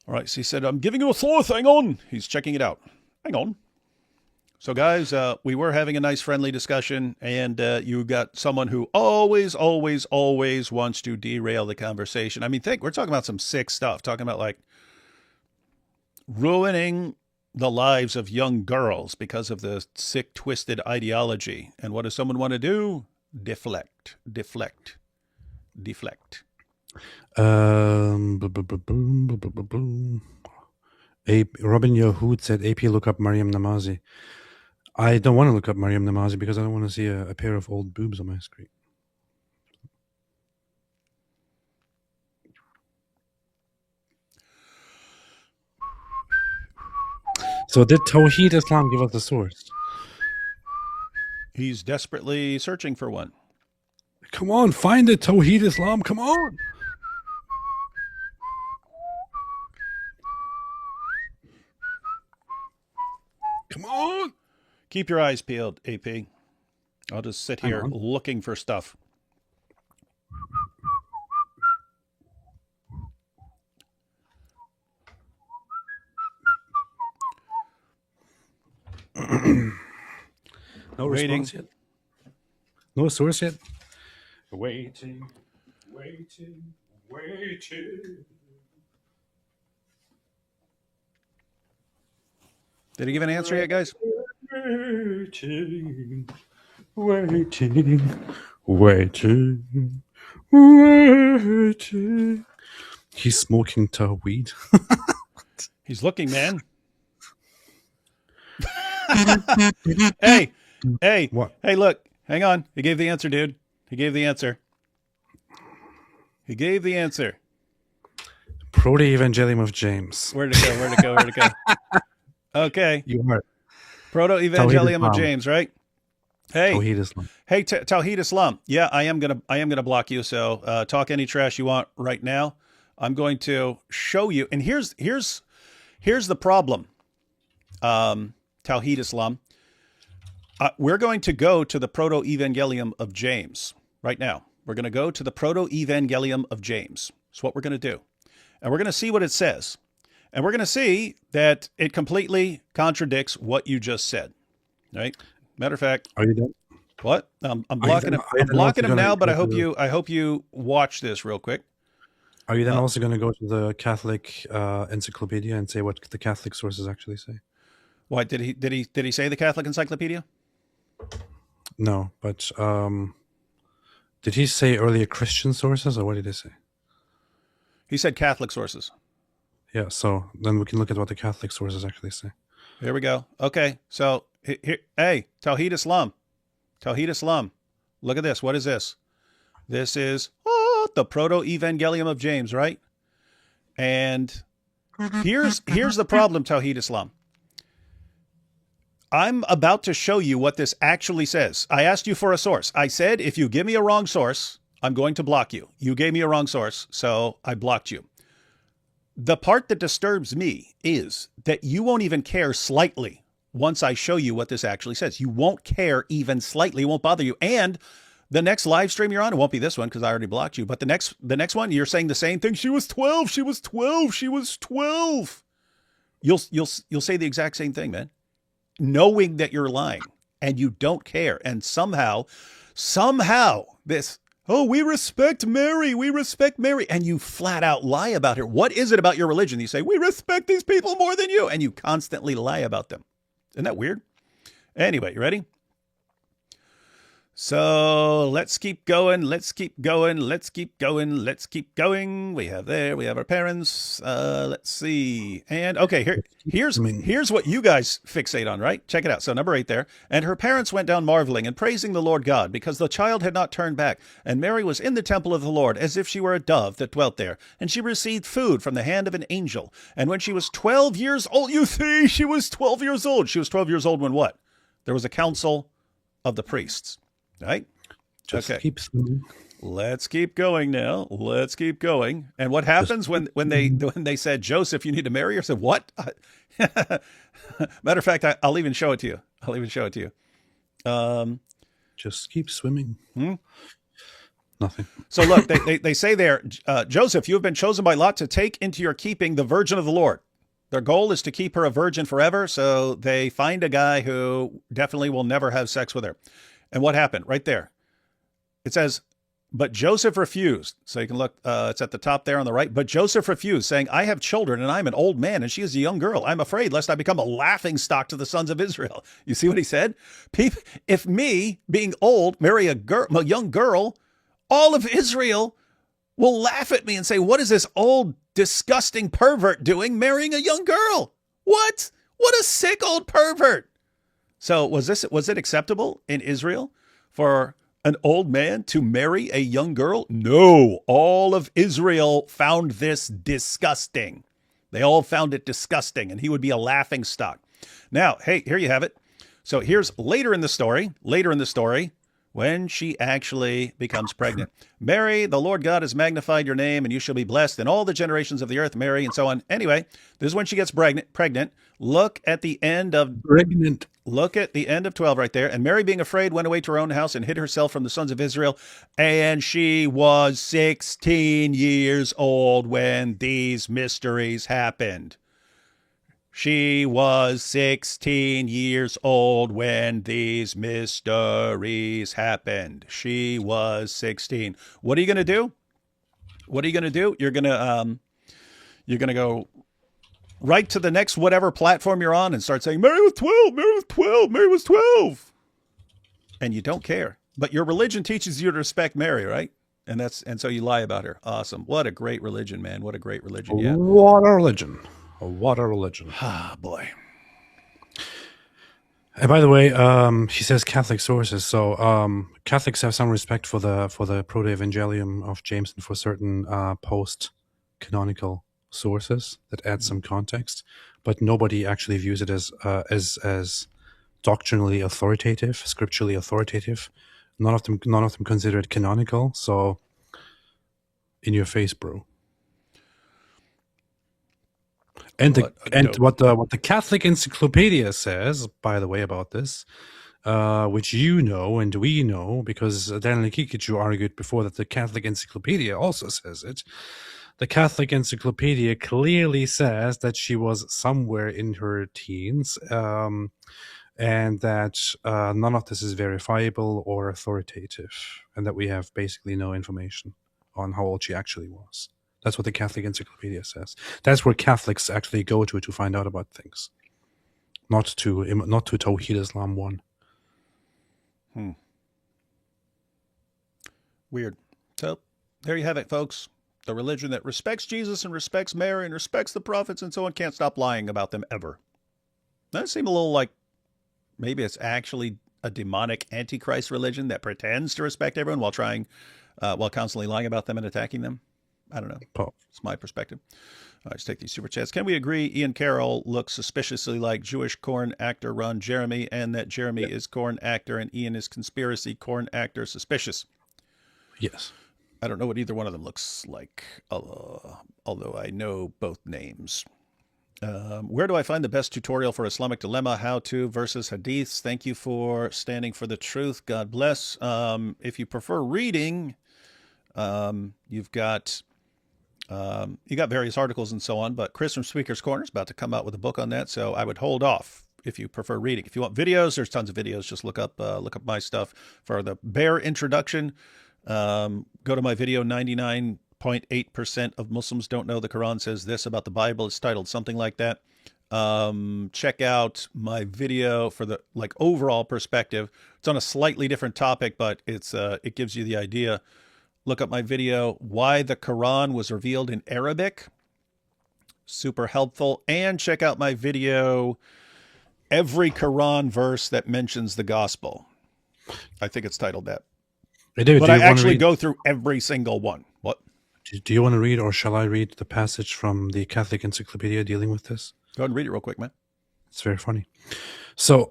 All right, so he said, I'm giving you a source, hang on. He's checking it out. Hang on. So, guys, we were having a nice, friendly discussion, and you got someone who always wants to derail the conversation. I mean, we're talking about some sick stuff, talking about, like, ruining the lives of young girls because of the sick, twisted ideology. And what does someone want to do? Deflect. Robin Yahud said, AP, look up Maryam Namazi. I don't want to look up Maryam Namazi because I don't want to see a pair of old boobs on my screen. So did Tawhid Islam give us the source? He's desperately searching for one. Come on, find it, Tawhid Islam. Come on. Come on. Keep your eyes peeled, AP. I'll just sit here looking for stuff. No Waiting. response yet? No source yet? Waiting. Did he give an answer yet, guys? Waiting. He's smoking weed. He's looking, man. Hey, What? hey, look, hang on. He gave the answer, dude. He gave the answer. Proto-Evangelium of James. Where'd it go? Okay. You are. Proto-Evangelium of Islam. James, right? Hey, Tawhid Islam. hey, Tawhid Islam. Yeah, I am gonna block you. So talk any trash you want right now. I'm going to show you. And here's the problem. Tawhid Islam. We're going to go to the Proto-Evangelium of James right now. We're going to go to the Proto-Evangelium of James. That's what we're going to do. And we're going to see what it says. And we're going to see that it completely contradicts what you just said. Right? Matter of fact, Are you done? what? I'm blocking him. I'm blocking him now, but I hope you watch this real quick. Are you then also going to go to the Catholic encyclopedia and say what the Catholic sources actually say? What did he say? The Catholic Encyclopedia? No, but did he say earlier Christian sources, or what did he say? He said Catholic sources. Yeah, so then we can look at what the Catholic sources actually say. Here we go. Okay, so here, hey, Tawhid Islam. Look at this. What is this? This is the Proto-Evangelium of James, right? And here's the problem, Tawhid Islam. I'm about to show you what this actually says. I asked you for a source. I said, if you give me a wrong source, I'm going to block you. You gave me a wrong source, so I blocked you. The part that disturbs me is that you won't even care slightly once I show you what this actually says. You won't care even slightly. It won't bother you. And the next live stream you're on, it won't be this one because I already blocked you. But the next one, you're saying the same thing. She was 12. She was 12. She was 12. You'll say the exact same thing, man. Knowing that you're lying and you don't care. And somehow this, we respect Mary. And you flat out lie about her. What is it about your religion? You say, we respect these people more than you. And you constantly lie about them. Isn't that weird? Anyway, you ready? So let's keep going. We have our parents. Let's see. And okay, here's what you guys fixate on, right? Check it out. So number 8 there. And her parents went down marveling and praising the Lord God because the child had not turned back. And Mary was in the temple of the Lord as if she were a dove that dwelt there. And she received food from the hand of an angel. And when she was 12 years old, you see, she was 12 years old. She was 12 years old when what? There was a council of the priests. Right? Just okay. keep swimming. Let's keep going now. Let's keep going. And what happens when they said, Joseph, you need to marry her? I said, what? Matter of fact, I'll even show it to you. Just keep swimming. Nothing. So look, they say there, Joseph, you have been chosen by lot to take into your keeping the virgin of the Lord. Their goal is to keep her a virgin forever. So they find a guy who definitely will never have sex with her. And what happened? Right there. It says, but Joseph refused. So you can look, it's at the top there on the right. But Joseph refused, saying, I have children and I'm an old man and she is a young girl. I'm afraid lest I become a laughing stock to the sons of Israel. You see what he said? If me, being old, marry a young girl, all of Israel will laugh at me and say, what is this old, disgusting pervert doing marrying a young girl? What? What a sick old pervert. So was it acceptable in Israel for an old man to marry a young girl? No, all of Israel found this disgusting. They all found it disgusting, and he would be a laughing stock. Now, hey, here you have it. So here's later in the story, when she actually becomes pregnant. Mary, the Lord God has magnified your name, and you shall be blessed in all the generations of the earth, Mary, and so on. Anyway, this is when she gets pregnant. Look at the end of 12 right there. And Mary, being afraid, went away to her own house and hid herself from the sons of Israel. And she was 16 years old when these mysteries happened. She was 16 years old when these mysteries happened. She was 16. What are you going to do? What are you going to do? You're going to go right to the next whatever platform you're on and start saying, Mary was 12, Mary was 12, Mary was 12. And you don't care. But your religion teaches you to respect Mary, right? And so you lie about her. Awesome. What a great religion, man. What a great religion. Yeah. What a religion. What a religion. Ah, boy. And by the way, she says Catholic sources. So Catholics have some respect for the Proto-Evangelium of James and for certain post-canonical sources that add some context, but nobody actually views it as doctrinally authoritative, scripturally authoritative. None of them consider it canonical. So, in your face, bro. And what the Catholic Encyclopedia says, by the way, about this, which you know and we know, because Daniel Kikichu argued before that the Catholic Encyclopedia also says it. The Catholic Encyclopedia clearly says that she was somewhere in her teens, and that none of this is verifiable or authoritative, and that we have basically no information on how old she actually was. That's what the Catholic Encyclopedia says. That's where Catholics actually go to find out about things, not to Tawhid Islam 1. Weird. So there you have it, folks. The religion that respects Jesus and respects Mary and respects the prophets and so on can't stop lying about them ever. That seems a little like maybe it's actually a demonic antichrist religion that pretends to respect everyone while constantly lying about them and attacking them. I don't know. It's my perspective. All right, let's take these super chats. Can we agree Ian Carroll looks suspiciously like Jewish corn actor Ron Jeremy, and that Jeremy is corn actor and Ian is conspiracy corn actor suspicious? Yes. I don't know what either one of them looks like, although I know both names. Where do I find the best tutorial for Islamic dilemma, how to versus hadiths? Thank you for standing for the truth. God bless. If you prefer reading, you've got various articles and so on, but Chris from Speaker's Corner is about to come out with a book on that, so I would hold off if you prefer reading. If you want videos, there's tons of videos. Just look up my stuff. For the bare introduction, go to my video. 99.8% of Muslims don't know the Quran says this about the Bible. It's titled something like that. Check out my video for the overall perspective. It's on a slightly different topic, but it gives you the idea. Look up my video, Why the Quran Was Revealed in Arabic. Super helpful. And check out my video, Every Quran Verse That Mentions the Gospel. I think it's titled that. But I actually go through every single one. What? Do you want to read, or shall I read the passage from the Catholic Encyclopedia dealing with this? Go ahead and read it real quick, man. It's very funny. So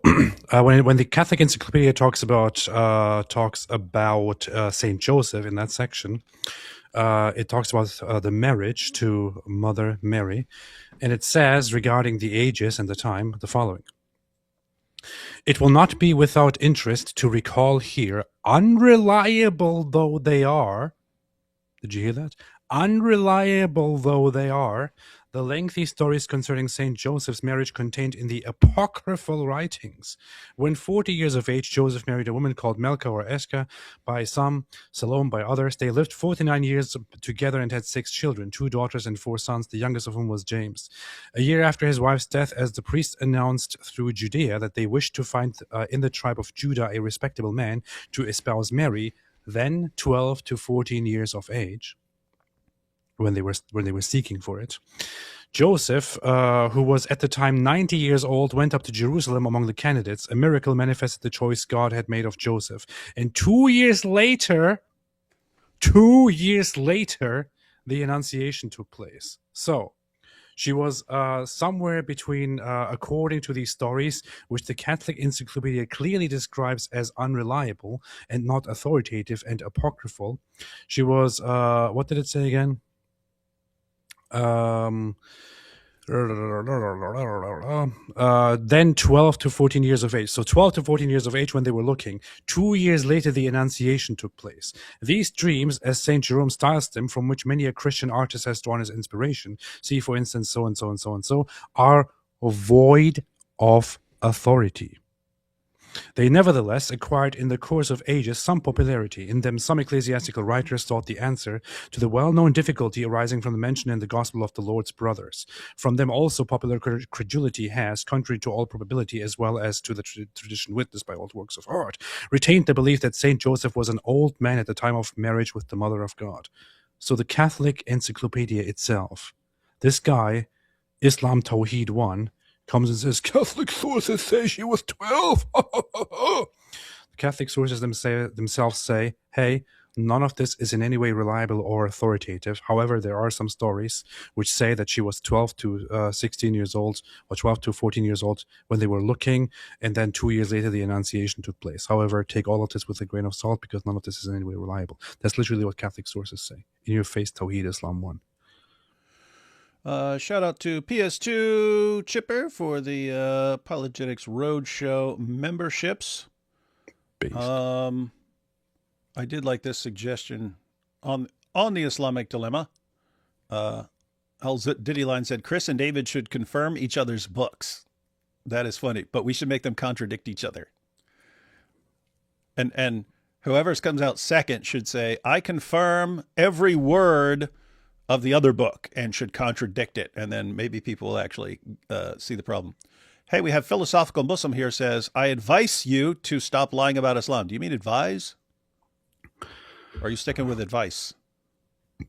when the Catholic Encyclopedia talks about Saint Joseph in that section, it talks about the marriage to Mother Mary, and it says regarding the ages and the time the following: it will not be without interest to recall here, unreliable though they are. Did you hear that? Unreliable though they are, the lengthy stories concerning Saint Joseph's marriage contained in the apocryphal writings. When 40 years of age, Joseph married a woman called Melka or Eska, by some, Salome by others. They lived 49 years together and had 6 children, 2 daughters and 4 sons, the youngest of whom was James. A year after his wife's death, as the priest announced through Judea that they wished to find in the tribe of Judah a respectable man to espouse Mary, then 12 to 14 years of age, when they were seeking for it, Joseph, who was at the time 90 years old, went up to Jerusalem among the candidates. A miracle manifested the choice God had made of Joseph. And 2 years later, the Annunciation took place. So she was somewhere between, according to these stories, which the Catholic Encyclopedia clearly describes as unreliable and not authoritative and apocryphal. She was, what did it say again? Then 12 to 14 years of age. So 12 to 14 years of age when they were looking. 2 years later, the Annunciation took place. These dreams, as St. Jerome styles them, from which many a Christian artist has drawn his inspiration, see, for instance, so and so and so and so, are void of authority. They nevertheless acquired in the course of ages some popularity. In them, some ecclesiastical writers sought the answer to the well-known difficulty arising from the mention in the gospel of the Lord's brothers. From them also popular credulity has, contrary to all probability, as well as to the tradition witnessed by old works of art, retained the belief that Saint Joseph was an old man at the time of marriage with the Mother of God. So the Catholic Encyclopedia itself, this guy, Islam Tawheed 1, comes and says, Catholic sources say she was 12. The Catholic sources themselves say, hey, none of this is in any way reliable or authoritative. However, there are some stories which say that she was 12 to 16 years old or 12 to 14 years old when they were looking, and then 2 years later the Annunciation took place. However, take all of this with a grain of salt because none of this is in any way reliable. That's literally what Catholic sources say. In your face, Tawheed Islam 1. Shout out to PS2 Chipper for the Apologetics Roadshow memberships. Based. I did like this suggestion on the Islamic dilemma. Diddyline said, Chris and David should confirm each other's books. That is funny, but we should make them contradict each other. And whoever comes out second should say, I confirm every word of the other book and should contradict it. And then maybe people will actually see the problem. Hey, we have Philosophical Muslim here says, I advise you to stop lying about Islam. Do you mean advise? Or are you sticking with advice?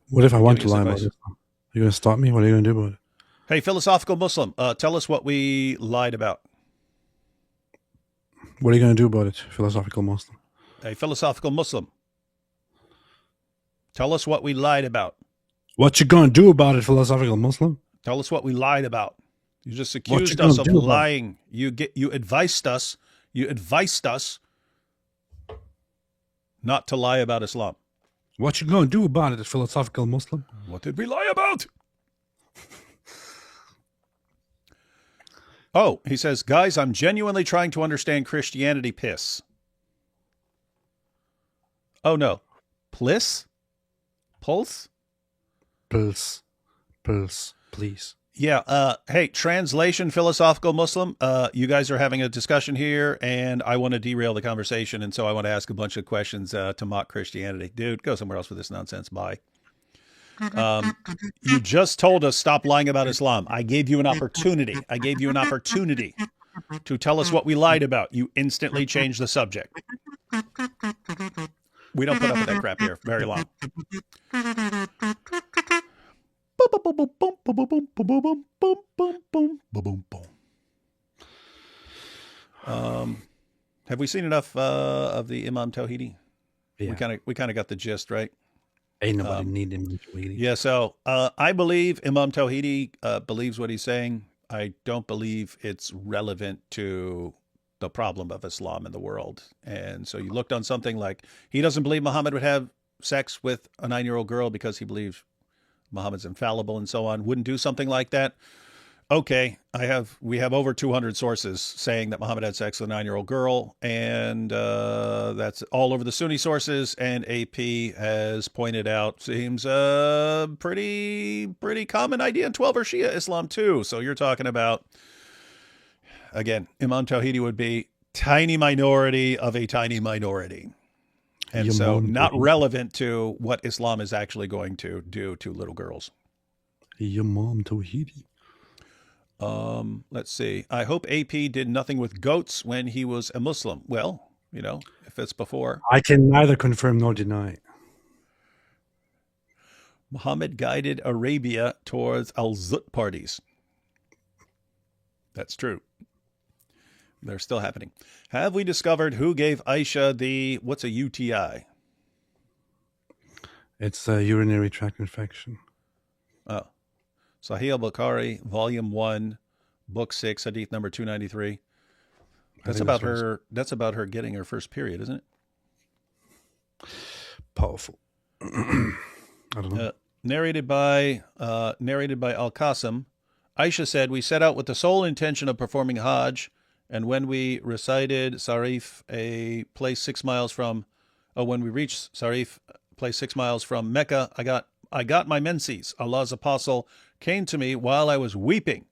What if I want to lie about Islam? Are you going to stop me? What are you going to do about it? Hey, Philosophical Muslim, tell us what we lied about. What are you going to do about it, Philosophical Muslim? Hey, Philosophical Muslim, tell us what we lied about. What you going to do about it, Philosophical Muslim? Tell us what we lied about. You just accused us of lying. You advised us not to lie about Islam. What you going to do about it, Philosophical Muslim? What did we lie about? Oh, he says, guys, I'm genuinely trying to understand Christianity. Piss. Oh, no. Pliss? Pulse? Pulse, please. Yeah. Hey, translation, Philosophical Muslim. You guys are having a discussion here, and I want to derail the conversation, and so I want to ask a bunch of questions to mock Christianity. Dude, go somewhere else with this nonsense. Bye. You just told us stop lying about Islam. I gave you an opportunity. To tell us what we lied about. You instantly changed the subject. We don't put up with that crap here very long. Have we seen enough of the Imam Tawhidi? Yeah. We kind of got the gist, right? Ain't nobody need Imam Tawhidi. Yeah, so I believe Imam Tawhidi believes what he's saying. I don't believe it's relevant to the problem of Islam in the world. And so you looked on something like he doesn't believe Muhammad would have sex with a 9-year-old girl because he believes Muhammad's infallible and so on. Wouldn't do something like that. Okay, we have over 200 sources saying that Muhammad had sex with a 9-year-old girl, and that's all over the Sunni sources. And AP has pointed out seems a pretty common idea in 12 or Shia Islam too. So you're talking about, again, Imam Tawhidi would be tiny minority of a tiny minority. And so not relevant to what Islam is actually going to do to little girls. Imam Tawhidi. Let's see. I hope AP did nothing with goats when he was a Muslim. Well, if it's before. I can neither confirm nor deny. Muhammad guided Arabia towards al-Zut parties. That's true. They're still happening. Have we discovered who gave Aisha what's a UTI? It's a urinary tract infection. Oh. Sahih al-Bukhari, Volume 1, Book 6, Hadith number 293. That's about her getting her first period, isn't it? Powerful. I don't know. Narrated by Al-Qasim, Aisha said, we set out with the sole intention of performing Hajj, and when we recited Sarif, a place 6 miles from, when we reached Sarif, place 6 miles from Mecca, I got my menses. Allah's apostle came to me while I was weeping.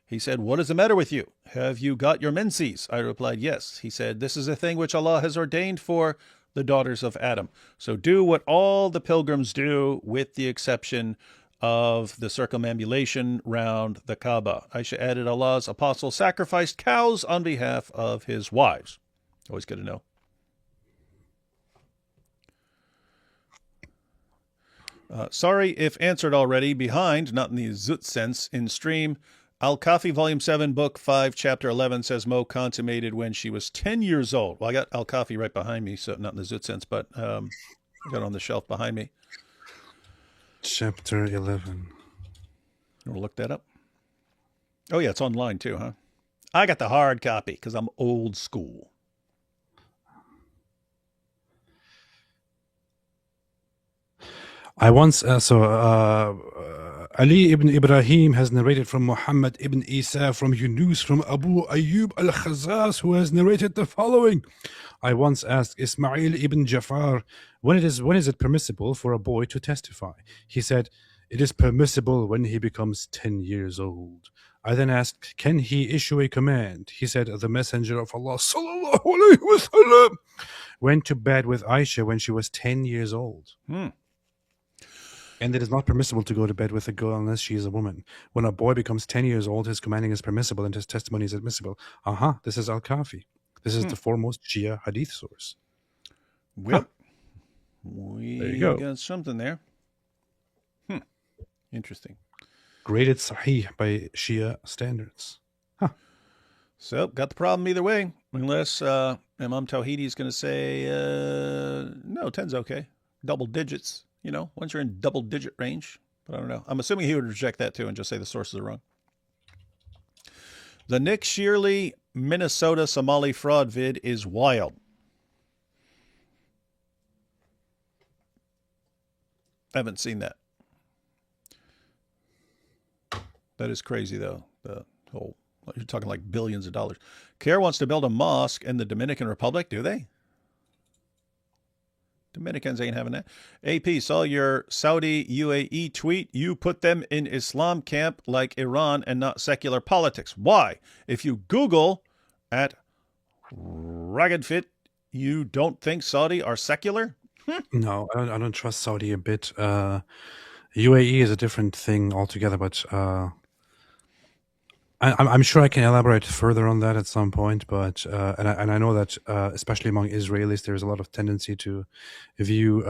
He said, "What is the matter with you? Have you got your menses?" I replied, "Yes." He said, "This is a thing which Allah has ordained for the daughters of Adam. So do what all the pilgrims do, with the exception of the circumambulation round the Kaaba." Aisha added, "Allah's apostle sacrificed cows on behalf of his wives." Always good to know. Sorry if answered already. Behind, not in the zut sense, in stream. Al-Kafi, Volume 7, Book 5, Chapter 11 says Mo consummated when she was 10 years old. Well, I got Al-Kafi right behind me, so not in the zut sense, but I got it on the shelf behind me. Chapter 11. You want to look that up? Oh, yeah, it's online too, huh? I got the hard copy because I'm old school. I once, Ali ibn Ibrahim has narrated from Muhammad ibn Isa, from Yunus, from Abu Ayyub al-Khazaz, who has narrated the following. I once asked Ismail ibn Jafar, when is it permissible for a boy to testify? He said, it is permissible when he becomes 10 years old. I then asked, can he issue a command? He said, the Messenger of Allah sallallahu alayhi wa sallam went to bed with Aisha when she was 10 years old. And it is not permissible to go to bed with a girl unless she is a woman. When a boy becomes 10 years old, his commanding is permissible and his testimony is admissible. This is Al-Kafi. This is the foremost Shia hadith source. Well, we got something there. Interesting. Graded Sahih by Shia standards. So, got the problem either way. Unless Imam Tawhidi is going to say, no, 10's okay. Double digits. You know, once you're in double-digit range. But I don't know. I'm assuming he would reject that, too, and just say the sources are wrong. The Nick Shearley, Minnesota Somali fraud vid is wild. I haven't seen that. That is crazy, though. The whole, you're talking like billions of dollars. CARE wants to build a mosque in the Dominican Republic, do they? Dominicans ain't having that. AP, saw your Saudi UAE tweet. You put them in Islam camp like Iran and not secular politics. Why? If you Google at Ragged Fit, you don't think Saudi are secular? No, I don't trust Saudi a bit. UAE is a different thing altogether, but I'm sure I can elaborate further on that at some point, but and I know that especially among Israelis, there's a lot of tendency to view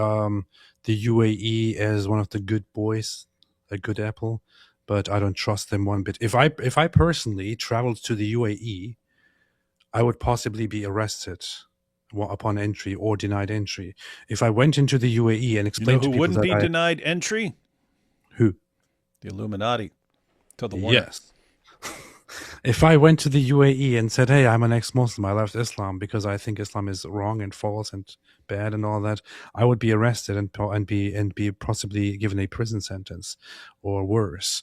the UAE as one of the good boys, a good apple, but I don't trust them one bit. If I personally traveled to the UAE, I would possibly be arrested upon entry or denied entry. If I went into the UAE and explained to people wouldn't be denied entry? Who? The Illuminati. To the warning. Yes. If I went to the UAE and said, hey, I'm an ex-Muslim, I left Islam because I think Islam is wrong and false and bad and all that, I would be arrested and be possibly given a prison sentence or worse.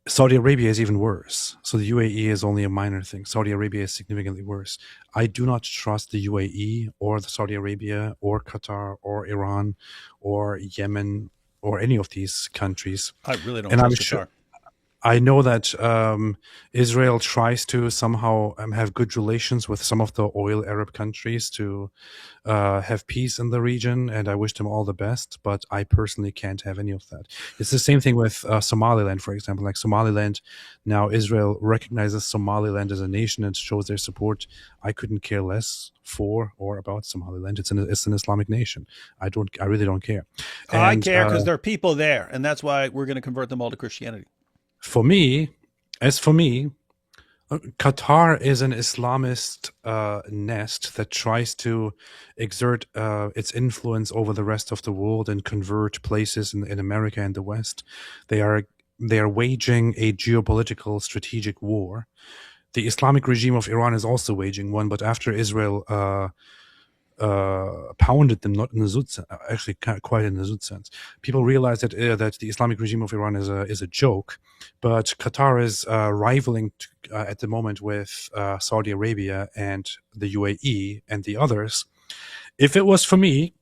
Saudi Arabia is even worse. So the UAE is only a minor thing. Saudi Arabia is significantly worse. I do not trust the UAE or the Saudi Arabia or Qatar or Iran or Yemen or any of these countries. I really don't trust Qatar. I know that Israel tries to somehow have good relations with some of the oil Arab countries to have peace in the region, and I wish them all the best, but I personally can't have any of that. It's the same thing with Somaliland, for example. Like Somaliland, now Israel recognizes Somaliland as a nation and shows their support. I couldn't care less for or about Somaliland. It's an Islamic nation. I really don't care. And, I care because there are people there, and that's why we're going to convert them all to Christianity. For me, Qatar is an Islamist nest that tries to exert its influence over the rest of the world and convert places in America and the West. They are waging a geopolitical strategic war. The Islamic regime of Iran is also waging one, but after Israel pounded them, not in the Zut sense, actually quite in the Zut sense, people realize that the Islamic regime of Iran is a joke, but Qatar is rivaling at the moment with Saudi Arabia and the UAE and the others. If it was for me,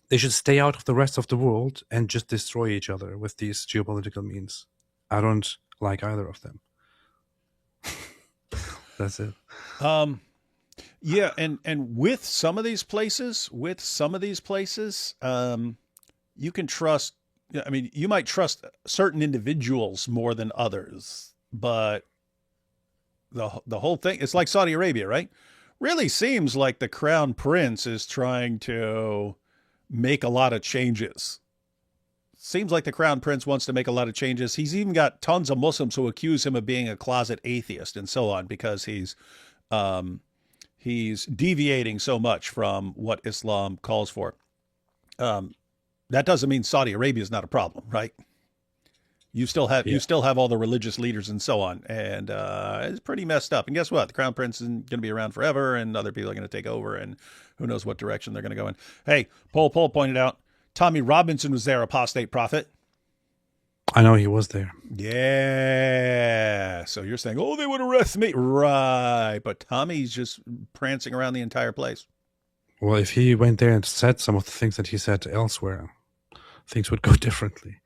they should stay out of the rest of the world and just destroy each other with these geopolitical means. I don't like either of them. That's it. Yeah, and with some of these places, you can trust. I mean, you might trust certain individuals more than others, but the whole thing, it's like Saudi Arabia, right? Really seems like the crown prince is trying to make a lot of changes. Seems like the crown prince wants to make a lot of changes. He's even got tons of Muslims who accuse him of being a closet atheist and so on, because he's deviating so much from what Islam calls for. That doesn't mean Saudi Arabia is not a problem, right? You still have all the religious leaders and so on, and it's pretty messed up. And guess what? The crown prince isn't going to be around forever, and other people are going to take over, and who knows what direction they're going to go in. Hey, Paul pointed out Tommy Robinson was there, Apostate Prophet. I know he was there. Yeah. So you're saying, oh, they would arrest me. Right. But Tommy's just prancing around the entire place. Well, if he went there and said some of the things that he said elsewhere, things would go differently.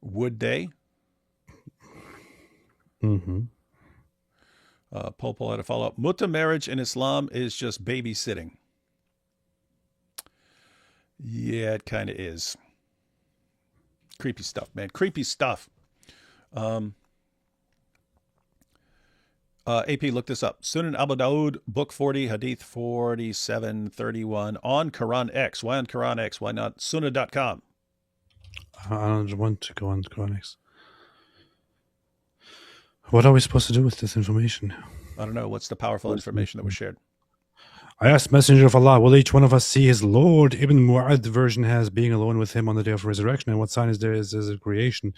Would they? Mm-hmm. Paul had a follow-up. Mutta marriage in Islam is just babysitting. Yeah, it kind of is. Creepy stuff, man. Creepy stuff. AP, look this up. Sunan Abu Dawud, book 40, hadith 4731 on Quran X. Why on Quran X? Why not sunnah.com? I don't want to go on Quran X. What are we supposed to do with this information? I don't know. What's the powerful information that was shared? I asked Messenger of Allah, will each one of us see his Lord? Ibn Mu'ad version has being alone with him on the day of resurrection. And what sign is there is of creation?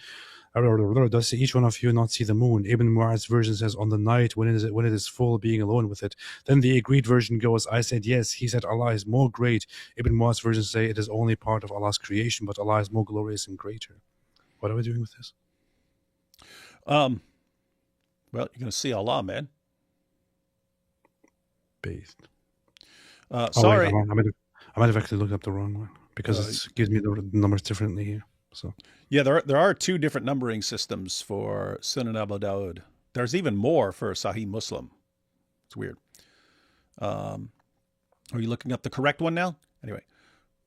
Does each one of you not see the moon? Ibn Mu'ad's version says on the night when it is full, being alone with it. Then the agreed version goes, I said yes. He said Allah is more great. Ibn Mu'ad's version say it is only part of Allah's creation, but Allah is more glorious and greater. What are we doing with this? Well, you're going to see Allah, man. Based. Sorry. Wait, I might have actually looked up the wrong one because it gives me the numbers differently here. So yeah, there are two different numbering systems for Sunan Abu Dawud. There's even more for Sahih Muslim. It's weird. Are you looking up the correct one now? Anyway,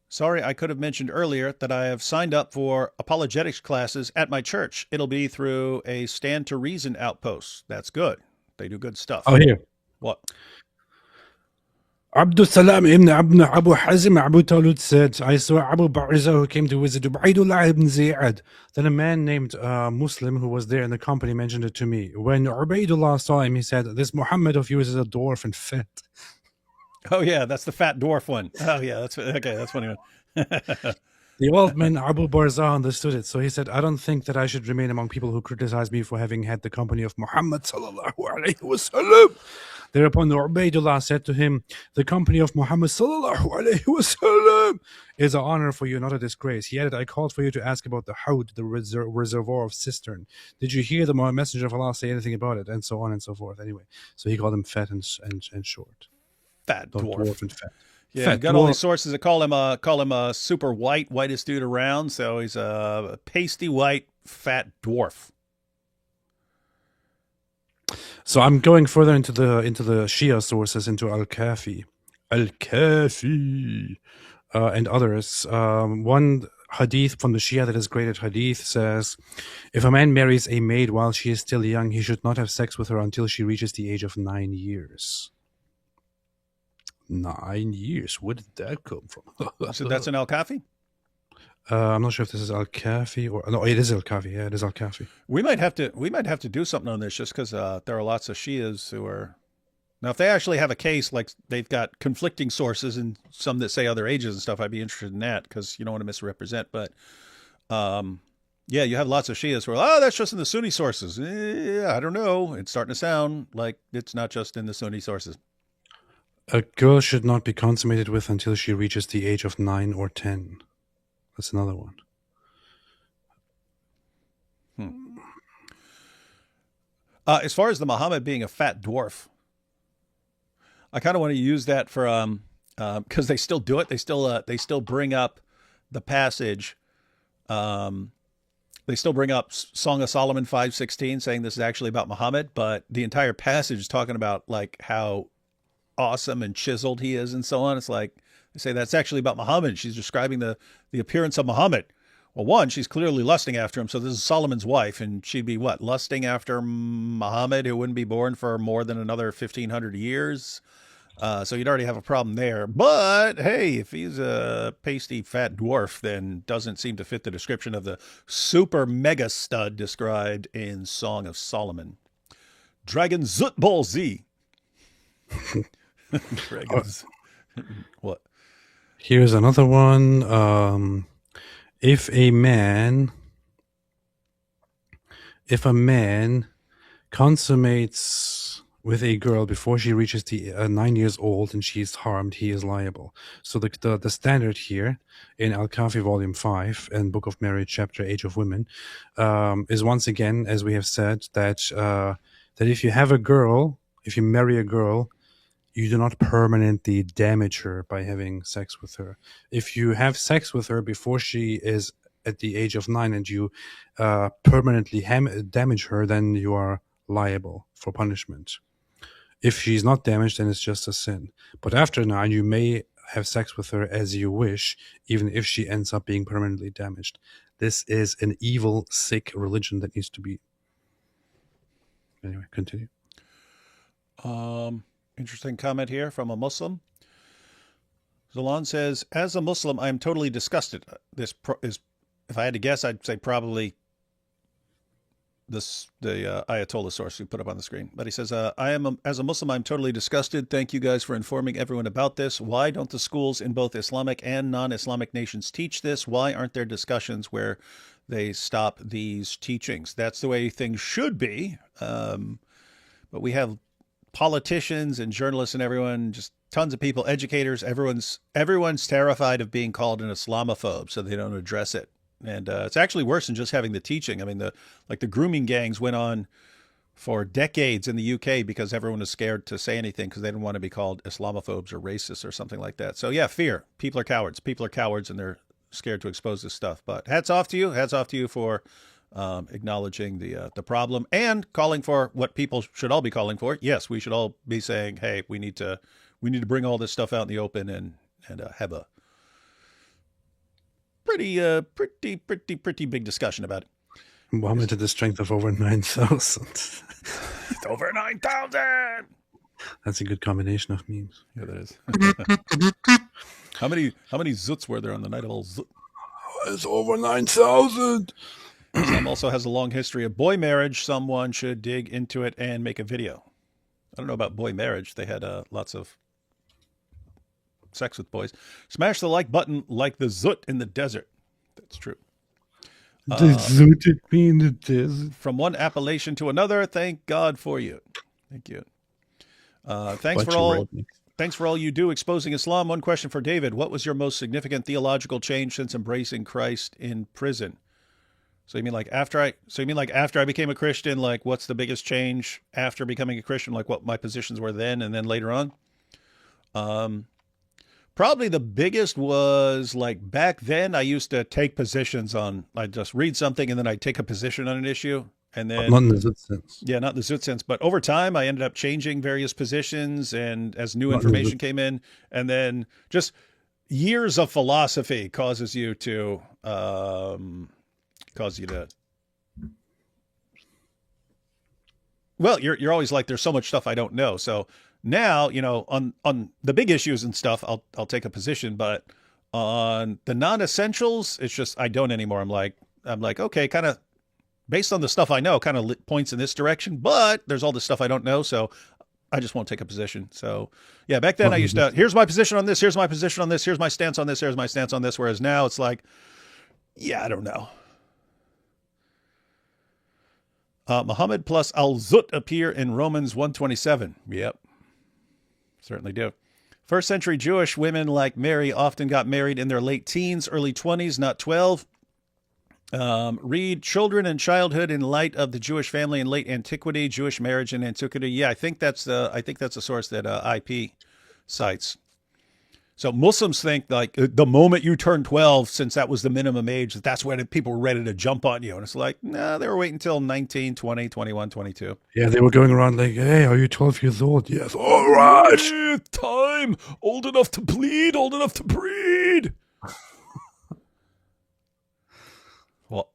sorry, I could have mentioned earlier that I have signed up for apologetics classes at my church. It'll be through a Stand to Reason outpost. That's good. They do good stuff. Oh, here. What? Abdul Salam ibn Abu Hazim Abu Talud said, I saw Abu Barzah who came to visit Ubaidullah ibn Ziyad. Then a man named Muslim who was there in the company mentioned it to me. When Ubaidullah saw him, he said, this Muhammad of yours is a dwarf and fat. Oh, yeah, that's the fat dwarf one. Oh, yeah, that's okay. That's funny. The old man Abu Barzah understood it, so he said, I don't think that I should remain among people who criticize me for having had the company of Muhammad sallallahu alayhi wasallam. Thereupon Ubaidullah said to him, the company of Muhammad sallallahu alayhi wasallam is an honor for you, not a disgrace. He added, I called for you to ask about the Hawd, the reservoir of cistern. Did you hear the messenger of Allah say anything about it? And so on and so forth. Anyway, so he called him fat and short. Fat dwarf and fat. Yeah, fat you got dwarf. all these sources that call him a super whitest dude around. So he's a pasty white fat dwarf. So I'm going further into the Shia sources, into Al-Kafi, and others. One hadith from the Shia that is great at hadith says, if a man marries a maid while she is still young, he should not have sex with her until she reaches the age of 9 years. 9 years? Where did that come from? So that's an Al-Kafi? I'm not sure if this is Al-Kafi or no. It is Al-Kafi. Yeah, it is Al-Kafi. We might have to do something on this, just because there are lots of Shias who are now. If they actually have a case, like they've got conflicting sources and some that say other ages and stuff, I'd be interested in that, because you don't want to misrepresent. But yeah, you have lots of Shias who are, that's just in the Sunni sources. I don't know. It's starting to sound like it's not just in the Sunni sources. A girl should not be consummated with until she reaches the age of 9 or 10. That's another one. As far as the Muhammad being a fat dwarf, I kind of want to use that for because they still do it. They still bring up the passage they still bring up Song of Solomon 5:16, saying this is actually about Muhammad, but the entire passage is talking about like how awesome and chiseled he is and so on. It's like they say that's actually about Muhammad. She's describing the appearance of Muhammad. Well, one, she's clearly lusting after him. So this is Solomon's wife, and she'd be what? Lusting after Muhammad, who wouldn't be born for more than another 1,500 years. So you'd already have a problem there. But hey, if he's a pasty fat dwarf, then doesn't seem to fit the description of the super mega stud described in Song of Solomon. Dragon Zut Ball Z. Dragons. What? Here's another one. If a man consummates with a girl before she reaches the 9 years old and she's harmed, he is liable. So the standard here in Al-Kafi Volume 5 and Book of Marriage, Chapter Age of Women, is once again, as we have said, that if you have a girl, if you marry a girl, you do not permanently damage her by having sex with her. If you have sex with her before she is at the age of 9 and you permanently damage her, then you are liable for punishment. If she's not damaged, then it's just a sin. But after 9, you may have sex with her as you wish, even if she ends up being permanently damaged. This is an evil, sick religion that needs to be... Anyway, continue. Interesting comment here from a Muslim. Zalan says, as a Muslim, I am totally disgusted. This is, if I had to guess, I'd say probably the Ayatollah source we put up on the screen. But he says, as a Muslim, I'm totally disgusted. Thank you guys for informing everyone about this. Why don't the schools in both Islamic and non-Islamic nations teach this? Why aren't there discussions where they stop these teachings? That's the way things should be. But we have politicians and journalists and everyone, just tons of people, educators, everyone's terrified of being called an Islamophobe, so they don't address it. And it's actually worse than just having the teaching. I mean, the grooming gangs went on for decades in the UK because everyone was scared to say anything because they didn't want to be called Islamophobes or racists or something like that. So yeah, fear. People are cowards. People are cowards and they're scared to expose this stuff. But hats off to you. Hats off to you for acknowledging the problem and calling for what people should all be calling for. Yes, we should all be saying, hey, we need to bring all this stuff out in the open and have a pretty big discussion about it. Muhammad had the strength of over 9,000. Over 9,000. That's a good combination of memes. Yeah, that is. How many zuts were there on the night of all zut? It's over 9,000. Islam also has a long history of boy marriage. Someone should dig into it and make a video. I don't know about boy marriage. They had lots of sex with boys. Smash the like button like the zut in the desert. That's true. The zooted me in the desert. From one appellation to another, thank God for you. Thank you. Thanks for all you do exposing Islam. One question for David. What was your most significant theological change since embracing Christ in prison? So you mean like after I became a Christian, like what's the biggest change after becoming a Christian, like what my positions were then and then later on? Probably the biggest was like back then I used to take positions on, I'd just read something and then I'd take a position on an issue. And then, not in the zut sense. Yeah, not in the zut sense. But over time, I ended up changing various positions and as new information came in, and then just years of philosophy causes you to, well, you're always like, there's so much stuff I don't know. So now, you know, on the big issues and stuff, I'll take a position, but on the non-essentials, it's just, I don't anymore. I'm like, okay, kind of based on the stuff I know, kind of points in this direction, but there's all this stuff I don't know. So I just won't take a position. So yeah, back then I used to, here's my position on this. Here's my position on this. Here's my stance on this. Here's my stance on this. Whereas now it's like, yeah, I don't know. Muhammad plus al-Zut appear in Romans 1:27. Yep. Certainly do. First century Jewish women like Mary often got married in their late teens, early 20s, not 12. Read Children and Childhood in Light of the Jewish Family in Late Antiquity, Jewish Marriage in Antiquity. Yeah, I think that's the source that IP cites. So Muslims think like the moment you turn 12, since that was the minimum age, that's when people were ready to jump on you. And it's like, nah, they were waiting until 19, 20, 21, 22. Yeah, they were going around like, hey, are you 12 years old? Yes. All right. Time. Old enough to bleed, old enough to breed. Well,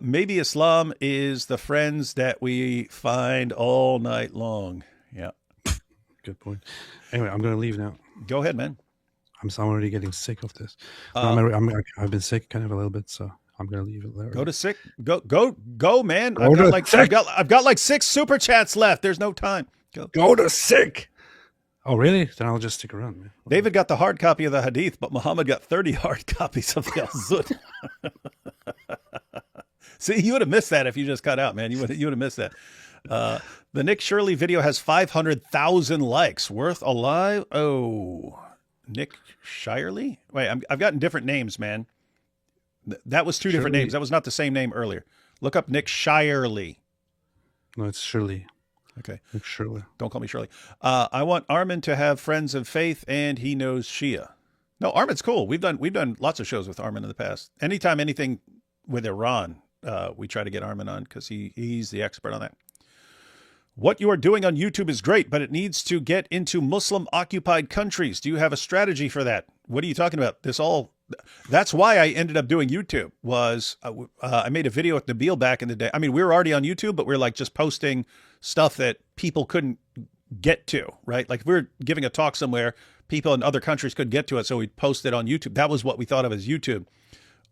maybe Islam is the friends that we find all night long. Yeah. Good point. Anyway, I'm going to leave now. Go ahead, man. I'm already getting sick of this. I've been sick kind of a little bit, so I'm going to leave it there. Go to sick. Go, man. I've got like 6 super chats left. There's no time. Go to sick. Oh, really? Then I'll just stick around, man. David got the hard copy of the Hadith, but Muhammad got 30 hard copies of the Al-Zud. See, you would have missed that if you just cut out, man. You would have missed that. The Nick Shirley video has 500,000 likes. Worth alive? Oh, Nick Shirley? Wait, I've gotten different names, man. That was 2 different names. That was not the same name earlier. Look up Nick Shirley. No, it's Shirley. Okay. Nick Shirley. Don't call me Shirley. I want Armin to have friends of faith, and he knows Shia. No, Armin's cool. We've done lots of shows with Armin in the past. Anytime anything with Iran, we try to get Armin on because he's the expert on that. What you are doing on YouTube is great, but it needs to get into Muslim-occupied countries. Do you have a strategy for that? What are you talking about? That's why I ended up doing YouTube. I made a video with Nabil back in the day. I mean, we were already on YouTube, but we were like just posting stuff that people couldn't get to, right? Like if we were giving a talk somewhere, people in other countries couldn't get to it, so we'd post it on YouTube. That was what we thought of as YouTube.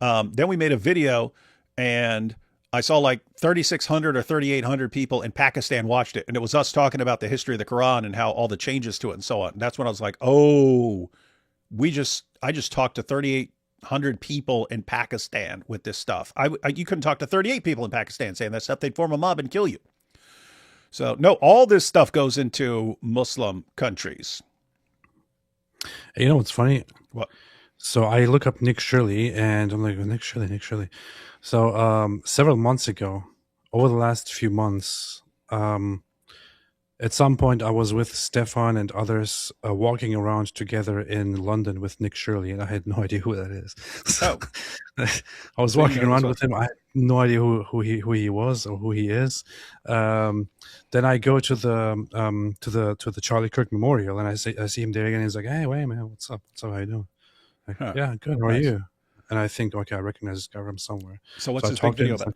Then we made a video, and I saw like 3,600 or 3,800 people in Pakistan watched it. And it was us talking about the history of the Quran and how all the changes to it and so on. And that's when I was like, oh, I just talked to 3,800 people in Pakistan with this stuff. You couldn't talk to 38 people in Pakistan saying that stuff. They'd form a mob and kill you. So no, all this stuff goes into Muslim countries. You know what's funny? What? So I look up Nick Shirley, and I'm like, Nick Shirley. So several months ago, over the last few months, at some point I was with Stefan and others walking around together in London with Nick Shirley, and I had no idea who that is. So I was walking around with him. I had no idea who he was or who he is. Then I go to the Charlie Kirk Memorial, and I see him there again. And he's like, "Hey, wait, man, what's up? How you doing?" Like, yeah, good. How are you? And I think, okay, I recognize this guy from somewhere. So what's his big video about?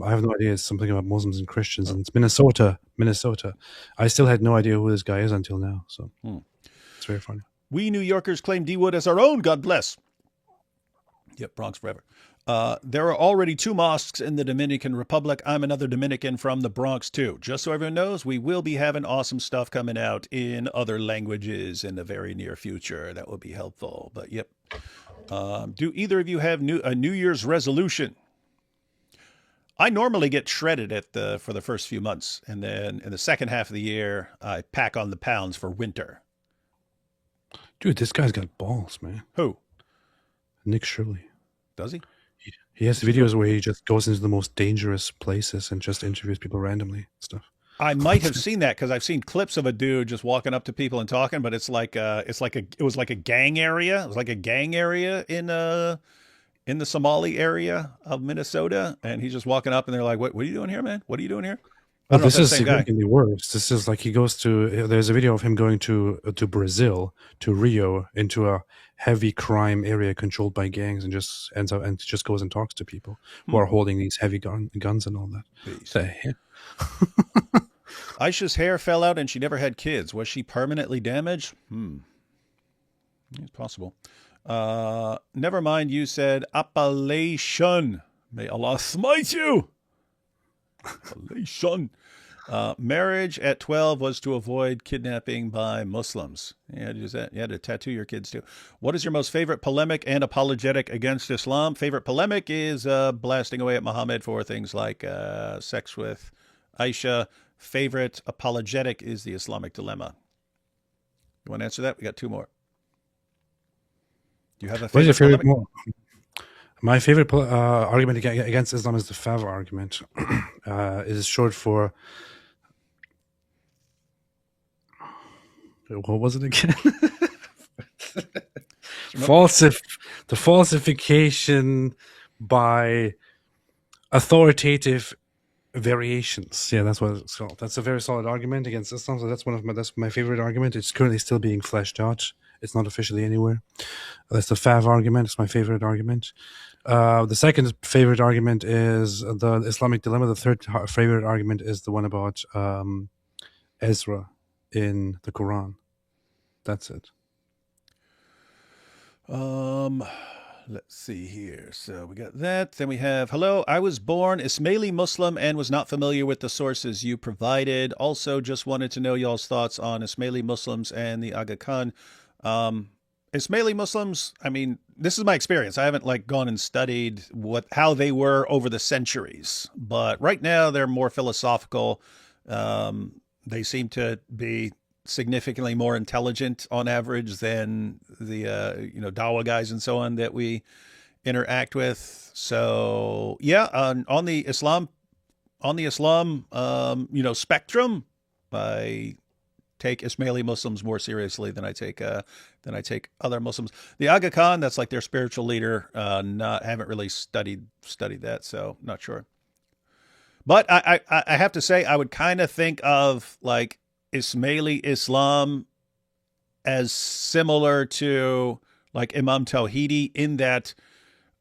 I have no idea. It's something about Muslims and Christians, and it's Minnesota. I still had no idea who this guy is until now. So it's very funny. We New Yorkers claim D-Wood as our own. God bless. Yep, Bronx forever. There are already 2 mosques in the Dominican Republic. I'm another Dominican from the Bronx too. Just so everyone knows, we will be having awesome stuff coming out in other languages in the very near future. That will be helpful. But yep. Do either of you have a New Year's resolution? I normally get shredded for the first few months, and then in the second half of the year, I pack on the pounds for winter. Dude, this guy's got balls, man. Who? Nick Shirley. Does he? He has videos where he just goes into the most dangerous places and just interviews people randomly and stuff. I might have seen that because I've seen clips of a dude just walking up to people and talking, but it was like a gang area. It was like a gang area in the Somali area of Minnesota, and he's just walking up, and they're like, "What are you doing here, man? What are you doing here?" But this is significantly worse. This is like he goes to. There's a video of him going to Brazil, to Rio, into a heavy crime area controlled by gangs, and just ends up and just goes and talks to people who are holding these heavy guns and all that. So, yeah. Aisha's hair fell out and she never had kids. Was she permanently damaged? It's possible. Never mind, you said appellation. May Allah smite you. Appellation. Marriage at 12 was to avoid kidnapping by Muslims. You had to use that. You had to tattoo your kids too. What is your most favorite polemic and apologetic against Islam? Favorite polemic is blasting away at Muhammad for things like sex with Aisha. Favorite apologetic is the Islamic dilemma. You want to answer that? We got 2 more. Do you have a favorite? What is your favorite polemic? My favorite argument against Islam is the Fav argument. It is short for What was it again? The falsification by authoritative variations. Yeah, that's what it's called. That's a very solid argument against Islam. So that's my favorite argument. It's currently still being fleshed out. It's not officially anywhere. That's the Fav argument. It's my favorite argument. The second favorite argument is the Islamic dilemma. The third favorite argument is the one about Ezra in the Quran. That's it. Let's see here. So we got that. Then we have, hello, I was born Ismaili Muslim and was not familiar with the sources you provided. Also, just wanted to know y'all's thoughts on Ismaili Muslims and the Aga Khan. Ismaili Muslims, I mean, this is my experience. I haven't like gone and studied how they were over the centuries, but right now they're more philosophical. They seem to be significantly more intelligent on average than the Dawa guys and so on that we interact with. So yeah, on the Islam spectrum, I take Ismaili Muslims more seriously than I take other Muslims. The Aga Khan, that's like their spiritual leader. Haven't really studied that, so not sure. But I have to say, I would kind of think of like Ismaili Islam as similar to like Imam Tawhidi, in that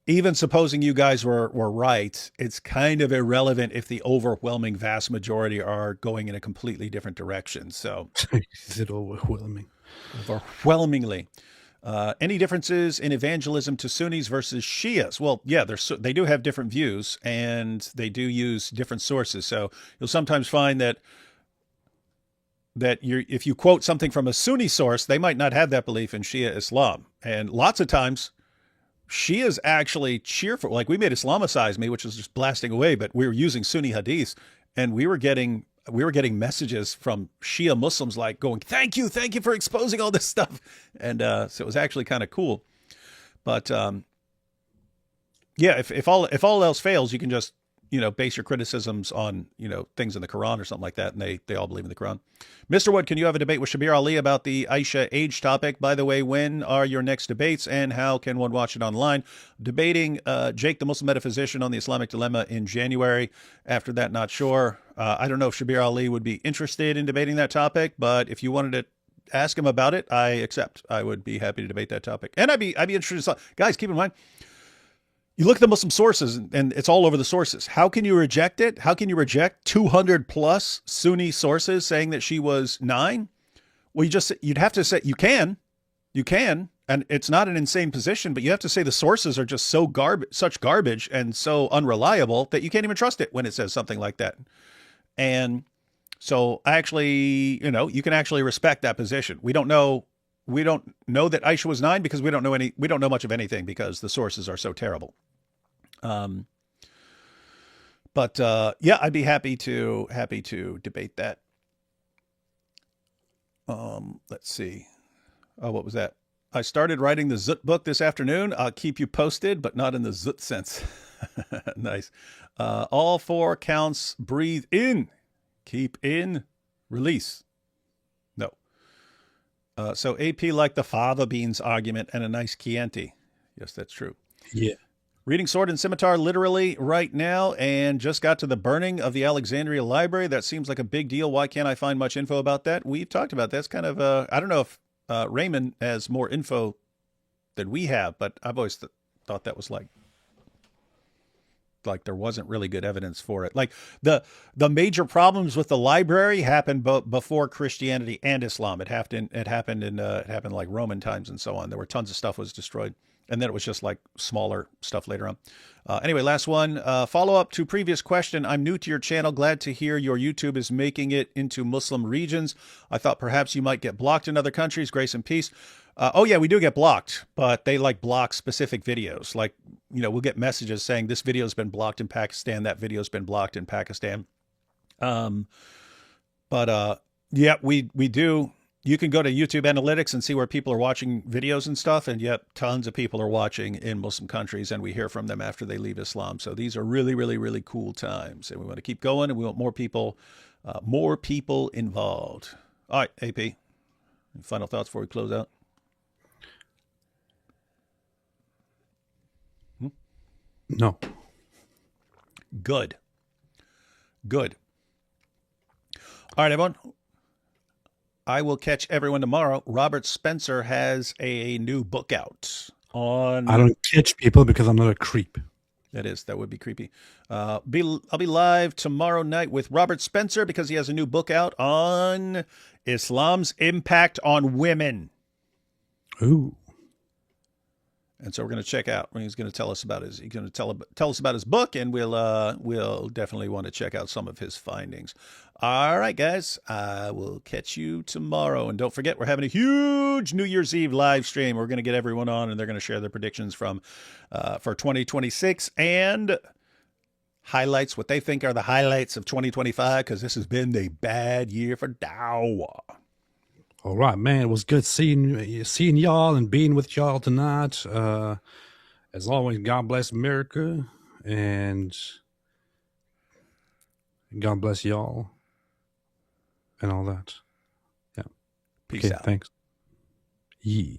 even supposing you guys were right, it's kind of irrelevant if the overwhelming vast majority are going in a completely different direction. So is it overwhelming? Overwhelmingly. Any differences in evangelism to Sunnis versus Shias? Well, yeah, they do have different views and they do use different sources. So you'll sometimes find that if you quote something from a Sunni source, they might not have that belief in Shia Islam. And lots of times Shias actually cheer for, like we made Islamicize Me, which is just blasting away, but we were using Sunni hadith and we were getting messages from Shia Muslims like going, thank you for exposing all this stuff. And so it was actually kind of cool. But yeah, if all else fails, you can just base your criticisms on, things in the Quran or something like that. And they all believe in the Quran. Mr. Wood, can you have a debate with Shabir Ali about the Aisha age topic? By the way, when are your next debates and how can one watch it online? Debating Jake, the Muslim metaphysician, on the Islamic dilemma in January. After that, not sure. I don't know if Shabir Ali would be interested in debating that topic, but if you wanted to ask him about it, I accept. I would be happy to debate that topic. And I'd be interested. Guys, keep in mind, you look at the Muslim sources and it's all over the sources. How can you reject it? How can you reject 200 plus Sunni sources saying that she was 9? Well, you'd have to say you can, and it's not an insane position, but you have to say the sources are just such garbage and so unreliable that you can't even trust it when it says something like that. And so actually, you can actually respect that position. We don't know that Aisha was 9 because we don't know much of anything because the sources are so terrible. But yeah, I'd be happy to debate that. Let's see. Oh, what was that? I started writing the Zut book this afternoon. I'll keep you posted, but not in the Zut sense. Nice. All 4 counts, breathe in, keep in, release. No. So AP like the fava beans argument and a nice Chianti. Yes, that's true. Yeah. Reading Sword and Scimitar literally right now and just got to the burning of the Alexandria Library. That seems like a big deal. Why can't I find much info about that? We've talked about that. It's kind of, I don't know if Raymond has more info than we have, but I've always thought that was like there wasn't really good evidence for it. Like the major problems with the library happened before Christianity and Islam. It happened like Roman times and so on. There were tons of stuff was destroyed. And then it was just like smaller stuff later on. Anyway, last one. Follow up to previous question. I'm new to your channel. Glad to hear your YouTube is making it into Muslim regions. I thought perhaps you might get blocked in other countries. Grace and peace. Oh yeah, we do get blocked, but they like block specific videos. Like, we'll get messages saying this video has been blocked in Pakistan. That video has been blocked in Pakistan. But yeah, we do. You can go to YouTube analytics and see where people are watching videos and stuff. And yet tons of people are watching in Muslim countries and we hear from them after they leave Islam. So these are really, really, really cool times and we want to keep going and we want more people involved. All right, AP. Any final thoughts before we close out? No. Good. Good. All right, everyone. I will catch everyone tomorrow. Robert Spencer has a new book out on... I don't catch people because I'm not a creep. That would be creepy. I'll be live tomorrow night with Robert Spencer because he has a new book out on Islam's impact on women. Ooh. And so we're going to check out. He's going to tell us about he's going to tell us about his book, and we'll definitely want to check out some of his findings. All right, guys, I will catch you tomorrow. And don't forget, we're having a huge New Year's Eve live stream. We're going to get everyone on, and they're going to share their predictions for 2026 and highlights, what they think are the highlights of 2025, because this has been a bad year for dawah. All right, man. It was good seeing y'all and being with y'all tonight. As always, God bless America, and God bless y'all, and all that. Yeah. Peace out. Thanks. Yeah.